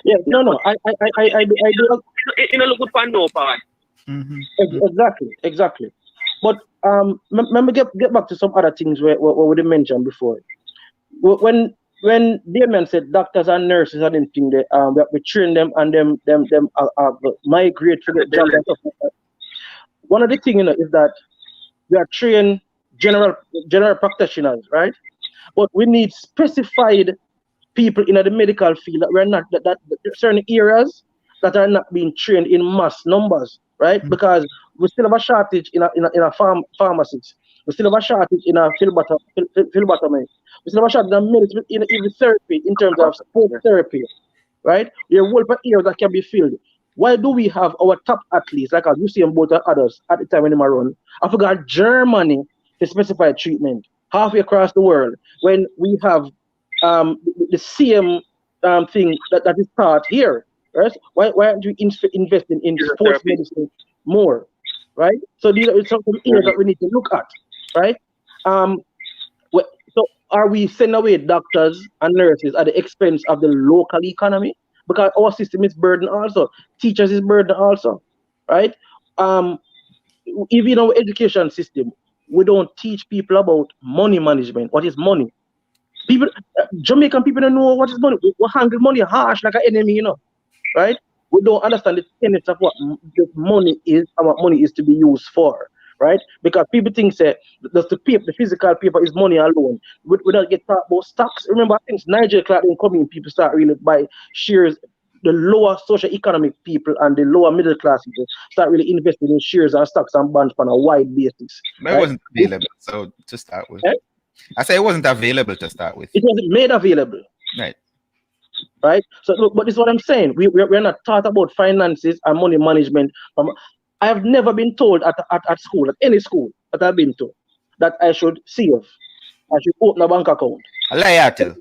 Speaker 10: Yeah, no. I do.
Speaker 11: You know, look good for no part.
Speaker 10: Exactly. But let me get back to some other things where we mentioned before. When Damien said doctors and nurses and them thing, we train them and them migrate to get jobs and stuff like that. One of the things, you know, is that we are trained general practitioners, right? But we need specified people in the medical field that we're not that certain areas that are not being trained in mass numbers, right? Because we still have a shortage in a pharmacies. We still have a shortage in a phlebotomy. We still have a shortage in medicine, in even therapy, in terms of sport therapy, right? There are whole areas that can be filled. Why do we have our top athletes, like Usain Bolt and others, at the time when they run? I forgot Germany to specify treatment halfway across the world, when we have the same thing that is taught here, right? Why aren't we investing in sports medicine more, right? So these are some areas that we need to look at, right? So are we sending away doctors and nurses at the expense of the local economy? Because our system is burdened also. Teachers is burdened also, right? Even in our education system, we don't teach people about money management. What is money? Jamaican people don't know what is money. We handle money harsh like an enemy, you know, right? We don't understand the tenets of what the money is and what money is to be used for, right? Because people think that the physical paper is money alone. We don't get taught about stocks. Remember, since Nigel Clark didn't come in, people start really buy shares. The lower socio-economic people and the lower middle class people start really investing in shares and stocks and bonds on a wide basis.
Speaker 4: But it wasn't available, so to start with. I say it wasn't available to start with.
Speaker 10: It wasn't made available. Right? So, look, but this is what I'm saying. We're not taught about finances and money management. I have never been told at school, at any school that I've been to, that I should save. I should open a bank account.
Speaker 4: Alayatel.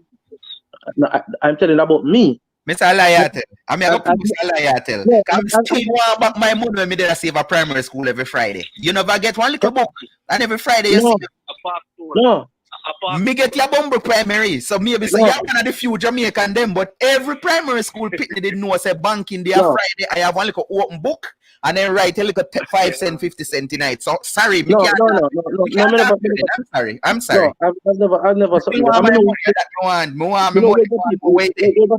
Speaker 10: I'm telling about me.
Speaker 4: Mr. Alayatel. I'm going to put Mr. Alayatel. I'm still want back my money when I did save a primary school every Friday. You never get one little book, and every Friday you see.
Speaker 10: No.
Speaker 4: Me get your bumble primary, so maybe say you're one of the few Jamaican them, but every primary school people didn't know say banking there Friday. I have one little open book and then write a little 5 cent, 50 cent tonight. So sorry,
Speaker 10: no.
Speaker 4: I'm sorry.
Speaker 10: No, I've never. I mean,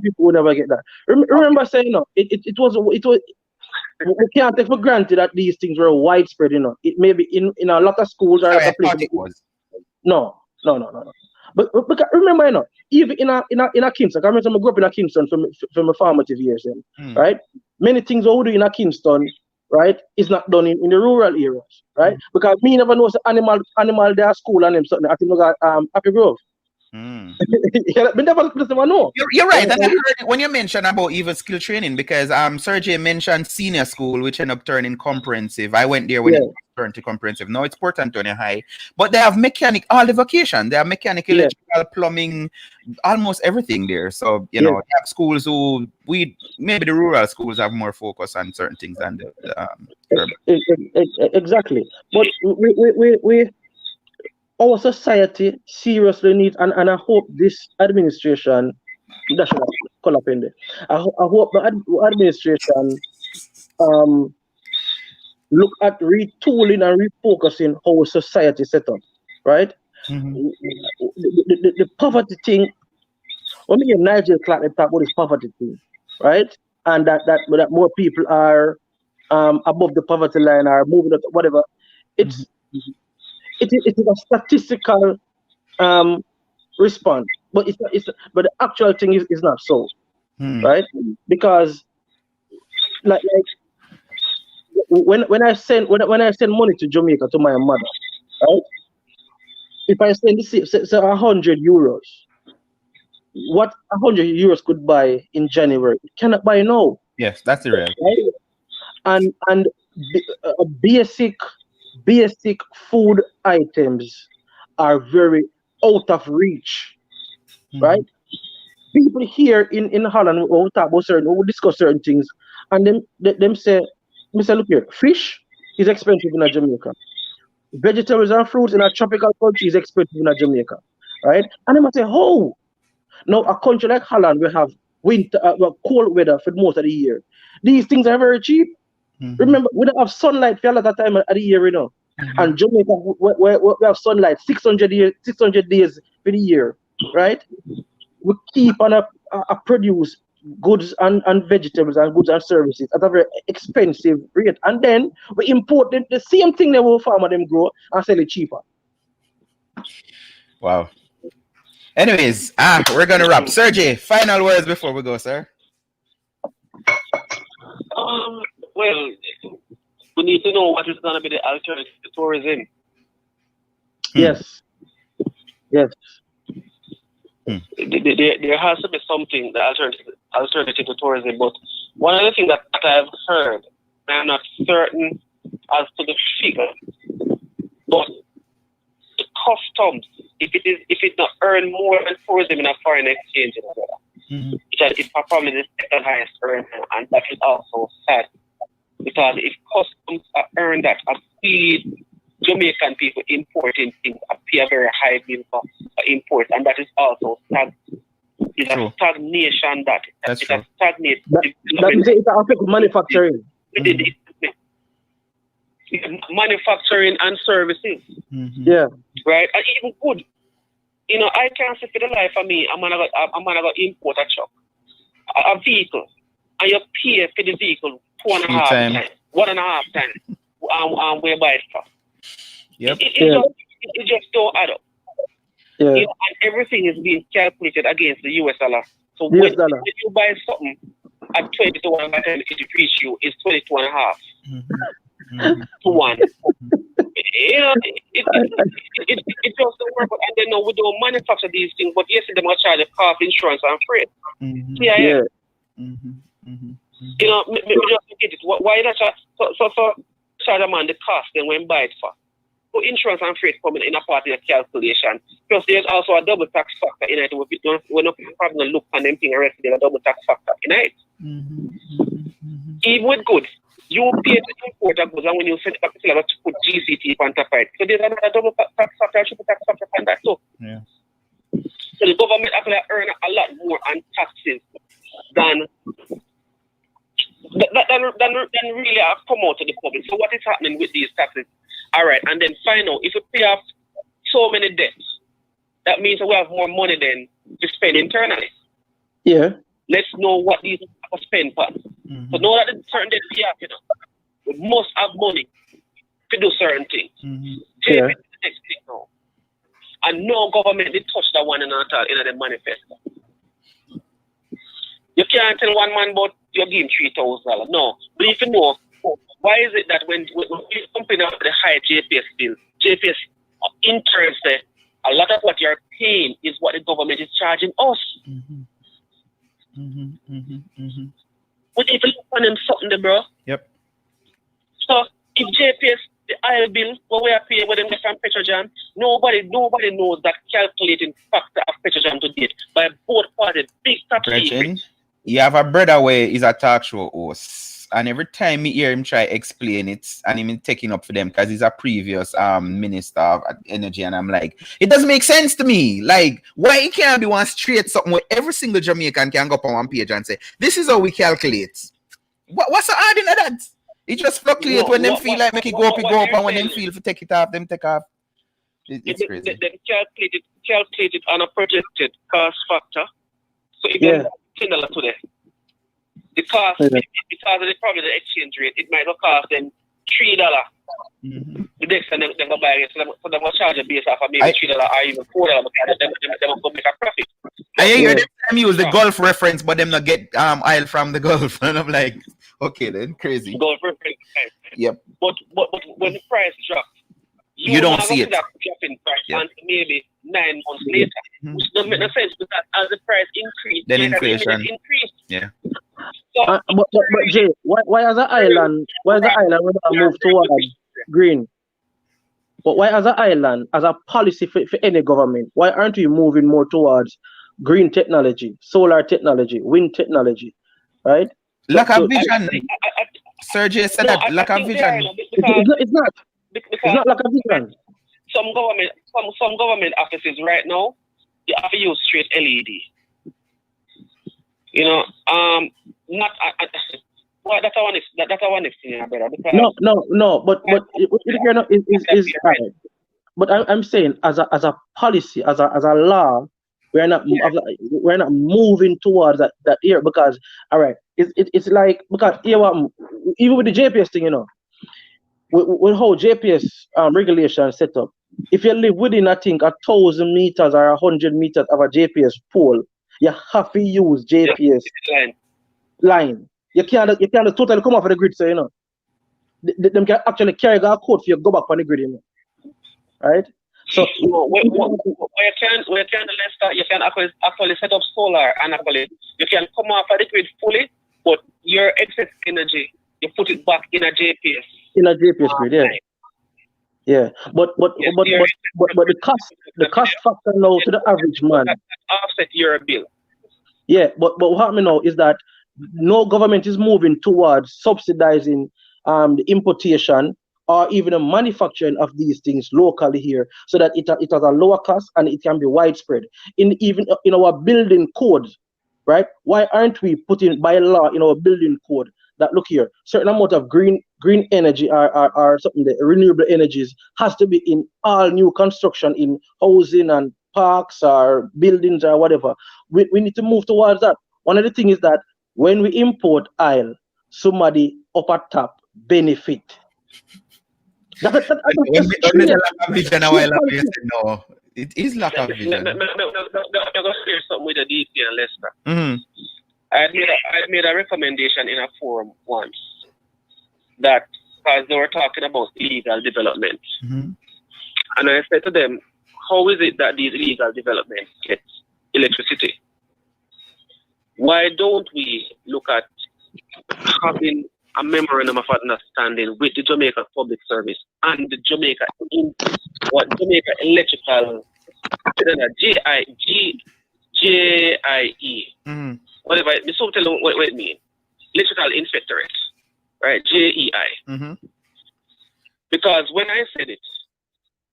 Speaker 10: people will never get that. Remember saying, no, it was. We can't take for granted that these things were widespread. You know, it may be in a lot of schools or other places. It was. No. But remember, you know, even in a Kingston, I remember I grew up in a Kingston from my formative years, right? Many things we do in a Kingston, right, is not done in the rural areas, right? Because me never know animal there school and them something. I think we got Happy Grove, Me never know.
Speaker 4: You're right. And I heard it when you mentioned about even skill training, because Sergey mentioned senior school, which ended up turning comprehensive. I went there when it turned to comprehensive. Now it's Port Antonio High. But they have mechanic, all the vocation. They have mechanical, electrical, plumbing, almost everything there. So, you know, they have schools who maybe the rural schools have more focus on certain things than the
Speaker 10: exactly. But we our society seriously needs, and I hope this administration, that should call up in there. I hope the administration look at retooling and refocusing our society set up, right? The poverty thing, when we hear Nigel Clark, they talk about this poverty thing, right? And that more people are above the poverty line, are moving up, whatever. It is a statistical response, but but the actual thing is not so, right? Because like when I send money to Jamaica to my mother, right? If I send say 100 euros, what 100 euros could buy in January, it cannot buy now.
Speaker 4: Yes, that's the real.
Speaker 10: Right? And basic food items are very out of reach, right? People here in Holland will talk about will discuss certain things, and them say, Mr. Look here, fish is expensive in Jamaica. Vegetables and fruits in a tropical country is expensive in Jamaica, right? And they might say, oh, now a country like Holland will have winter, cold weather for most of the year. These things are very cheap. Remember, we don't have sunlight for a lot of time of the year, you know. And Jamaica, we have sunlight 600 days for the year, right? We keep on produce goods and vegetables and goods and services at a very expensive rate, and then we import the same thing that our farmer them grow and sell it cheaper.
Speaker 4: Wow. Anyways, we're gonna wrap. Sergey, final words before we go, sir.
Speaker 11: Well, we need to know what is going to be the alternative to tourism.
Speaker 10: Yes.
Speaker 11: There has to be something, the alternative to tourism. But one of the things that I've heard, I'm not certain as to the figure, but the customs, if it not earn more than tourism in a foreign exchange, it's probably the second highest earner, and that is also sad. Because if customs are earned that, we Jamaican people importing things pay a very high bill for imports, and that is also it's a stagnation that
Speaker 4: That's
Speaker 11: it has stagnated.
Speaker 10: That is it affects manufacturing.
Speaker 11: Manufacturing and services.
Speaker 10: Yeah.
Speaker 11: Right? And even good. You know, I can't say for the life of me, I'm gonna go import a truck, a vehicle, and you pay for the vehicle 2.5 times, 1.5 times, and we buy it for.
Speaker 4: Yep.
Speaker 11: It just don't add up.
Speaker 10: Yeah.
Speaker 11: You know, and everything is being calculated against the US dollar. So when you buy something at 20 to 1, by the time it depreciates you, it's 22.5 to 1. You know, it just don't work. And then we don't manufacture these things, but yes, they must charge the cost, insurance, and freight. Yeah. You know, me just get it. Why not so charge a man the cost then when buy it for? So insurance and freight coming in a part of the calculation. Plus there's also a double tax factor in it. We're not having a look on them thing already, there's a double tax factor in it. Even with goods, you pay to import a goods, and when you send it back, you have to put GCT on top of it. So there's another double tax factor, triple tax factor on that too.
Speaker 4: Yeah.
Speaker 11: So the government actually earn a lot more on taxes than really have come out to the public. So what is happening with these taxes? All right, and then final, if we pay off so many debts, that means we have more money than to spend internally.
Speaker 10: Yeah.
Speaker 11: Let's know what these are spent for. So know that the certain debts we have, you know, we must have money to do certain things. Take it to the next thing now. And no government did touch that one in the manifesto. You can't tell one man about you give him $3,000. No. But if you know, why is it that when we company have the high JPS bill, JPS interns a lot of what you're paying is what the government is charging us. We need to look on them something, there, bro.
Speaker 4: Yep.
Speaker 11: So if JPS, the oil bill, what we are paying with them from Petrojam, nobody knows that calculating factor of Petrojam to date by both parties. Big top secret.
Speaker 4: You have a brother where is a talk show host, and every time me hear him try explain it, and him taking up for them because he's a previous minister of energy, and I'm like, it doesn't make sense to me. Like, why it can't be one straight something where every single Jamaican can go up on one page and say, this is how we calculate. What's the hard in that? It just fluctuates when them feel like make it go up, and when them feel to take it off, them take off. It's crazy.
Speaker 11: They calculated on a projected cost factor. So if you $10 today, the cost, because of the problem the exchange rate, it might cost them $3. The next time they go buy it, so they will charge a base off of maybe $3 or even $4 because they will go make a profit.
Speaker 4: I hear them use the Gulf reference, but them not get oil from the Gulf, and I'm like, okay, then crazy.
Speaker 11: Gulf reference.
Speaker 4: Yep.
Speaker 11: But when the price drops,
Speaker 4: you don't see it.
Speaker 11: That dropping price until maybe 9 months later, which doesn't make no sense because as the price increases,
Speaker 4: then inflation
Speaker 11: increase.
Speaker 4: Yeah.
Speaker 10: So, but Jay, why as an island? Why as an island we don't move towards green? But why as an island, as a policy for any government, why aren't we moving more towards green technology, solar technology, wind technology, right?
Speaker 4: Lack of vision. Sergey said that lack of vision.
Speaker 10: It's not lack of vision.
Speaker 11: Some government offices right now, they have to use straight LED. You know, not well, that's our next thing, brother. No, but is right. But I'm saying as a policy, as a law, we're not moving towards that area because all right, it's like because even with the JPS thing, you know, with how JPS regulation set up, if you live within I think 1,000 meters or 100 meters of a JPS pole, you have to use JPS line. You can't totally come off of the grid, so you know. Them can actually carry a code for you to go back on the grid, you know. Right? So where you can actually set up solar and actually you can come off of the grid fully, but your excess energy you put it back in a JPS.
Speaker 10: In a JPS grid, yeah. Yeah. But the cost factor now to the average man.
Speaker 11: Offset your bill.
Speaker 10: Yeah, but what happening now is that no government is moving towards subsidizing the importation or even the manufacturing of these things locally here, so that it has a lower cost and it can be widespread. Even in our building code, right? Why aren't we putting by law in our building code that look here, certain amount of green energy or something, the renewable energies has to be in all new construction in housing and parks or buildings or whatever. We need to move towards that. One of the things is that when we import oil, somebody up at top benefit.
Speaker 4: No, it is lack of vision.
Speaker 11: I'm going to share something with the DP and Lester. I made a recommendation in a forum once that because they were talking about illegal development. And I said to them, how is it that these illegal developments get electricity? Why don't we look at having a memorandum of understanding with the Jamaica Public Service and the Jamaica Electrical JIE, whatever. Me so tell them what it means. Electrical Inspectorate, right? JEI. Because when I said it,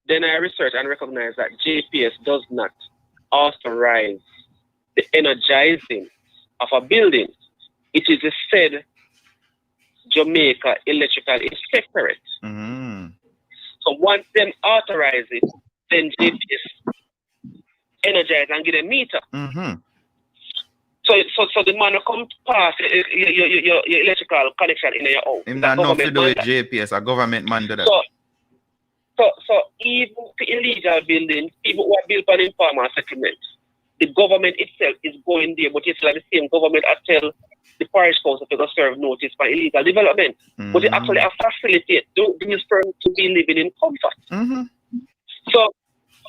Speaker 11: then I researched and recognized that JPS does not authorize the energizing of a building. It is a said Jamaica Electrical Inspectorate. So once them authorize it, then JPS energize and get a meter. So the man will come pass your electrical connection in your house.
Speaker 4: Him not know to do with JPS, a government man do that.
Speaker 11: So even for illegal buildings, people who are built on informal settlements, the government itself is going there, but it's like the same government that tell the parish council to serve notice for illegal development. But they actually facilitate these firms to be living in comfort. So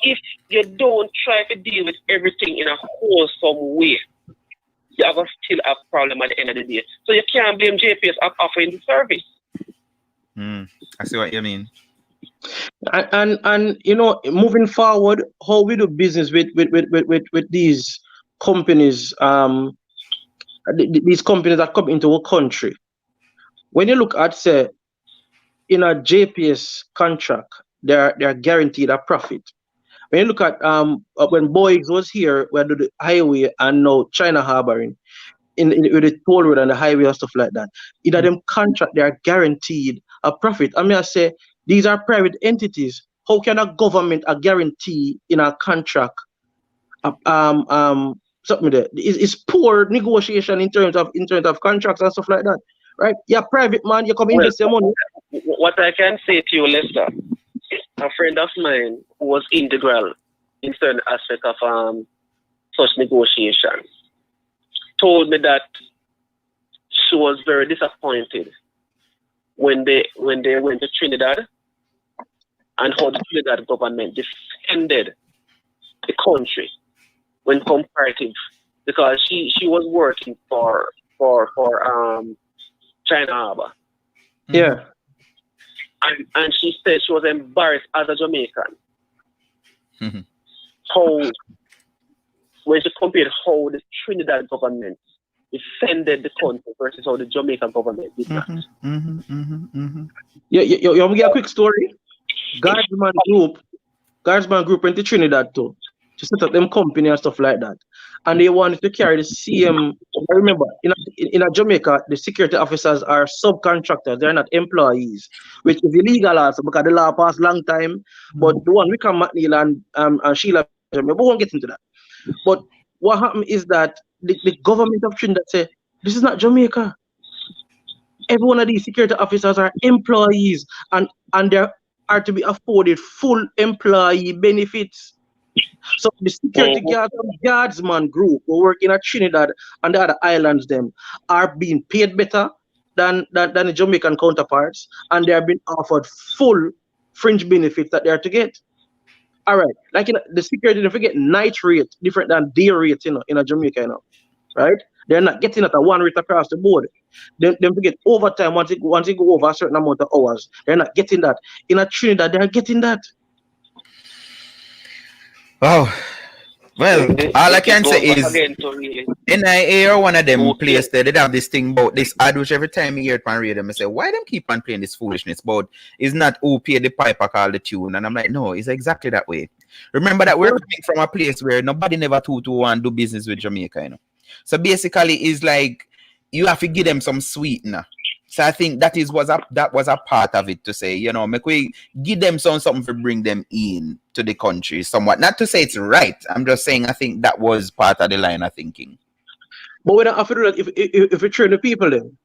Speaker 11: if you don't try to deal with everything in a wholesome way, you are going to still have a problem at the end of the day. So you can't blame JPS for offering the service.
Speaker 4: I see what you mean.
Speaker 10: And you know, moving forward, how we do business with these companies, these companies that come into our country. When you look at, say, in a JPS contract, they're guaranteed a profit. When you look at when Boeing was here, we had the highway and now China harboring with the toll road and the highway and stuff like that. In them contract, they are guaranteed a profit. I mean, I say these are private entities. How can a government a guarantee in a contract? Something there. It's poor negotiation in terms of contracts and stuff like that, right? You're private man. You come invest your money.
Speaker 11: What I can say to you, Lester, a friend of mine who was integral in certain aspects of such negotiations told me that she was very disappointed when they went to Trinidad and how the Trinidad government defended the country when comparative, because she was working for China Harbor.
Speaker 10: Yeah.
Speaker 11: And she said she was embarrassed as a Jamaican. How, when she compared how the Trinidad government defended the country versus how the Jamaican government did that.
Speaker 10: Yeah, you want me to get a quick story? Guardsman Group went to Trinidad too, to set up them company and stuff like that. And they wanted to carry the same. I remember in Jamaica, the security officers are subcontractors; they're not employees, which is illegal also because the law passed long time. But the one Wickham McNeil and Sheila, we won't get into that. But what happened is that the government of Trinidad said, "This is not Jamaica. Every one of these security officers are employees, and they are to be afforded full employee benefits." So the security guardsman group who work in Trinidad and the other islands them are being paid better than the Jamaican counterparts, and they are being offered full fringe benefits that they are to get. All right, like the security, don't forget night rate different than day rate, in Jamaica, right? They're not getting at a one rate across the board. Then forget overtime once it go over a certain amount of hours. They're not getting that. In Trinidad, they're getting that.
Speaker 4: Oh, well, all I can say is NIA or one of them places they have this thing about this ad, which every time you hear it on radio, I say, why them keep on playing this foolishness? But it's not who pay the piper call the tune. And I'm like, no, it's exactly that way. Remember that we're coming from a place where nobody never want to do business with Jamaica, So basically, it's like you have to give them some sweetener. So I think that was a part of it, to say, make we give them something to bring them in to the country somewhat. Not to say it's right. I'm just saying I think that was part of the line of thinking.
Speaker 10: But we don't have to do that if you train the people then.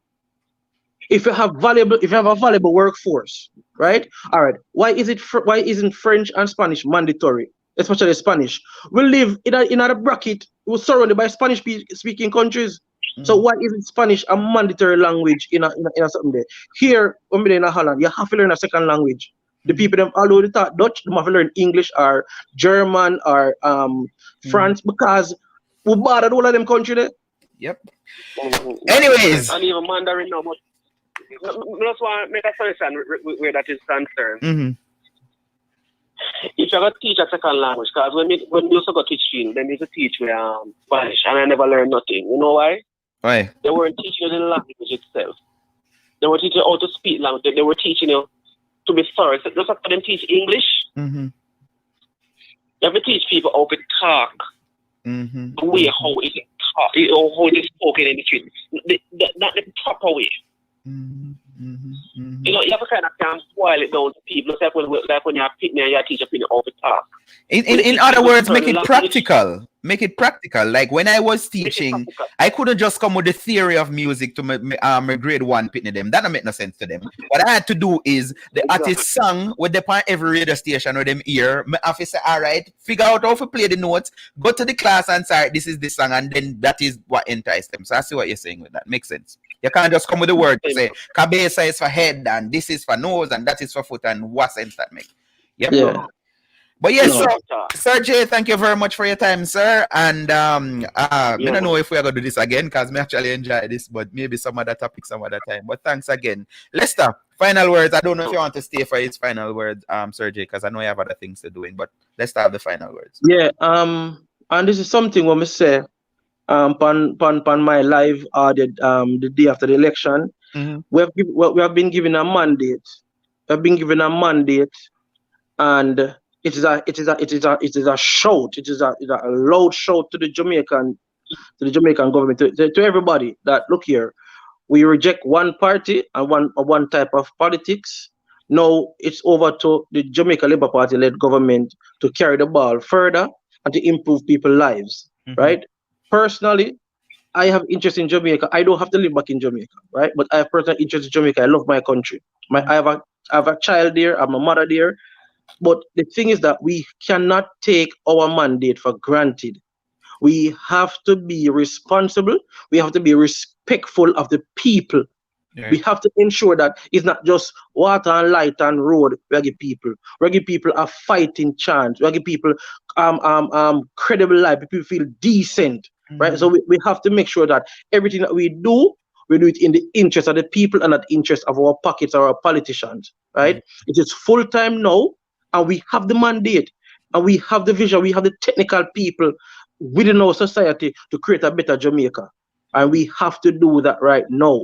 Speaker 10: If you have a valuable workforce, right? All right. Why isn't French and Spanish mandatory? Especially Spanish. We live in a bracket. We're surrounded by Spanish speaking countries. So why isn't Spanish a mandatory language in a something there? Here, when we're in Holland, you have to learn a second language. The people them although they talk Dutch, they have to learn English or German or France, because we bothered all of them country there.
Speaker 4: Yep. Anyways.
Speaker 11: And even Mandarin now, but I just want to make a suggestion where that is concerned. If you're going to teach a second language, because when we used to go teach field, then they used to teach me Spanish, and I never learned nothing. You know why?
Speaker 4: Why?
Speaker 11: They weren't teaching you the language itself. They were teaching you how to speak language. They were teaching you to be thorough. So just after them teach English, you have to teach people how to talk, the way how it is spoken in the street, not the proper way. You have to kind of boil it down to people. Like when you're pitting and you're teaching people how to talk.
Speaker 4: In other words, make it practical. Make it practical. Like when I was teaching, I couldn't just come with the theory of music to my grade 1 pitting them. That don't make no sense to them. What I had to do is the artist song with the on every radio station with them ear. My officer, all right, figure out how to play the notes, go to the class and say, this is the song, and then that is what enticed them. So I see what you're saying with that. Makes sense. You can't just come with the word to say cabeza is for head and this is for nose and that is for foot, and what sense that make. Yep.
Speaker 10: Yeah.
Speaker 4: But yes,
Speaker 11: No.
Speaker 4: Sir Jay, thank you very much for your time, sir. And I don't know if we are going to do this again because I actually enjoy this, but maybe some other topic some other time. But thanks again. Lester, final words. I don't know if you want to stay for his final words, Sir Jay, because I know you have other things to doing, but let's have the final words.
Speaker 10: Yeah, and this is something when we say pan my live the day after the election. We have been given a mandate. We have been given a mandate, and it is a shout. It is a loud shout to the Jamaican government, to everybody that look here. We reject one party and one type of politics. Now it's over to the Jamaica Labour Party led government to carry the ball further and to improve people's lives. Right? Personally, I have interest in Jamaica. I don't have to live back in Jamaica, right? But I have personal interest in Jamaica. I love my country. I have a child there. I'm a mother there. But the thing is that we cannot take our mandate for granted. We have to be responsible. We have to be respectful of the people. Yeah. We have to ensure that it's not just water and light and road. We give people a fighting chance. We give people credible life. People feel decent, right? So we have to make sure that everything that we do it in the interest of the people and not the interest of our pockets or our politicians, right? It is full time now, and we have the mandate, and we have the vision. We have the technical people within our society to create a better Jamaica, and we have to do that right now.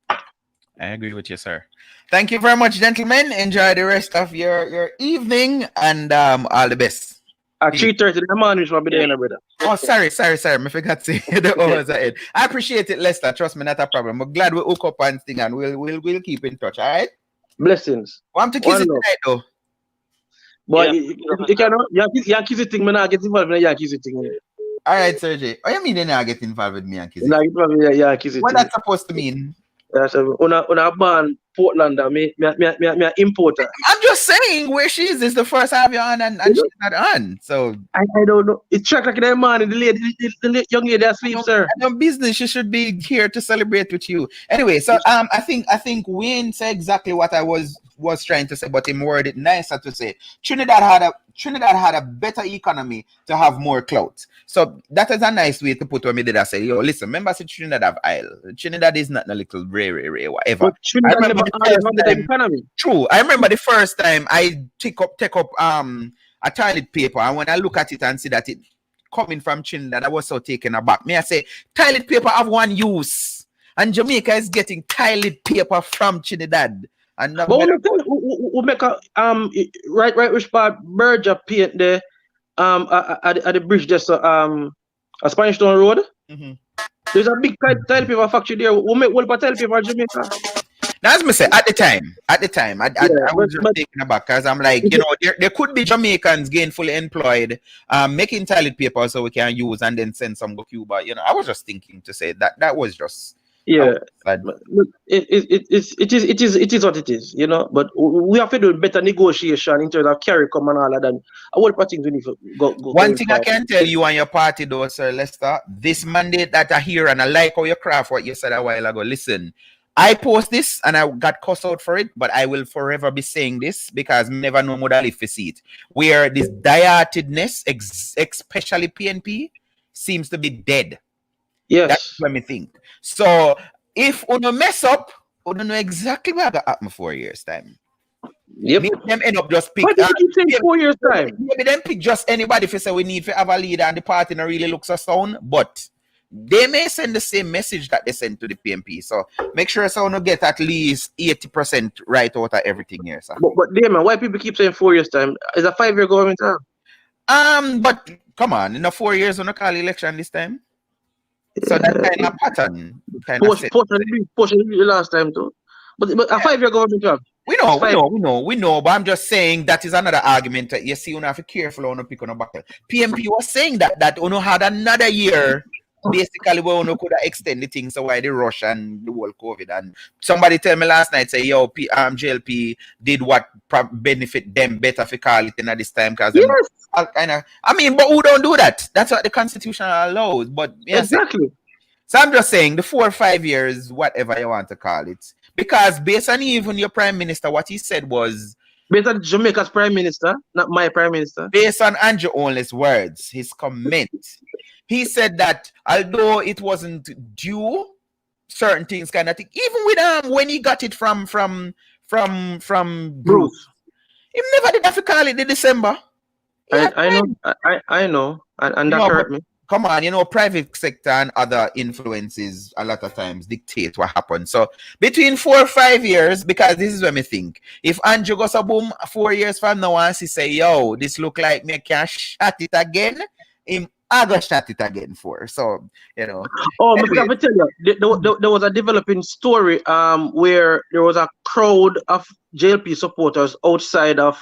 Speaker 4: I agree with you, sir. Thank you very much, gentlemen. Enjoy the rest of your evening, and all the best.
Speaker 10: At 3:30 in the morning, shall be there, brother.
Speaker 4: Oh, sorry. I forgot to say the hours ahead. I appreciate it, Lester. Trust me, not a problem. I'm glad we hook up and thing, and we'll keep in touch. All right.
Speaker 10: Blessings.
Speaker 4: Want to kiss it tonight, though.
Speaker 10: But you cannot. Yankee thing, man. I get involved in the Yankee thing.
Speaker 4: All right, Sergey. What do you mean they not get involved with me, Yankee?
Speaker 10: What
Speaker 4: that's supposed to mean?
Speaker 10: Una ban Portland, me importer.
Speaker 4: I'm just saying where she is the first I have you on and she's not on. So
Speaker 10: I don't know. It's track like in the morning. The young lady asleep, sir.
Speaker 4: No business. She should be here to celebrate with you. Anyway, so I think Wayne said exactly what I was trying to say, but he worded it nicer to say. Trinidad had a better economy to have more clout. So that is a nice way to put what me did. I say, yo, listen, remember, I said Trinidad have oil. Trinidad is not a little rare, whatever. But Trinidad I remember the economy. True. I remember the first time I take up a toilet paper, and when I look at it and see that it coming from Trinidad, I was so taken aback. Me, I say, toilet paper have one use, and Jamaica is getting toilet paper from Trinidad. And
Speaker 10: but we make a right which part Berger paint there at the bridge just a Spanish Town Road. There's a big toilet paper factory there. We make one toilet paper in Jamaica.
Speaker 4: Now, as me say, at the time, I was just taken aback because I'm like, there could be Jamaicans gainfully employed, making toilet paper so we can use and then send some to Cuba. I was just thinking to say that was just.
Speaker 10: Yeah, it is what it is, But we have to do better negotiation in terms of CARICOM and all of that. A whole part things we need to go.
Speaker 4: One thing I can tell you and your party, though, Sir Lester, this mandate that I hear, and I like how you craft what you said a while ago. Listen, I post this and I got cussed out for it, but I will forever be saying this because never know more than if you see it. Where this diartedness, especially PNP, seems to be dead.
Speaker 10: Yes.
Speaker 4: That's what me think. So if you mess up, you don't know exactly what got happen 4 years time.
Speaker 10: Yep.
Speaker 4: Maybe them end up just pick.
Speaker 10: What did you say 4 years time?
Speaker 4: Maybe them pick just anybody if you say we need to have a leader and the party not really looks so sound, but they may send the same message that they send to the PNP. So make sure someone get at least 80% right out of everything here, sir.
Speaker 10: But Damon, why people keep saying 4 years time? Is a 5-year government term?
Speaker 4: But come on, in 4 years on a call election this time. So that kind of pattern
Speaker 10: portion the last time too. But a 5-year government term.
Speaker 4: We know, but I'm just saying that is another argument that you see you have to be careful on pick on a battle. PNP was saying that Uno had another year basically where Uno could have extended things, so why the rush and the whole COVID. And somebody tell me last night, say, yo, JLP did what benefit them better for call it in at this time because but who don't do that? That's what the Constitution allows. But
Speaker 10: exactly.
Speaker 4: So I'm just saying the 4 or 5 years, whatever you want to call it. Because based on even your Prime Minister, what he said was
Speaker 10: Based on Jamaica's prime minister, not my prime minister.
Speaker 4: Based on Andrew Only's words, his comment, he said that although it wasn't due, certain things kind of thing. Even with when he got it from Bruce, he never did have to call it the December.
Speaker 10: I know, and that hurt me.
Speaker 4: Come on, private sector and other influences a lot of times dictate what happens. So between 4 or 5 years, because this is what me think. If Andrew goes a boom 4 years from now and he say, yo, this look like me can shot it again, I go shot it again for. So,
Speaker 10: Oh, anyway. I tell you, there was a developing story where there was a crowd of JLP supporters outside of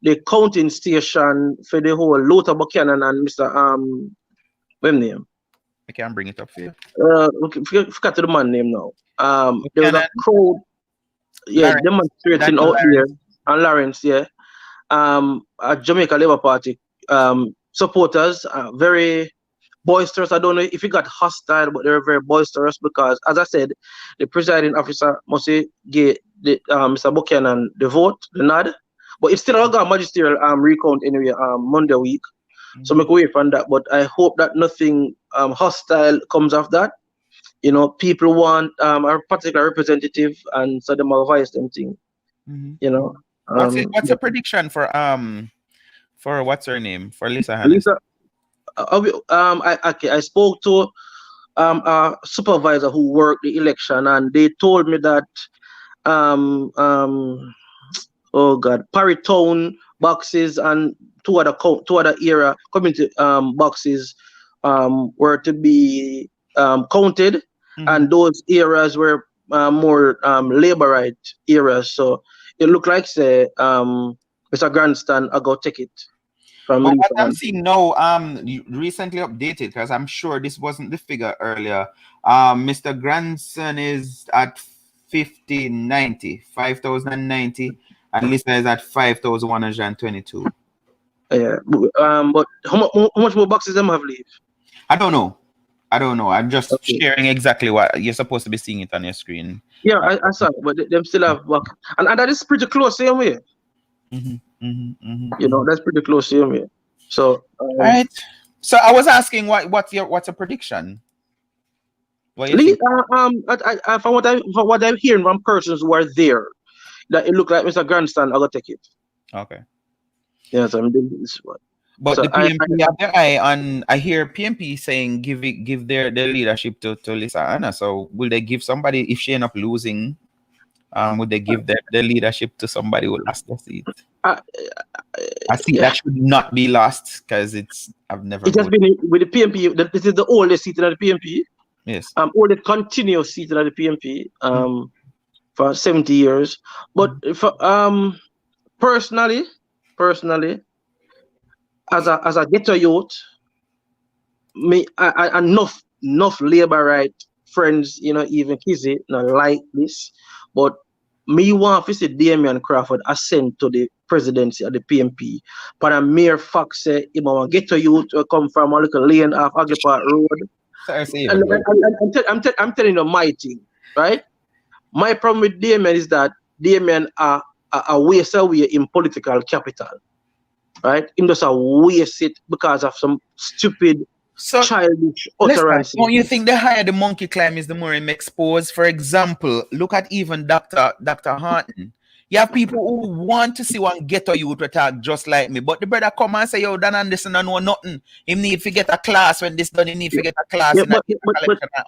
Speaker 10: the counting station for the whole Luther Buchanan and Mr. What name?
Speaker 4: I can't bring it up for you.
Speaker 10: Forgot the man name now. There was a crowd, Lawrence. Demonstrating out here, and Lawrence, at Jamaica Labour Party supporters, very boisterous. I don't know if it got hostile, but they were very boisterous because, as I said, the presiding officer must give Mr. Buchanan the vote, the nod, but it's still got magisterial recount anyway Monday week. So make away from that, but I hope that nothing hostile comes of that. People want a particular representative, and so they might voice them thing.
Speaker 4: What's a prediction for what's her name, for Lisa Hannes?
Speaker 10: I spoke to a supervisor who worked the election, and they told me that Parrytown boxes and two other era community boxes were to be counted, and those areas were more Labourite areas. So it looked like say Mr. Grandstand I go take it from.
Speaker 4: But what I'm seeing now, recently updated, because I'm sure this wasn't the figure earlier. Mr. Grandson is at 5,090, and Lisa is at 5,122.
Speaker 10: Yeah, but how much more boxes them have leave?
Speaker 4: I don't know. I'm just sharing exactly what you're supposed to be seeing it on your screen.
Speaker 10: Yeah, I saw it, but them still have box, and that is pretty close same way. That's pretty close same way. So,
Speaker 4: all right. So I was asking, what's a prediction?
Speaker 10: From what I'm hearing from persons who are there, that it looked like Mr. Grandstand I got take it.
Speaker 4: Okay.
Speaker 10: Yes, I'm doing this one.
Speaker 4: But so the PMP have their eye on. I hear PMP saying give their leadership to Lisa Anna. So will they give somebody, if she end up losing? Would they give the leadership to somebody who lost the seat? I think that should not be lost because I've never.
Speaker 10: It has been with the PMP. This is the oldest seat in the PMP.
Speaker 4: Yes.
Speaker 10: Oldest continuous seat in the PMP. For 70 years. But for personally, as a ghetto youth, I enough Labourite friends, even Kizzy, not like this, but me want to see Damian Crawford ascend to the presidency of the PMP. But a mere fact say, if I ghetto youth come from a little lane off Agri Park Road. I'm telling you my thing, right? My problem with Damian is that Damian are waste away in political capital, right? Him just a waste it because of some stupid, childish utterances.
Speaker 4: Don't you think the higher the monkey climb is, the more him exposed? For example, look at even Dr. Horton. You have people who want to see one ghetto youth attack just like me, but the brother come and say, yo, Dan Anderson don't know nothing. He need to get a class when this done, he need to get a class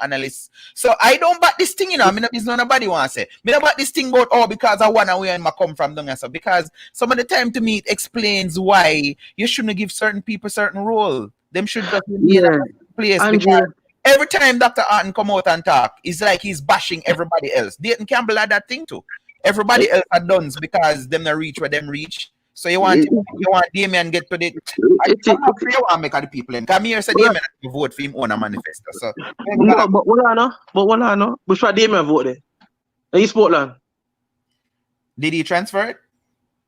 Speaker 4: analyst. So I don't back this thing, I mean, it's not nobody want to say. I don't back this thing about, because I want where I come from, don't I? So because some of the time to me, it explains why you shouldn't give certain people certain role. Them should just be in a place. Because every time Dr. Horton come out and talk, it's like he's bashing everybody else. Dayton Campbell had that thing too. Everybody else are done because them not reach where them reach. So you want Damian get to the. I don't know if you want to make other people in. Come here, say Damian to vote for him on a manifesto. So.
Speaker 10: No, but what I know, which one Damian vote there? East Portland.
Speaker 4: Did he transfer it?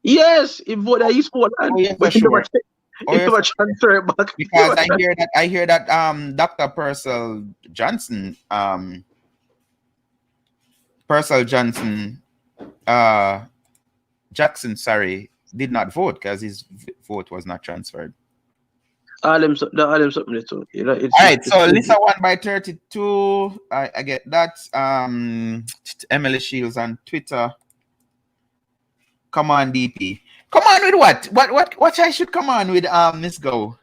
Speaker 10: Yes, he voted at East Portland.
Speaker 4: Oh, yeah, for sure.
Speaker 10: He never transfer it back.
Speaker 4: Because I hear that Dr. Purcell Johnson Jackson, sorry, did not vote because his vote was not transferred.
Speaker 10: All them something too. You know,
Speaker 4: All right, so Lisa won by 32. I get that. Emily Shields on Twitter. Come on, DP. Come on with what? What I should come on with, Miss Go?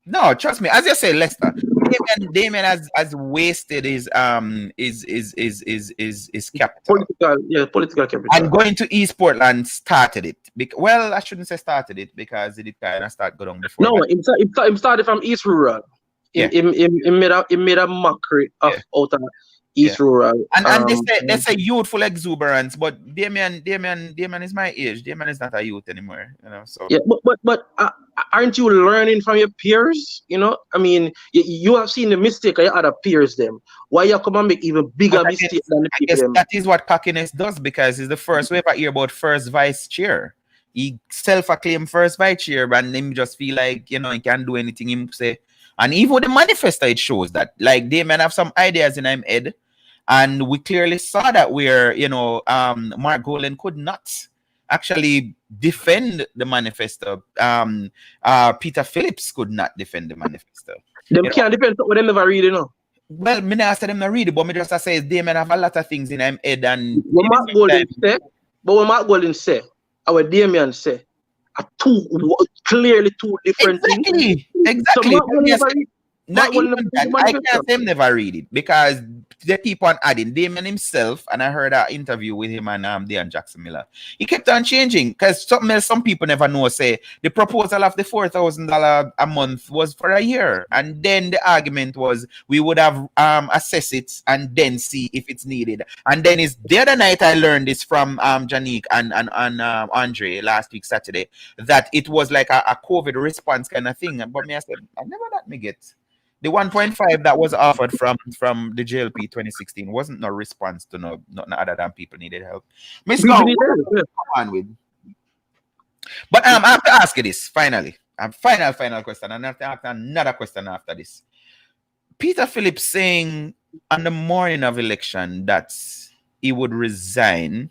Speaker 4: No, trust me. As you say, Lester, Damien has wasted his capital.
Speaker 10: Political capital.
Speaker 4: And going to East Portland started it. Well, I shouldn't say started it because it did kind of start going before.
Speaker 10: No, it started from East Rural.
Speaker 4: Yeah.
Speaker 10: It made a mockery of out of East Rural.
Speaker 4: And they say youthful exuberance, but Damien is my age. Damien is not a youth anymore, you know. So
Speaker 10: yeah, but aren't you learning from your peers? You know, I mean, you have seen the mistake of your other peers. Them, why you come and make even bigger mistakes than the people?
Speaker 4: I guess that is what cockiness does, because it's the first we ever hear about first vice chair. He self-acclaimed first vice chair, and him just feel like, you know, he can do anything him say. And even with the manifesto, it shows that like they may have some ideas in him head, and we clearly saw that where, you know, Mark Golan could not actually defend the manifesto. Peter Phillips could not defend the manifesto.
Speaker 10: Them can't defend what they never read, you know.
Speaker 4: Well, me not say them not read it, but me just say they may have a lot of things in him head. And
Speaker 10: what Mark Golan say, our Damien say, are clearly two different things.
Speaker 4: Exactly.
Speaker 10: So
Speaker 4: not even that. I can't say him never read it because they keep on adding. Damien himself, and I heard an interview with him and Dean Jackson Miller. He kept on changing because something else some people never know. Say the proposal of the $4,000 a month was for a year, and then the argument was we would have assess it and then see if it's needed. And then it's the other night I learned this from Janique and Andre last week Saturday that it was like a COVID response kind of thing. But me I said I never let me get. The 1.5 that was offered from the JLP 2016 wasn't no response to nothing other than people needed help. Miss Go, come on with. But I have to ask you this finally. Final question, and I have to ask another question after this. Peter Phillips saying on the morning of election that he would resign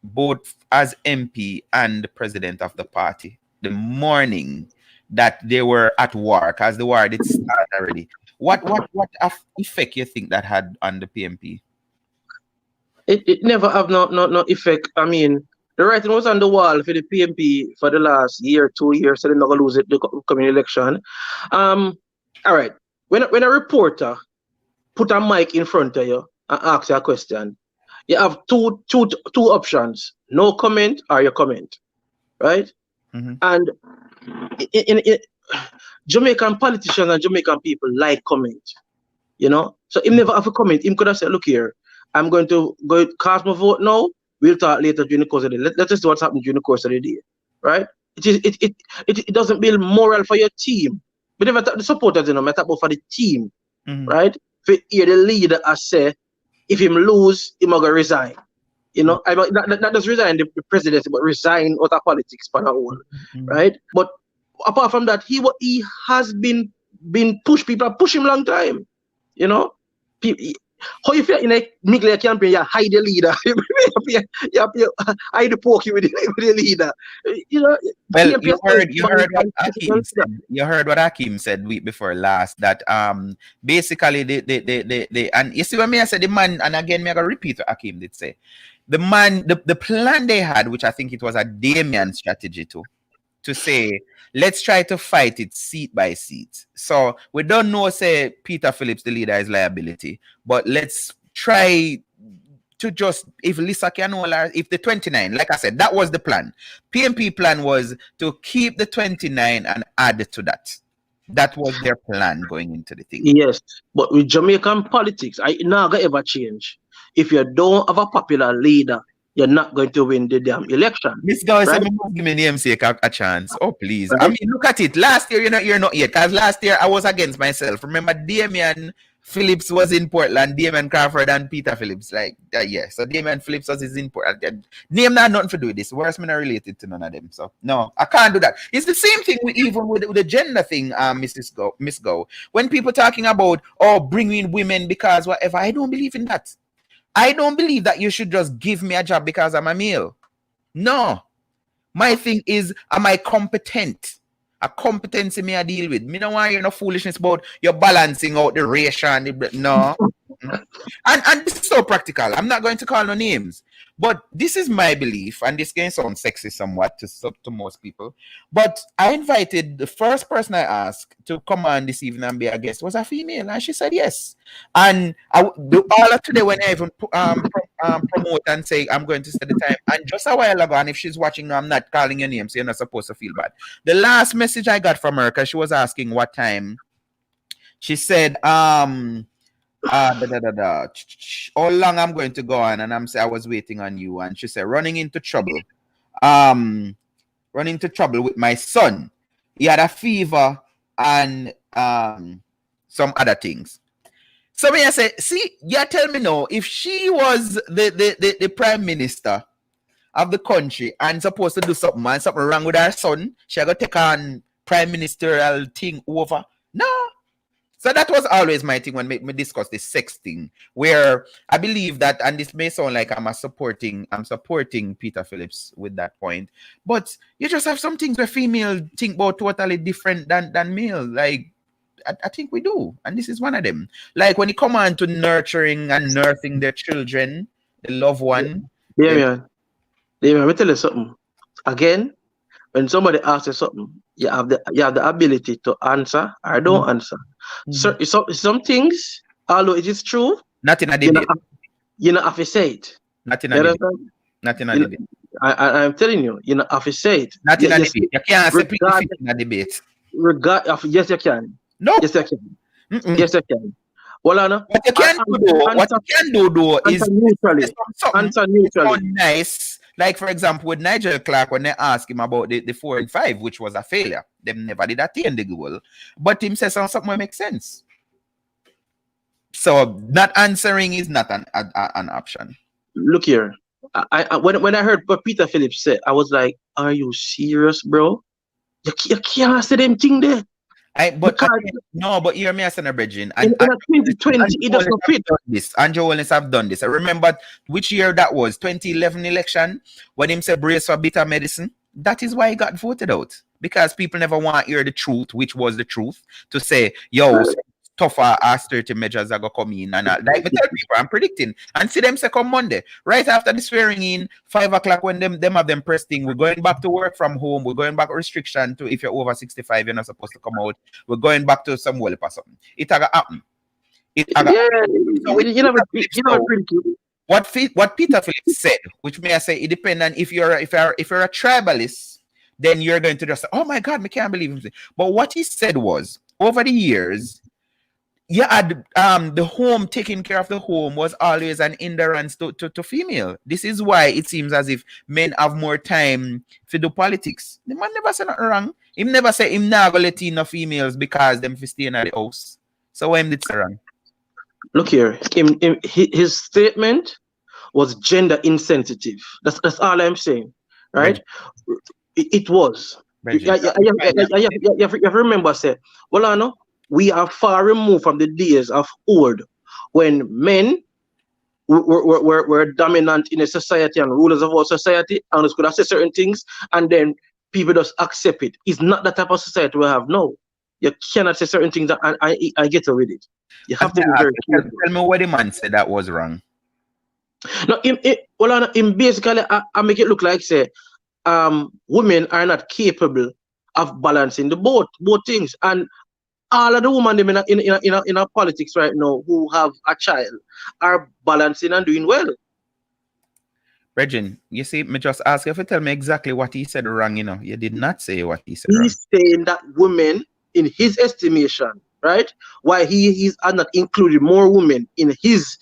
Speaker 4: both as MP and the president of the party. The morning that they were at war, because the war did start already. What effect you think that had on the PMP?
Speaker 10: It never have no effect. I mean, the writing was on the wall for the PMP for the last year, 2 years, so they're not gonna lose it the coming election. All right. When a reporter put a mic in front of you and ask you a question, you have two options: no comment or your comment, right? Mm-hmm. And in Jamaican politicians and Jamaican people like comment, you know. So him never have a comment. Him could have said, "Look here, I'm going to go cast my vote now. We'll talk later during the course of the day. Let's just see what's happening during the course of the day, right?" It doesn't build moral for your team. But never the supporters, you know, I talk about for the team, right? For hear the leader as say, if him lose, he must resign. You know, I mean, not just resign the presidency, but resign out of politics for that one, right? But apart from that, he has been pushed. People push him long time. You know, how you feel in a Migler campaign? You hide the leader. you hide the pokey with the leader. You know.
Speaker 4: Well, you heard what Hakeem said week before last that basically they and you see what I said the man, and again me gonna repeat what Hakeem did say. The man, the plan they had, which I think it was a Damien strategy to say, let's try to fight it seat by seat. So we don't know, say, Peter Phillips, the leader, is liability, but let's try to just, if Lisa Canola, if the 29, like I said, that was the plan. PMP plan was to keep the 29 and add to that. That was their plan going into the thing.
Speaker 10: Yes, but with Jamaican politics, I never ever change. If you don't have a popular leader, you're not going to win the damn election.
Speaker 4: This guy said, give me namesake a chance. Oh, please. Right. I mean, look at it. Last year, you're not yet. Because last year, I was against myself. Remember, Damien Phillips was in Portland. Damien Crawford and Peter Phillips. Like, yeah. So, Damien Phillips was in Portland. Name not nothing to do with this. Whereas me not related to none of them. So, no, I can't do that. It's the same thing even with the gender thing, Miss Go. When people talking about, bring in women because whatever, I don't believe in that. I don't believe that you should just give me a job because I'm a male. No. My thing is, am I competent? A competency me I deal with. Me no want hear no foolishness about you're balancing out the ratio and the no. And this is so practical. I'm not going to call no names. But this is my belief, and this can sound sexy somewhat to most people. But I invited the first person I asked to come on this evening and be a guest was a female, and she said yes. And all of today when I even promote and say I'm going to set the time, and just a while ago, and if she's watching now, I'm not calling your name, so you're not supposed to feel bad. The last message I got from her, because she was asking what time, she said, how long I'm going to go on, and I was waiting on you, and she said running into trouble with my son. He had a fever and some other things. So me I say, see, you tell me now, if she was the prime minister of the country and supposed to do something and something wrong with her son, she got to take on prime ministerial thing over. No. So that was always my thing when we discuss the sex thing, where I believe that, and this may sound like I'm supporting Peter Phillips with that point, but you just have some things where female think about totally different than male. Like, I think we do, and this is one of them. Like when you come on to nurturing and nursing their children, the loved one.
Speaker 10: Yeah, let me tell you something. Again, when somebody asks you something, you have the ability to answer or don't answer. So some things, although it is true,
Speaker 4: not in a debate.
Speaker 10: You know, have to say it.
Speaker 4: Not in a debate. Not in a debate.
Speaker 10: I'm telling you, you know, have to say it.
Speaker 4: Not in a debate. You can't say please in a debate.
Speaker 10: Yes, you can.
Speaker 4: No.
Speaker 10: Yes, you can. Yes, you can. Well, Anna,
Speaker 4: what you can do though is
Speaker 10: answer neutrally.
Speaker 4: Nice. Like, for example, with Nigel Clark, when they asked him about the 4 and 5, which was a failure, they never did attain the goal. But him says something that makes sense. So not answering is not an option.
Speaker 10: Look here. When I heard what Peter Phillips said, I was like, are you serious, bro? You can't say them thing there.
Speaker 4: But hear me as an abridging.
Speaker 10: In 2020, it doesn't fit.
Speaker 4: Andrew Holness have done this. I remember which year that was, 2011 election, when him said brace for bitter medicine. That is why he got voted out. Because people never want to hear the truth, which was the truth, to say, yo, tougher austerity measures are going to come in. And like me tell people, I'm predicting. And see them say come Monday. Right after the swearing in, 5 o'clock when them have them press thing, we're going back to work from home. We're going back restriction to if you're over 65, you're not supposed to come out. We're going back to some well or something. It going to happen. What Peter Phillips said, which may I say, it depends on if you're a tribalist, then you're going to just say, oh my God, I can't believe him. But what he said was, over the years, the home, taking care of the home was always an hindrance to female. This is why it seems as if men have more time to do politics. The man never said nothing wrong. Him never say him not gonna let in no females because them fi stay in the house. So why him did say wrong?
Speaker 10: Look here, his statement was gender insensitive. That's all I'm saying, right? It was. You have to remember, say, well, I know. We are far removed from the days of old when men were dominant in a society and rulers of our society and could say certain things and then people just accept it. It's not that type of society we have now. You cannot say certain things and I get away with it. You have to be very careful.
Speaker 4: Tell me what the man said that was wrong.
Speaker 10: No, in basically, I make it look like, say, women are not capable of balancing the both things. And all of the women in our politics right now who have a child are balancing and doing well.
Speaker 4: Regine, you see, me just ask you to tell me exactly what he said wrong, you know. You did not say what he said wrong.
Speaker 10: He's saying that women, in his estimation, right, why he's not including more women in his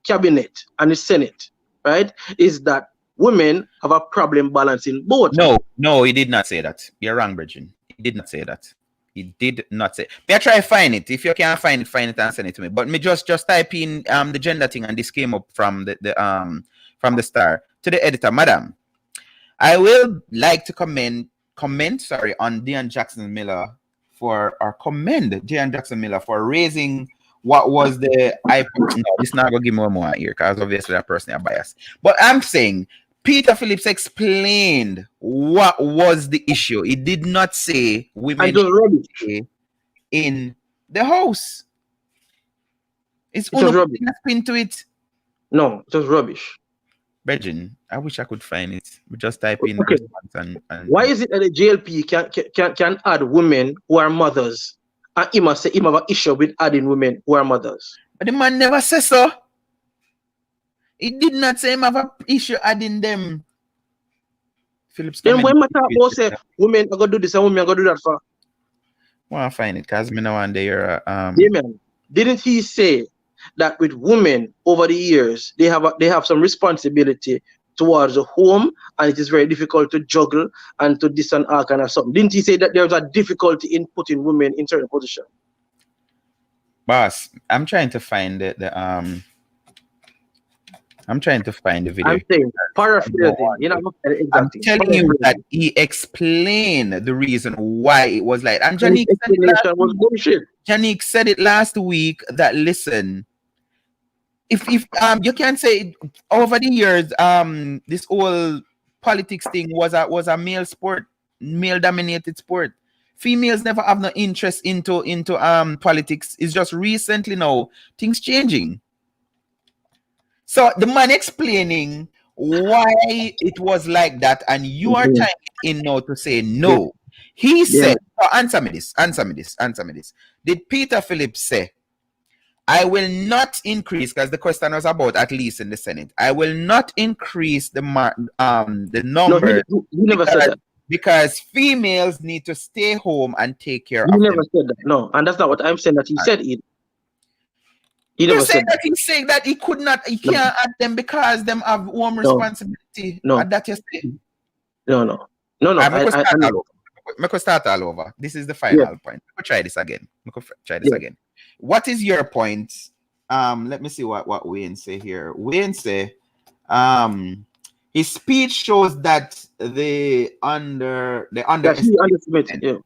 Speaker 10: cabinet and his Senate, right, is that women have a problem balancing both.
Speaker 4: No, he did not say that. You're wrong, Regine. He did not say that. He did not say. But I try to find it. If you can't find it and send it to me. But me just type in the gender thing, and this came up from the Star to the editor. Madam, I will like to comment on Deon Jackson Miller for raising what was the no, this not gonna give more here because obviously that person is biased. But I'm saying Peter Phillips explained what was the issue. He did not say women stay in the house. It's
Speaker 10: rubbish.
Speaker 4: Spin to it.
Speaker 10: No, it was rubbish.
Speaker 4: Brethren, I wish I could find it. We just type in response and
Speaker 10: why is it that the JLP can add women who are mothers, and he must say he have an issue with adding women who are mothers?
Speaker 4: But the man never says so. He did not say him have an issue adding them. Phillips.
Speaker 10: Then when matter about say women are gonna do this and women are gonna do that for?
Speaker 4: Well, I find it because me now and there.
Speaker 10: Yeah, man. Didn't he say that with women over the years they have some responsibility towards the home, and it is very difficult to juggle and to this and that kind of something? Didn't he say that there's a difficulty in putting women in certain positions?
Speaker 4: Boss, I'm trying to find I'm trying to find the video.
Speaker 10: I'm saying, paraphrasing, you know, exactly.
Speaker 4: I'm telling you that he explained the reason why it was like, and Janique said it last week that listen, if you can say over the years, this whole politics thing was a male sport, male dominated sport. Females never have no interest into politics. It's just recently now things changing. So the man explaining why it was like that, and you are typing in now to say no. He said, answer me this. Did Peter Phillips say, I will not increase, because the question was about at least in the Senate, I will not increase the number.
Speaker 10: No, he never said that.
Speaker 4: Because females need to stay home and take care of
Speaker 10: them.
Speaker 4: He
Speaker 10: never said that. No, and that's not what I'm saying that he said it. He never said
Speaker 4: that. He's saying that he could not, he can't add them because them have home responsibility.
Speaker 10: No.
Speaker 4: That you say?
Speaker 10: No.
Speaker 4: I could start all over. This is the final point. We could try this again. Again. What is your point? Let me see what Wayne say here. Wayne say, his speech shows that they underestimate.
Speaker 10: Yeah.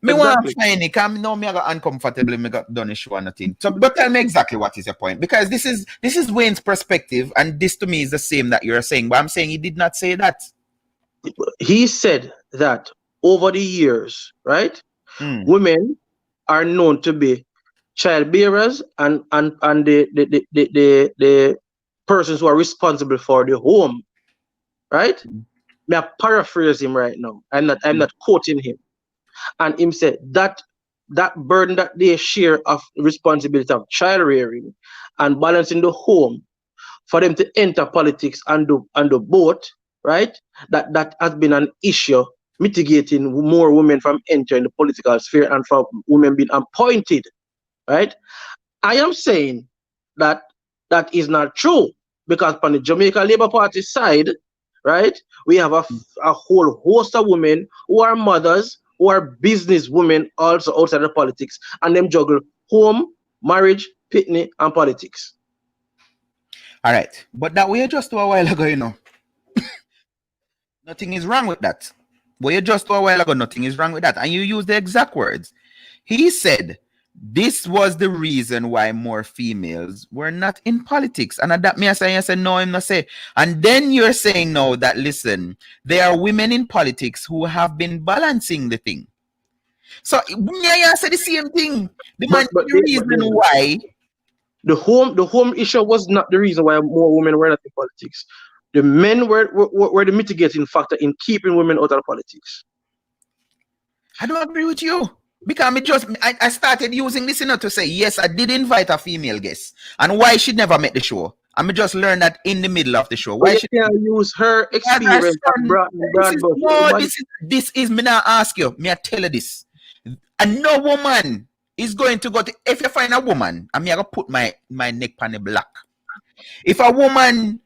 Speaker 4: Me want to find it. I'm now me got uncomfortable. Me got done issue or nothing. So, but tell me exactly what is your point, because this is Wayne's perspective, and this to me is the same that you're saying. But I'm saying he did not say that.
Speaker 10: He said that over the years, right? Women are known to be childbearers and the persons who are responsible for the home, right? Me I paraphrase him right now. I'm not quoting him. And him said that burden that they share of responsibility of child rearing and balancing the home, for them to enter politics and do both, right? That has been an issue mitigating more women from entering the political sphere and for women being appointed, right? I am saying that is not true, because on the Jamaica Labour Party side, right, we have a whole host of women who are mothers, who are business women also outside of politics, and them juggle home, marriage, pitney, and politics.
Speaker 4: All right, but that we just a while ago, you know. Nothing is wrong with that. What you just a while ago, nothing is wrong with that. And you use the exact words. He said this was the reason why more females were not in politics. And that me I say no, I'm not say. And then you're saying now that listen, there are women in politics who have been balancing the thing. So I say the same thing. The reason why
Speaker 10: the home issue was not the reason why more women were not in politics. The men were the mitigating factor in keeping women out of politics.
Speaker 4: I don't agree with you. Because I started using this to say, yes, I did invite a female guest. And why she never met the show. I just learned that in the middle of the show. Why she
Speaker 10: can't use her experience?
Speaker 4: This is me now ask you, me I tell you this. And no woman is going to go to, if you find a woman, I'm going to put my neck on the block. If a woman,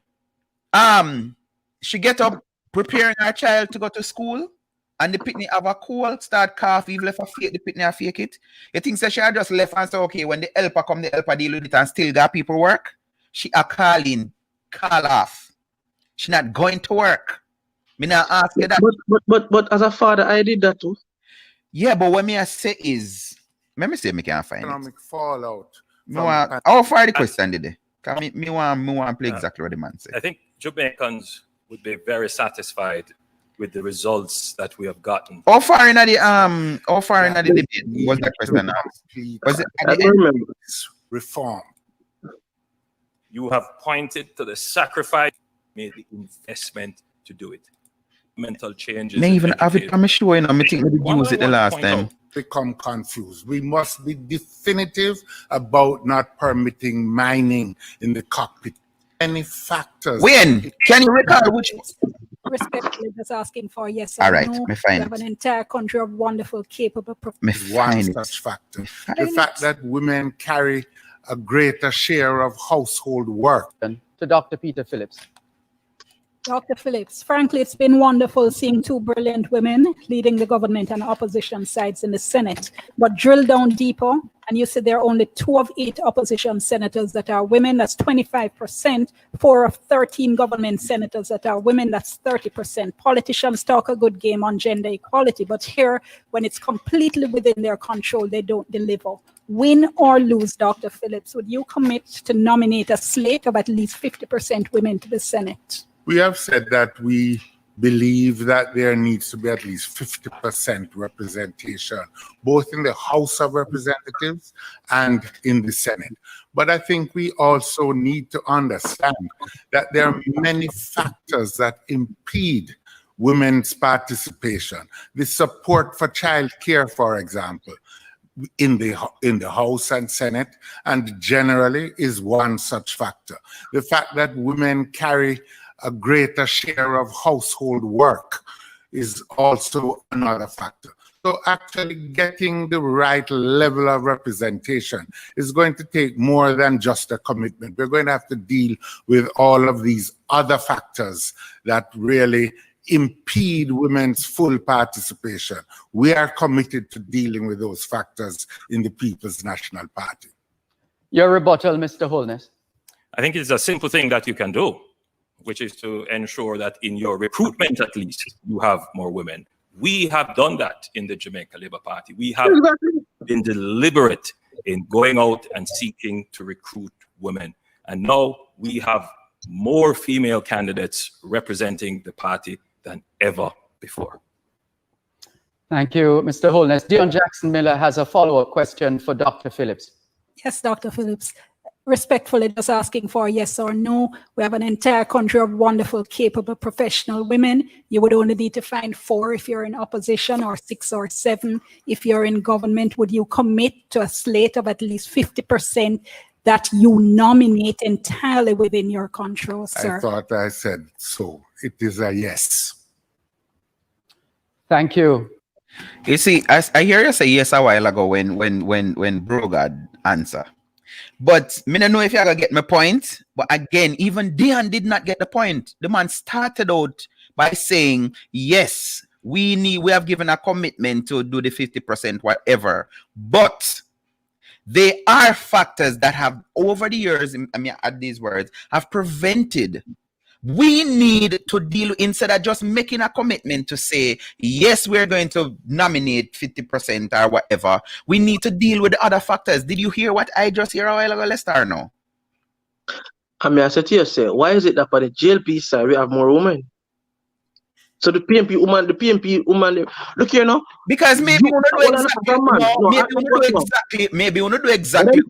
Speaker 4: she get up preparing her child to go to school, and the pitney have a cold, start cough, even if I fake the pitney, I fake it. You think that she had just left and say, okay, when the helper come, the helper deal with it and still got people work? She a call off. She not going to work. Me not ask you that.
Speaker 10: But as a father, I did that too.
Speaker 4: Yeah, but what me I say is, let me see if me can find
Speaker 3: economic fallout.
Speaker 4: How far the question did they? Me want to play exactly what the man said.
Speaker 6: I think Jamaicans
Speaker 12: would be very satisfied with the results that we have gotten.
Speaker 4: How far in the debate was that question asked? Was it at the end?
Speaker 12: Reform. You have pointed to the sacrifice, made the investment to do it. Mental changes.
Speaker 4: May even have it on my show, you know, I think we did use it the last time.
Speaker 13: Become confused. We must be definitive about not permitting mining in the cockpit. Any factors.
Speaker 4: When? Can you recall which?
Speaker 14: Respectfully, just asking for yes or
Speaker 4: all right,
Speaker 14: no.
Speaker 4: me find
Speaker 14: we have an entire country of wonderful, capable professionals.
Speaker 13: One such factor. The fact that women carry a greater share of household work.
Speaker 15: To Dr. Peter Phillips.
Speaker 14: Dr. Phillips, frankly, it's been wonderful seeing two brilliant women leading the government and opposition sides in the Senate. But drill down deeper, and you said there are only 2 of 8 opposition senators that are women. That's 25%. 4 of 13 government senators that are women. That's 30%. Politicians talk a good game on gender equality, but here, when it's completely within their control, they don't deliver. Win or lose, Dr. Phillips, would you commit to nominate a slate of at least 50% women to the Senate?
Speaker 13: We have said that we believe that there needs to be at least 50% representation, both in the House of Representatives and in the Senate. But I think we also need to understand that there are many factors that impede women's participation. The support for child care, for example, in the House and Senate, and generally is one such factor. The fact that women carry a greater share of household work is also another factor. So actually getting the right level of representation is going to take more than just a commitment. We're going to have to deal with all of these other factors that really impede women's full participation. We are committed to dealing with those factors in the People's National Party.
Speaker 15: Your rebuttal, Mr. Holness.
Speaker 12: I think it's a simple thing that you can do, which is to ensure that in your recruitment, at least, you have more women. We have done that in the Jamaica Labour Party. We have been deliberate in going out and seeking to recruit women. And now we have more female candidates representing the party than ever before.
Speaker 15: Thank you, Mr. Holness. Dion Jackson Miller has a follow-up question for Dr. Phillips.
Speaker 14: Yes, Dr. Phillips. Respectfully, just asking for yes or no. We have an entire country of wonderful, capable, professional women. You would only need to find 4 if you're in opposition, or 6 or 7 if you're in government. Would you commit to a slate of at least 50% that you nominate entirely within your control, sir?
Speaker 13: I thought I said so. It is a yes.
Speaker 15: Thank you.
Speaker 4: You see, I hear you say yes a while ago when Brogard answer. But me don't know if you're gonna get my point. But again, even Dion did not get the point. The man started out by saying, yes, we have given a commitment to do the 50%, whatever. But there are factors that have, over the years, I mean, add these words, have prevented. We need to deal, instead of just making a commitment to say, yes, we're going to nominate 50% or whatever, we need to deal with the other factors. Did you hear what I just hear a while ago, Lester, or no?
Speaker 10: I mean, I said to you, why is it that for the JLP side we have more women? So the PNP woman, look here now.
Speaker 4: Because maybe we want to do exactly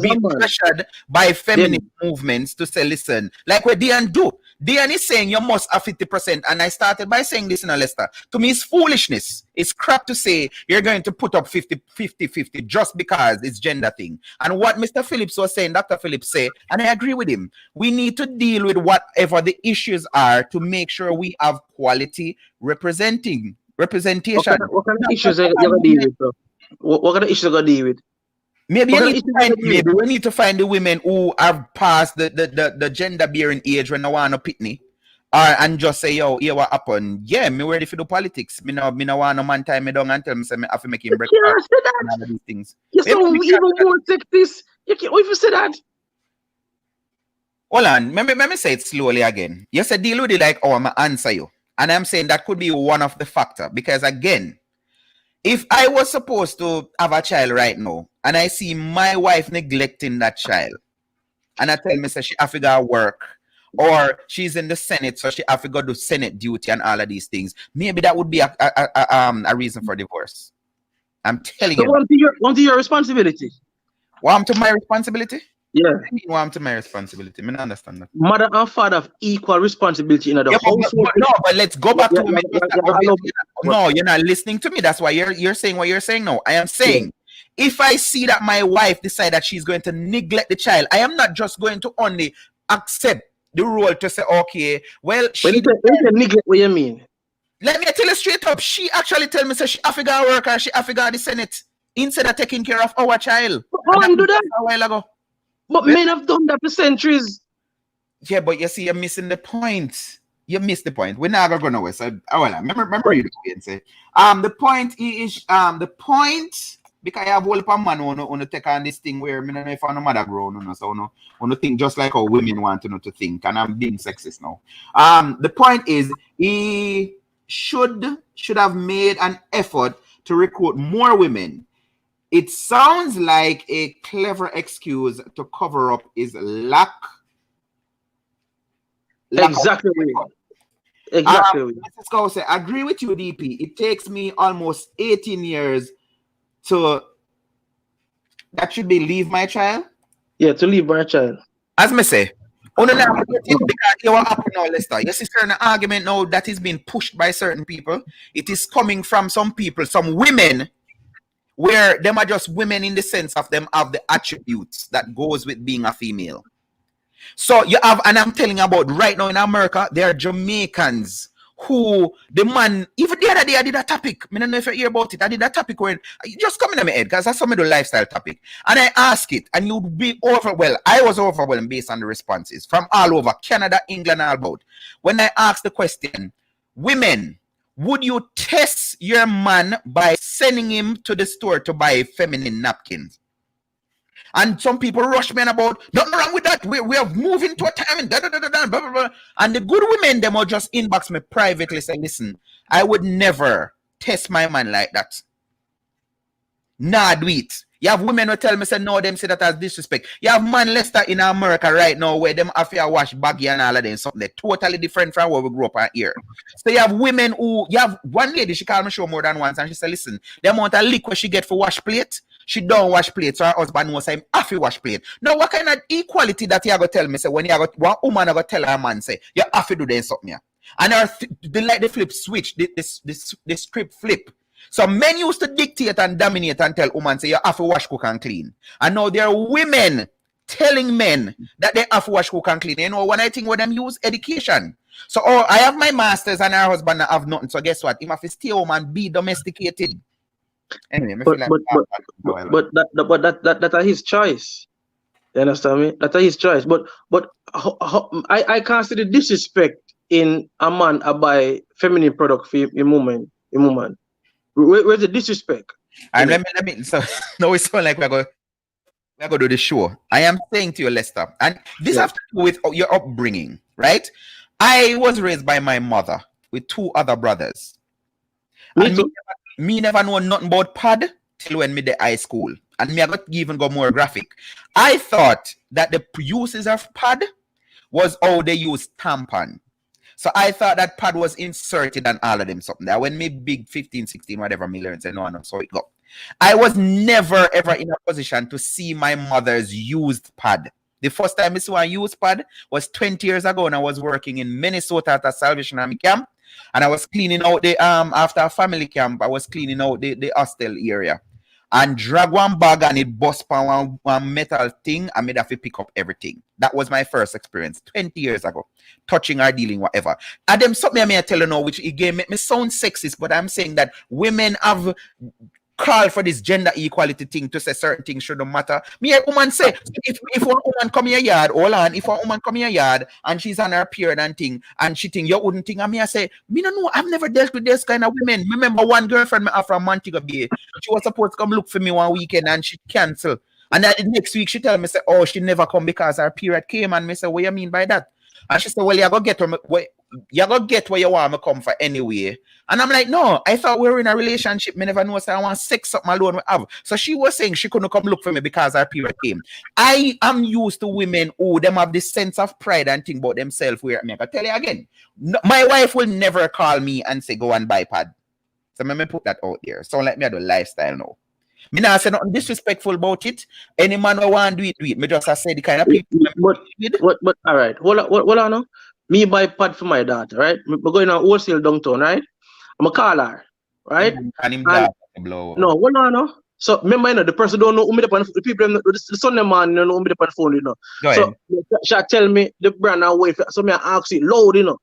Speaker 4: being pressured by feminist movements to say, listen, like what Dion do. Dion is saying you must have 50%, and I started by saying this in a Leicester. To me, it's foolishness. It's crap to say you're going to put up 50-50 just because it's gender thing. And what Mr. Phillips was saying, Dr. Phillips say, and I agree with him, we need to deal with whatever the issues are to make sure we have quality representation.
Speaker 10: What kind of issues are you going to deal with, bro? What kind of issues are you going to deal with?
Speaker 4: Maybe we need to find the women who have passed the gender bearing age when they want to pitney. And just say, yo, here what happened. Yeah, me ready for the politics. Me no want no man time me down and tell me say me have to make him break and all of these things.
Speaker 10: You're so even more sexist. You can't wait for say that.
Speaker 4: Hold on, let me say it slowly again. You said deal with it like, oh, I'm gonna answer you. And I'm saying that could be one of the factors. Because again, if I was supposed to have a child right now, and I see my wife neglecting that child, and I tell me say she have to go work, or she's in the Senate, so she have to go do Senate duty and all of these things. Maybe that would be a reason for divorce. I'm telling
Speaker 10: So
Speaker 4: you.
Speaker 10: one to your responsibility.
Speaker 4: What to my responsibility?
Speaker 10: Yeah.
Speaker 4: I mean, what to my responsibility? I don't understand that.
Speaker 10: Mother and father have equal responsibility in the household.
Speaker 4: But let's go back to women. No, you're not listening to me. That's why you're saying what you're saying now. I am saying, if I see that my wife decide that she's going to neglect the child, I am not just going to only accept the role to say, okay, well,
Speaker 10: when you neglect, what you mean?
Speaker 4: Let me tell you straight up. She actually tell me, say she have to go work and she have to go the Senate instead of taking care of our child.
Speaker 10: How do that
Speaker 4: a while ago?
Speaker 10: But men have done that for centuries.
Speaker 4: Yeah, but you see, you're missing the point. You missed the point. We're not gonna go nowhere. So, remember you and say, the point is, the point, because I have whole man on take on this thing where I don't know if I'm no mother grown, so no think just like how women want to know to think, and I'm being sexist now. The point is, he should have made an effort to recruit more women. It sounds like a clever excuse to cover up his lack.
Speaker 10: Exactly.
Speaker 4: Mrs. Scott said, I agree with you, DP. It takes me almost 18 years to, that should be leave my child?
Speaker 10: Yeah, to leave my child.
Speaker 4: As me say, because you are up now, Lester. You see certain argument now that is being pushed by certain people. It is coming from some people, some women, where them are just women in the sense of them have the attributes that goes with being a female. So you have, and I'm telling you about right now in America, there are Jamaicans who the man, even the other day I did a topic. I don't know if you hear about it. I did a topic where you just come in my head because that's some of the lifestyle topic. And I ask it, and you'd be overwhelmed. I was overwhelmed based on the responses from all over Canada, England, all about. When I asked the question, women, would you test your man by sending him to the store to buy feminine napkins? And some people rush me about, nothing wrong with that. We are moving to a time and blah, blah, blah. And the good women, them will just inbox me privately say, listen, I would never test my man like that. Nah, do it. You have women who tell me, say, no, them say that as disrespect. You have man Lester in America right now where them have to wash baggy and all of them, something they're totally different from where we grew up out here. So you have women who, you have one lady, she called me show more than once, and she said, listen, the amount of liquor she get for wash plate, she don't wash plate, so her husband knows I'm have to wash plate. Now, what kind of equality that you are going to tell me, say, when you got one woman are going to tell her man, say, you have to do this something here. And the flip switch, the script flip. So men used to dictate and dominate and tell women, say, you have to wash, cook, and clean. And now there are women telling men that they have to wash, cook, and clean. You know, when I think what them use education. So, I have my masters and her husband have nothing. So guess what? He have to stay home and be domesticated. Anyway,
Speaker 10: but that's his choice. You understand me? That's his choice. But I can't see the disrespect in a man I buy feminine product for a woman. Where's the disrespect?
Speaker 4: And let me. So now it's so like we're going to do the show. I am saying to you, Lester, and this has to do with your upbringing, right? I was raised by my mother with two other brothers. Me never know nothing about pad till when me the high school. And me I got even go more graphic. I thought that the uses of pad was how they use tampon. So I thought that pad was inserted and all of them something. That when me big 15, 16, whatever me learned, say no, so it go. I was never ever in a position to see my mother's used pad. The first time I saw a used pad was 20 years ago, and I was working in Minnesota at a Salvation Army camp. And I was cleaning out the after a family camp, I was cleaning out the hostel area. And drag one bag and it bust on one metal thing. I made have to pick up everything. That was my first experience 20 years ago. Touching or dealing, whatever. And them something I may tell you now, which again make me sound sexist, but I'm saying that women have call for this gender equality thing to say certain things shouldn't matter. Me a woman say, if one woman come in your yard, hold on, if one woman come in your yard and she's on her period and thing, and she think you wouldn't think, and me I say, me no know, I've never dealt with this kind of women. Remember one girlfriend me have from Montego Bay, she was supposed to come look for me one weekend and she canceled. And then the next week she tell me, say, oh, she never come because her period came, and me say, what you mean by that? And she said, well, you go get her. you're gonna get where you want me come for anyway. And I'm like, no, I thought we were in a relationship. Me never know so I want sex up my alone we have. So she was saying she couldn't come look for me because her period came. I am used to women who them have this sense of pride and think about themselves where I can tell you again. No, my wife will never call me and say go and buy pad. So let me put that out there. So let me do lifestyle now. Me not say nothing disrespectful about it. Any man who want to do it. Me just say the kind of people.
Speaker 10: But all right, hold on now. Me buy pad for my daughter, right? We're going to wholesale downtown, right? I'm a call her, right?
Speaker 4: And him blow.
Speaker 10: No, hold on now. So remember, you know, the person don't know who me the people, the Sunday man, you know who me the phone, you know. So she tell me the brand and wife, so me ask it loud, you know,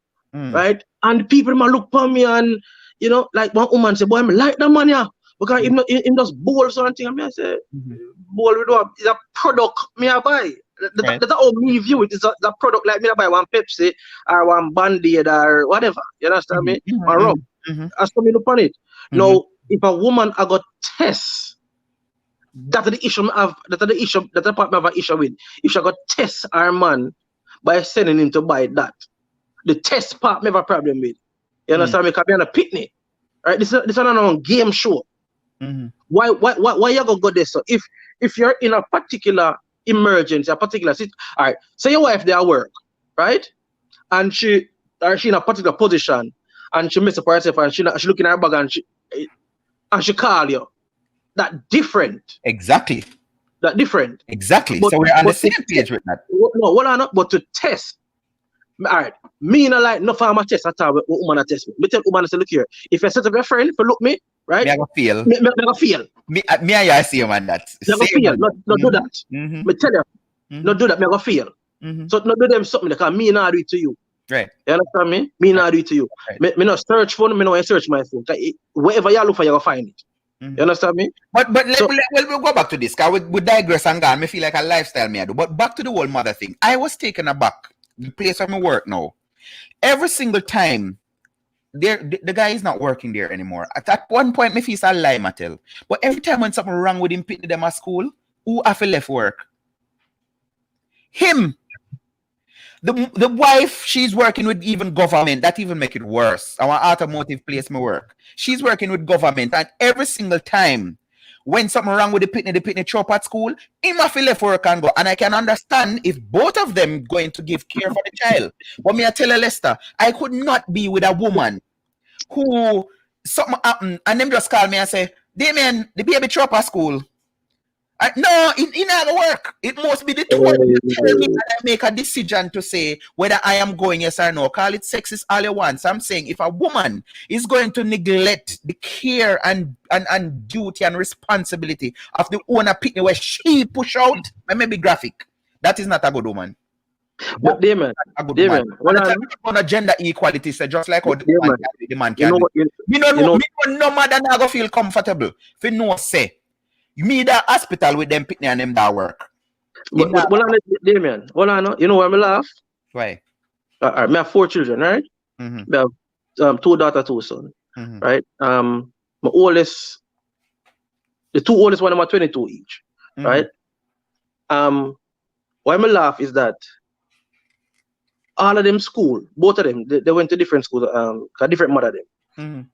Speaker 10: right? And the people man look for me and, you know, like one woman say, boy, I like that man, yeah. Because him just bowl something, and I say, bowl is a product me I buy. That's how me view it. It's a product like me I buy one Pepsi or one Band-Aid or whatever. You understand me? Or rum. As for me look on it. Now, if a woman I got test, that's the issue I have. That's the issue. That's the part I have an issue with. If she got test her man by sending him to buy that, the test part I have a problem with. You understand me? Because be on a picnic, right? This is another game show. Why you gonna go there? So if you're in a particular emergency, a particular situation, all right. So your wife there at work, right? And she in a particular position, and she miss up herself, and she looking at her bag, and she call you. That different.
Speaker 4: Exactly.
Speaker 10: That different.
Speaker 4: Exactly. So we're on the same page with that.
Speaker 10: No, what I not, but to test. All right. Me not like no farmer test at all. What woman test me. Me tell woman say, look here. If you set up your friend for look me, right?
Speaker 4: Me I go feel.
Speaker 10: Me go feel.
Speaker 4: Me and you see him on that.
Speaker 10: Me go feel. Not do that. Me tell you. Not do that. Me go feel. So not do them something because me not do it to you.
Speaker 4: Right.
Speaker 10: You understand me? Me not do it to you. Right. Me not search phone. Me not search my phone. Wherever you look for, you go find it. You understand me?
Speaker 4: But we'll go back to this. Cause we digress and go. I feel like a lifestyle me I do. But back to the whole mother thing. I was taken aback. The place where I work now. Every single time, the guy is not working there anymore. At one point, me feel a lie, Mattel. But every time when something wrong with him, pick them at school, who have left work? Him. The wife, she's working with even government. That even make it worse. Our automotive place me work. She's working with government, and every single time when something wrong with the pitney chop at school, him have left work and go. And I can understand if both of them going to give care for the child. But me I tell you, Lester, I could not be with a woman who something happened and them just call me and say, Damien, the baby chop at school. No, it not work. It must be the two of them tell me that I make a decision to say whether I am going yes or no. Call it sexist all you want. So I'm saying if a woman is going to neglect the care and duty and responsibility of the owner pitney where she push out, I may be graphic. That is not a good woman.
Speaker 10: But Damon,
Speaker 4: on a gender equality, so just like how the man can no mother not go feel comfortable. If you know say me the hospital with them pitney and them that work.
Speaker 10: Damien, you know why me laugh?
Speaker 4: Why?
Speaker 10: I have 4 children, right? I have 2 daughters, 2 sons, right? My oldest, the 2 oldest one are 22 each, right? Why me laugh is that all of them school, both of them, they went to different schools, a different mother them,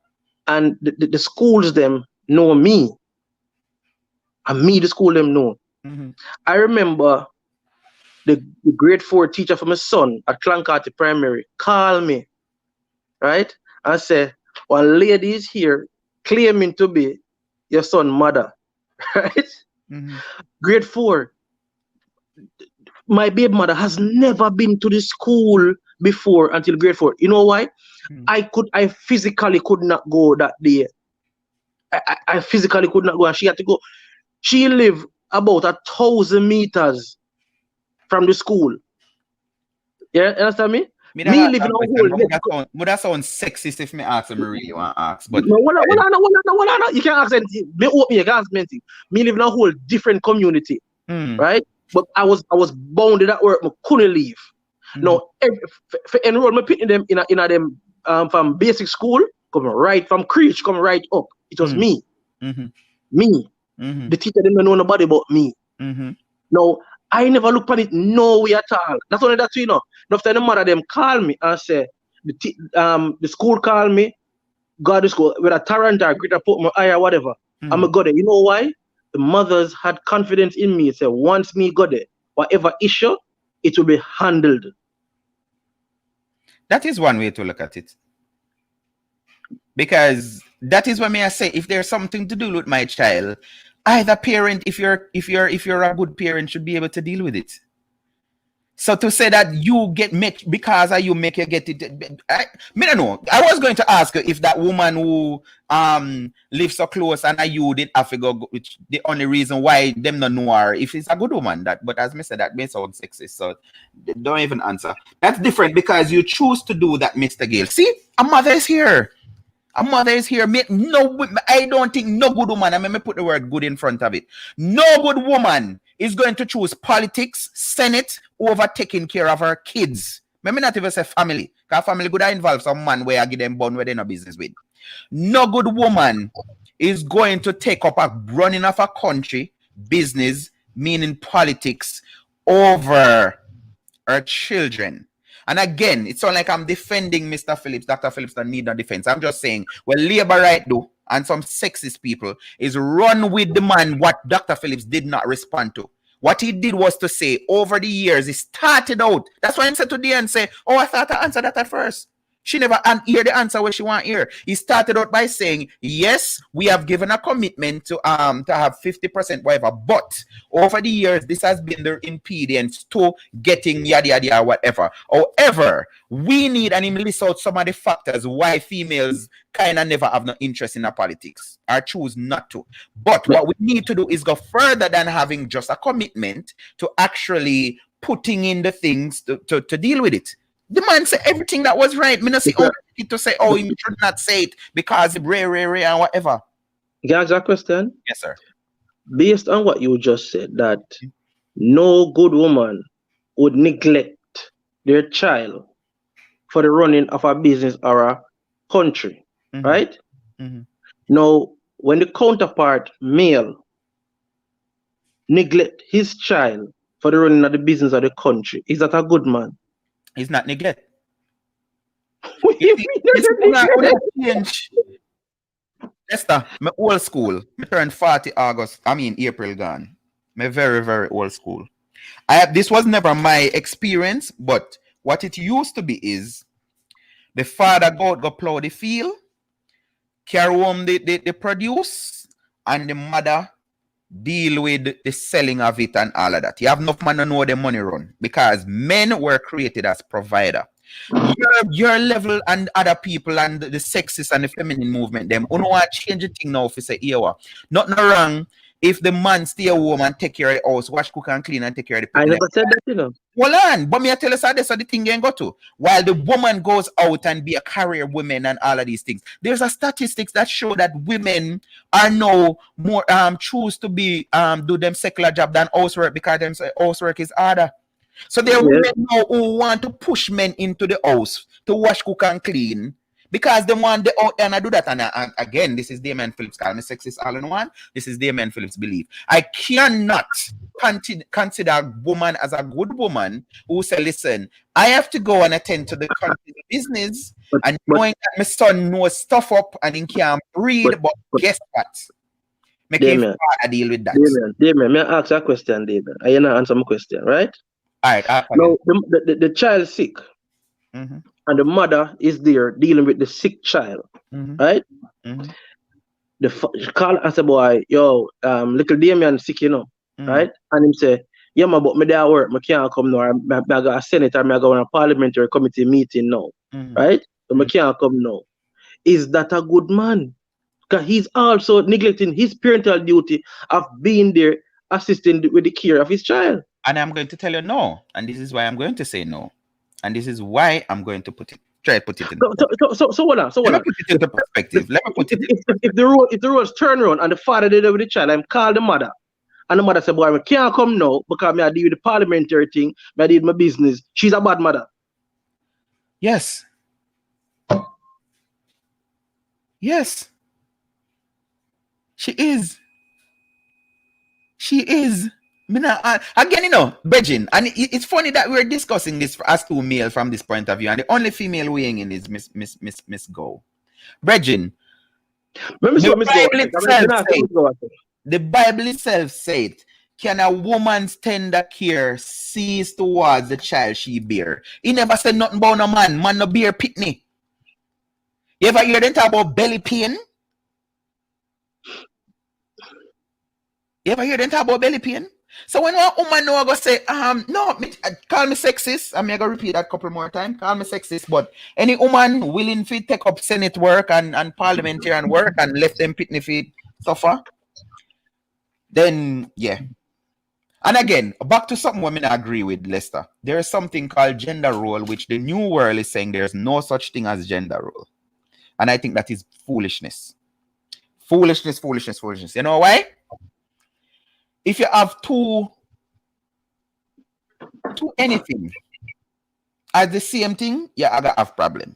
Speaker 10: and the schools them know me. And me, the school them know. I remember the grade 4 teacher for my son at Clancarty Primary call me, right? And say, one lady is here claiming to be your son's mother, right? Grade 4. My baby mother has never been to the school before until grade 4. You know why? I physically could not go that day. I physically could not go, and she had to go. She lived about 1,000 meters from the school. Yeah, understand me? Me living on
Speaker 4: would that sound sexist if me ask them really want to ask? But
Speaker 10: no, you can't ask anything. Me open, you can't ask anything. Me live in a whole different community, right? But I was bounded at work. I couldn't leave. Now, for enroll me picking them in a them from basic school, coming right from Creech, coming right up. It was me. Me. The teacher didn't know nobody but me. Now, I never look on it no way at all. That's only that you know. After the mother them call me and say, the school call me, go to school with a Tarrant or Greater Portmore Eye or whatever.
Speaker 4: Mm-hmm.
Speaker 10: I'm go there. You know why? The mothers had confidence in me. Say once me go there, whatever issue, it will be handled.
Speaker 4: That is one way to look at it. Because that is what may I say, if there's something to do with my child, either parent, if you're a good parent, should be able to deal with it. So to say that you get make because you make you get it, I don't know. I was going to ask you if that woman who lives so close and you did have to go, which the only reason why them not know her if it's a good woman. That, but as I said, that may sound sexist, so don't even answer. That's different because you choose to do that, Mr. Gale. See, a mother is here. A mother is here. No, I don't think no good woman. I mean, put the word good in front of it. No good woman is going to choose politics, Senate, over taking care of her kids. Maybe not even say family. Because family could involve some man where I give them bond where they no business with. No good woman is going to take up a running of a country, business, meaning politics, over her children. And again, it's not like I'm defending Mr. Phillips. Dr. Phillips don't need no defense. I'm just saying, well, labor right do, and some sexist people is run with the man what Dr. Phillips did not respond to. What he did was to say, over the years, he started out. That's why he said today and say, oh, I thought I answered that at first. She never hear the answer where she want hear. He started out by saying, yes, we have given a commitment to have 50% whatever, but over the years, this has been the impedance to getting yada yada yada whatever. However, we need, and he lists out some of the factors why females kind of never have no interest in our politics or choose not to. But what we need to do is go further than having just a commitment to actually putting in the things to deal with it. The man said everything that was right. Me not see to say, oh, you should not say it because it's rare, and whatever.
Speaker 10: Can I ask a question?
Speaker 4: Yes, sir.
Speaker 10: Based on what you just said, that no good woman would neglect their child for the running of a business or a country, right? Now, when the counterpart male neglect his child for the running of the business of the country, is that a good man?
Speaker 4: It's not neglect. Esther, my old school. I turned 40 April gone. My very, very old school. This was never my experience, but what it used to be is the father go plow the field, carry home the produce, and the mother deal with the selling of it and all of that. You have enough man to know the money run because men were created as provider. Your level and other people and the sexist and the feminine movement, them don't want to change the thing now if you say, nothing wrong if the man stay home and take care of the house, wash, cook and clean and take care of the people.
Speaker 10: I never said that, you know.
Speaker 4: Hold on, but me I tell us how this the thing ain't go to. While the woman goes out and be a career woman and all of these things, there's a statistics that show that women are now more choose to be do them secular job than housework because them say housework is harder. So there are women now who want to push men into the house to wash, cook and clean because they want the out and I do that. And again, this is Damien Phillips call me sexist all in one. This is Damien Phillips belief. I cannot consider a woman as a good woman who say, listen, I have to go and attend to the country's business and knowing that my son knows stuff up and he can't breathe, but guess what? Make him deal with that.
Speaker 10: Damien, may I ask a question, Damien? I not answer my question, right?
Speaker 4: All right.
Speaker 10: Now, the child is sick, and the mother is there dealing with the sick child, right? She call and say, boy, yo, little Damien sick, you know, right? And him say, yeah, but me there work, me can't come now. I got a senator, I go on a parliamentary committee meeting now, right? So me can't come now. Is that a good man? Because he's also neglecting his parental duty of being there, assisting with the care of his child.
Speaker 4: And I'm going to tell you no. And this is why I'm going to say no. And this is why I'm going to put it in.
Speaker 10: So hold on.
Speaker 4: Let me put it into perspective.
Speaker 10: If the roles turn around and the father did it with the child, I'm call the mother. And the mother said, boy, I can't come now because I deal with the parliamentary thing, I deal with my business. She's a bad mother.
Speaker 4: Yes. Yes. She is. Again, Bridging, and it's funny that we're discussing this as two male from this point of view, and the only female weighing in is Miss Go. Bridging, the Bible itself said, can a woman's tender care cease towards the child she bear? He never said nothing about no man. Man no bear pitney. You ever hear them talk about belly pain? You ever hear them talk about belly pain? So when one woman know I go say, no, call me sexist. I'm gonna repeat that a couple more times. Call me sexist, but any woman willing to take up Senate work and parliamentarian work and left them pitney feet suffer, then yeah. And again, back to something women agree with, Lester. There is something called gender role, which the new world is saying there's no such thing as gender role. And I think that is foolishness. Foolishness. You know why? If you have two anything as the same thing, you're gonna have problem.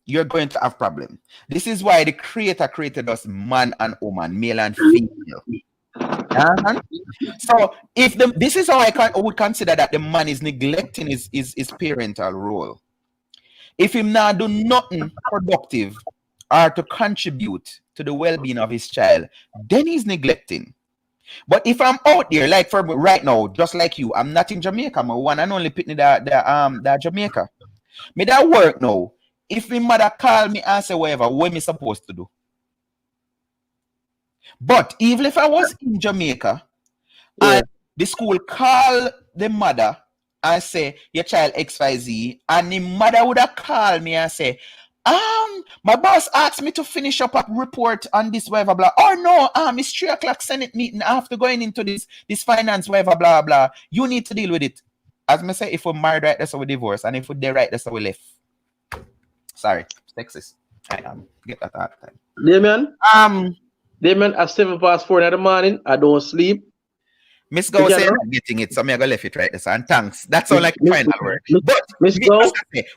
Speaker 4: You're going to have problem. This is why the Creator created us man and woman, male and female. So if this is how I would consider that the man is neglecting his parental role. If him now do nothing productive or to contribute to the well-being of his child, then he's neglecting. But if I'm out there, like for right now, just like you, I'm not in Jamaica. I'm one and only pitney the Jamaica. Me that work now. If my mother call me and say whatever, what me supposed to do? But even if I was in Jamaica and the school call the mother and say your child XYZ, and the mother would have called me and say, my boss asked me to finish up a report on this, whatever, blah. Or no, it's 3 o'clock Senate meeting. I have to go into this finance, whatever, blah, blah. You need to deal with it. As me say, if we're married right, that's how we divorce. And if we're there right, that's how we left. Sorry, sexist. I get that all the time.
Speaker 10: Damien, at 4:07 in the morning, I don't sleep.
Speaker 4: Miss Go said I'm getting it, so I'm gonna left it right there. And thanks. That's all like final word. But Miss Go,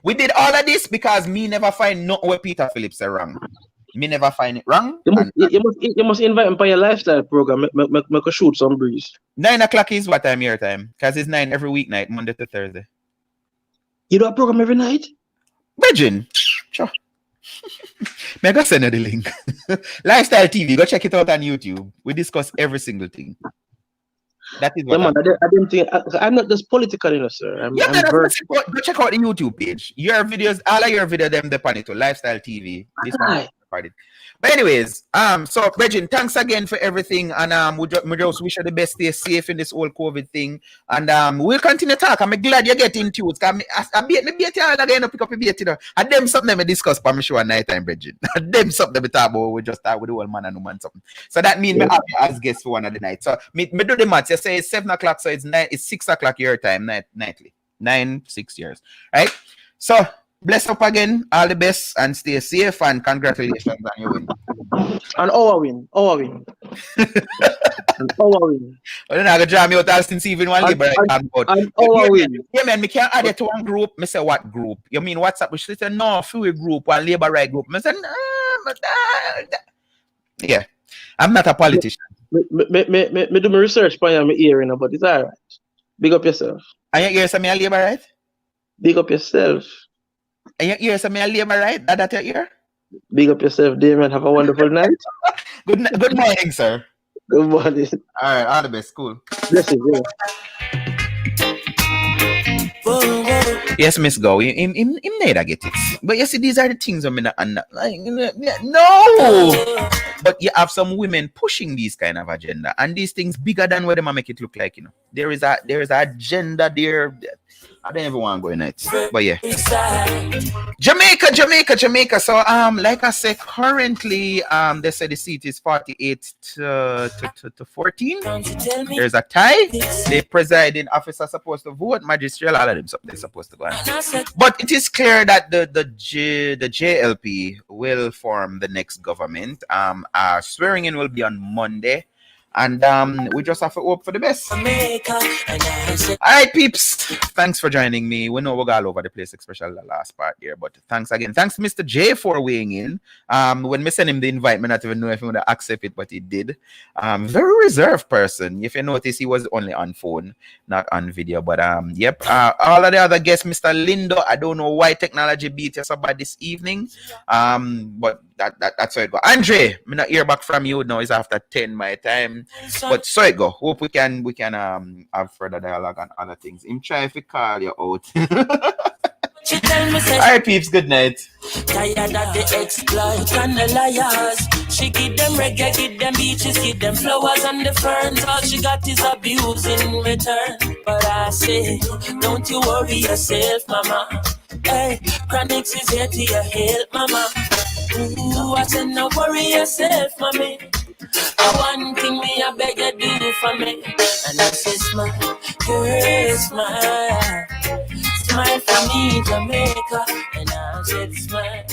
Speaker 4: we did all of this because me never find nothing where Peter Phillips are wrong. Me never find it wrong.
Speaker 10: You must invite him for your lifestyle program. Make a shoot some breeze.
Speaker 4: 9 o'clock is what time your time? Because it's 9 every weeknight, Monday to Thursday.
Speaker 10: You do a program every night?
Speaker 4: Virgin. Sure. May I go send you the link. Lifestyle TV, go check it out on YouTube. We discuss every single thing. That is what
Speaker 10: I'm not just political, sir.
Speaker 4: Go check out the YouTube page. Your videos, all of your videos, them depend on it. Lifestyle TV. This one. But anyways, so Regine, thanks again for everything, and we just wish you the best. Stay safe in this whole COVID thing, and we'll continue to talk. I'm glad you're getting to it. I be again pick up a bit, and them something we discuss for me show at night time, Regine. Them something we talk about. We just talk with the old man and woman something. So that means me have you as guest for one of the night. So me do the maths. You say it's 7 o'clock, so it's 6 o'clock your time nightly. 6 years, right? So. Bless up again, all the best, and stay safe, and congratulations on your win.
Speaker 10: And our win. And our win.
Speaker 4: Well, then I go draw me out Alston Steven one labor.
Speaker 10: And our win.
Speaker 4: Yeah, man, me can't add it to one group. Me say, what group? You mean WhatsApp? We should say, no, free group, one labor right group. Me say, yeah, I'm not a politician.
Speaker 10: Me do my research for you, my ear, but it's all right. Big up yourself.
Speaker 4: And your ear say me a labor right?
Speaker 10: Big up yourself.
Speaker 4: And your ear say me a labor right? That your ear?
Speaker 10: Big up yourself, Damien. Have a wonderful night.
Speaker 4: Good morning, sir.
Speaker 10: Good morning.
Speaker 4: All right, all the best. Cool.
Speaker 10: Bless you.
Speaker 4: Yes, Miss Go. Him neither get it. But you see, these are the things I'm not like. No. But you have some women pushing these kind of agenda, and these things bigger than what they make it look like. There is a agenda there. I don't even want to go in it, but yeah. Jamaica. So like I said, currently they say the seat is 48 to 14. There's a tie. The presiding officer supposed to vote, magistrate, all of them they're supposed to go on. But it is clear that the JLP will form the next government. Swearing in will be on Monday. And we just have to hope for the best. All right, peeps. Thanks for joining me. We know we're all over the place, especially the last part here. But thanks again. Thanks to Mr. J for weighing in. When we sent him the invite, I not even know if he would accept it, but he did. Very reserved person. If you notice, he was only on phone, not on video. But yep. All of the other guests, Mr. Lindo, I don't know why technology beat us about this evening. But that's how it go. Andre, I'm not hear back from you now. It's after 10 my time. But so it go. Hope we can have further dialogue on other things. Him try if he call you out. Alright, peeps, good night.
Speaker 5: Tired of the exploit and the liars. She give them reggae, give them beaches, give them flowers and the ferns. All she got is abuse in return. But I say, don't you worry yourself, mama. Hey, Chronixx is here to your help, mama. Ooh, I said, no worry yourself, mommy. One thing me I beg you do for me. And I say, smile, girl, smile. Smile for me, Jamaica. And I said, smile.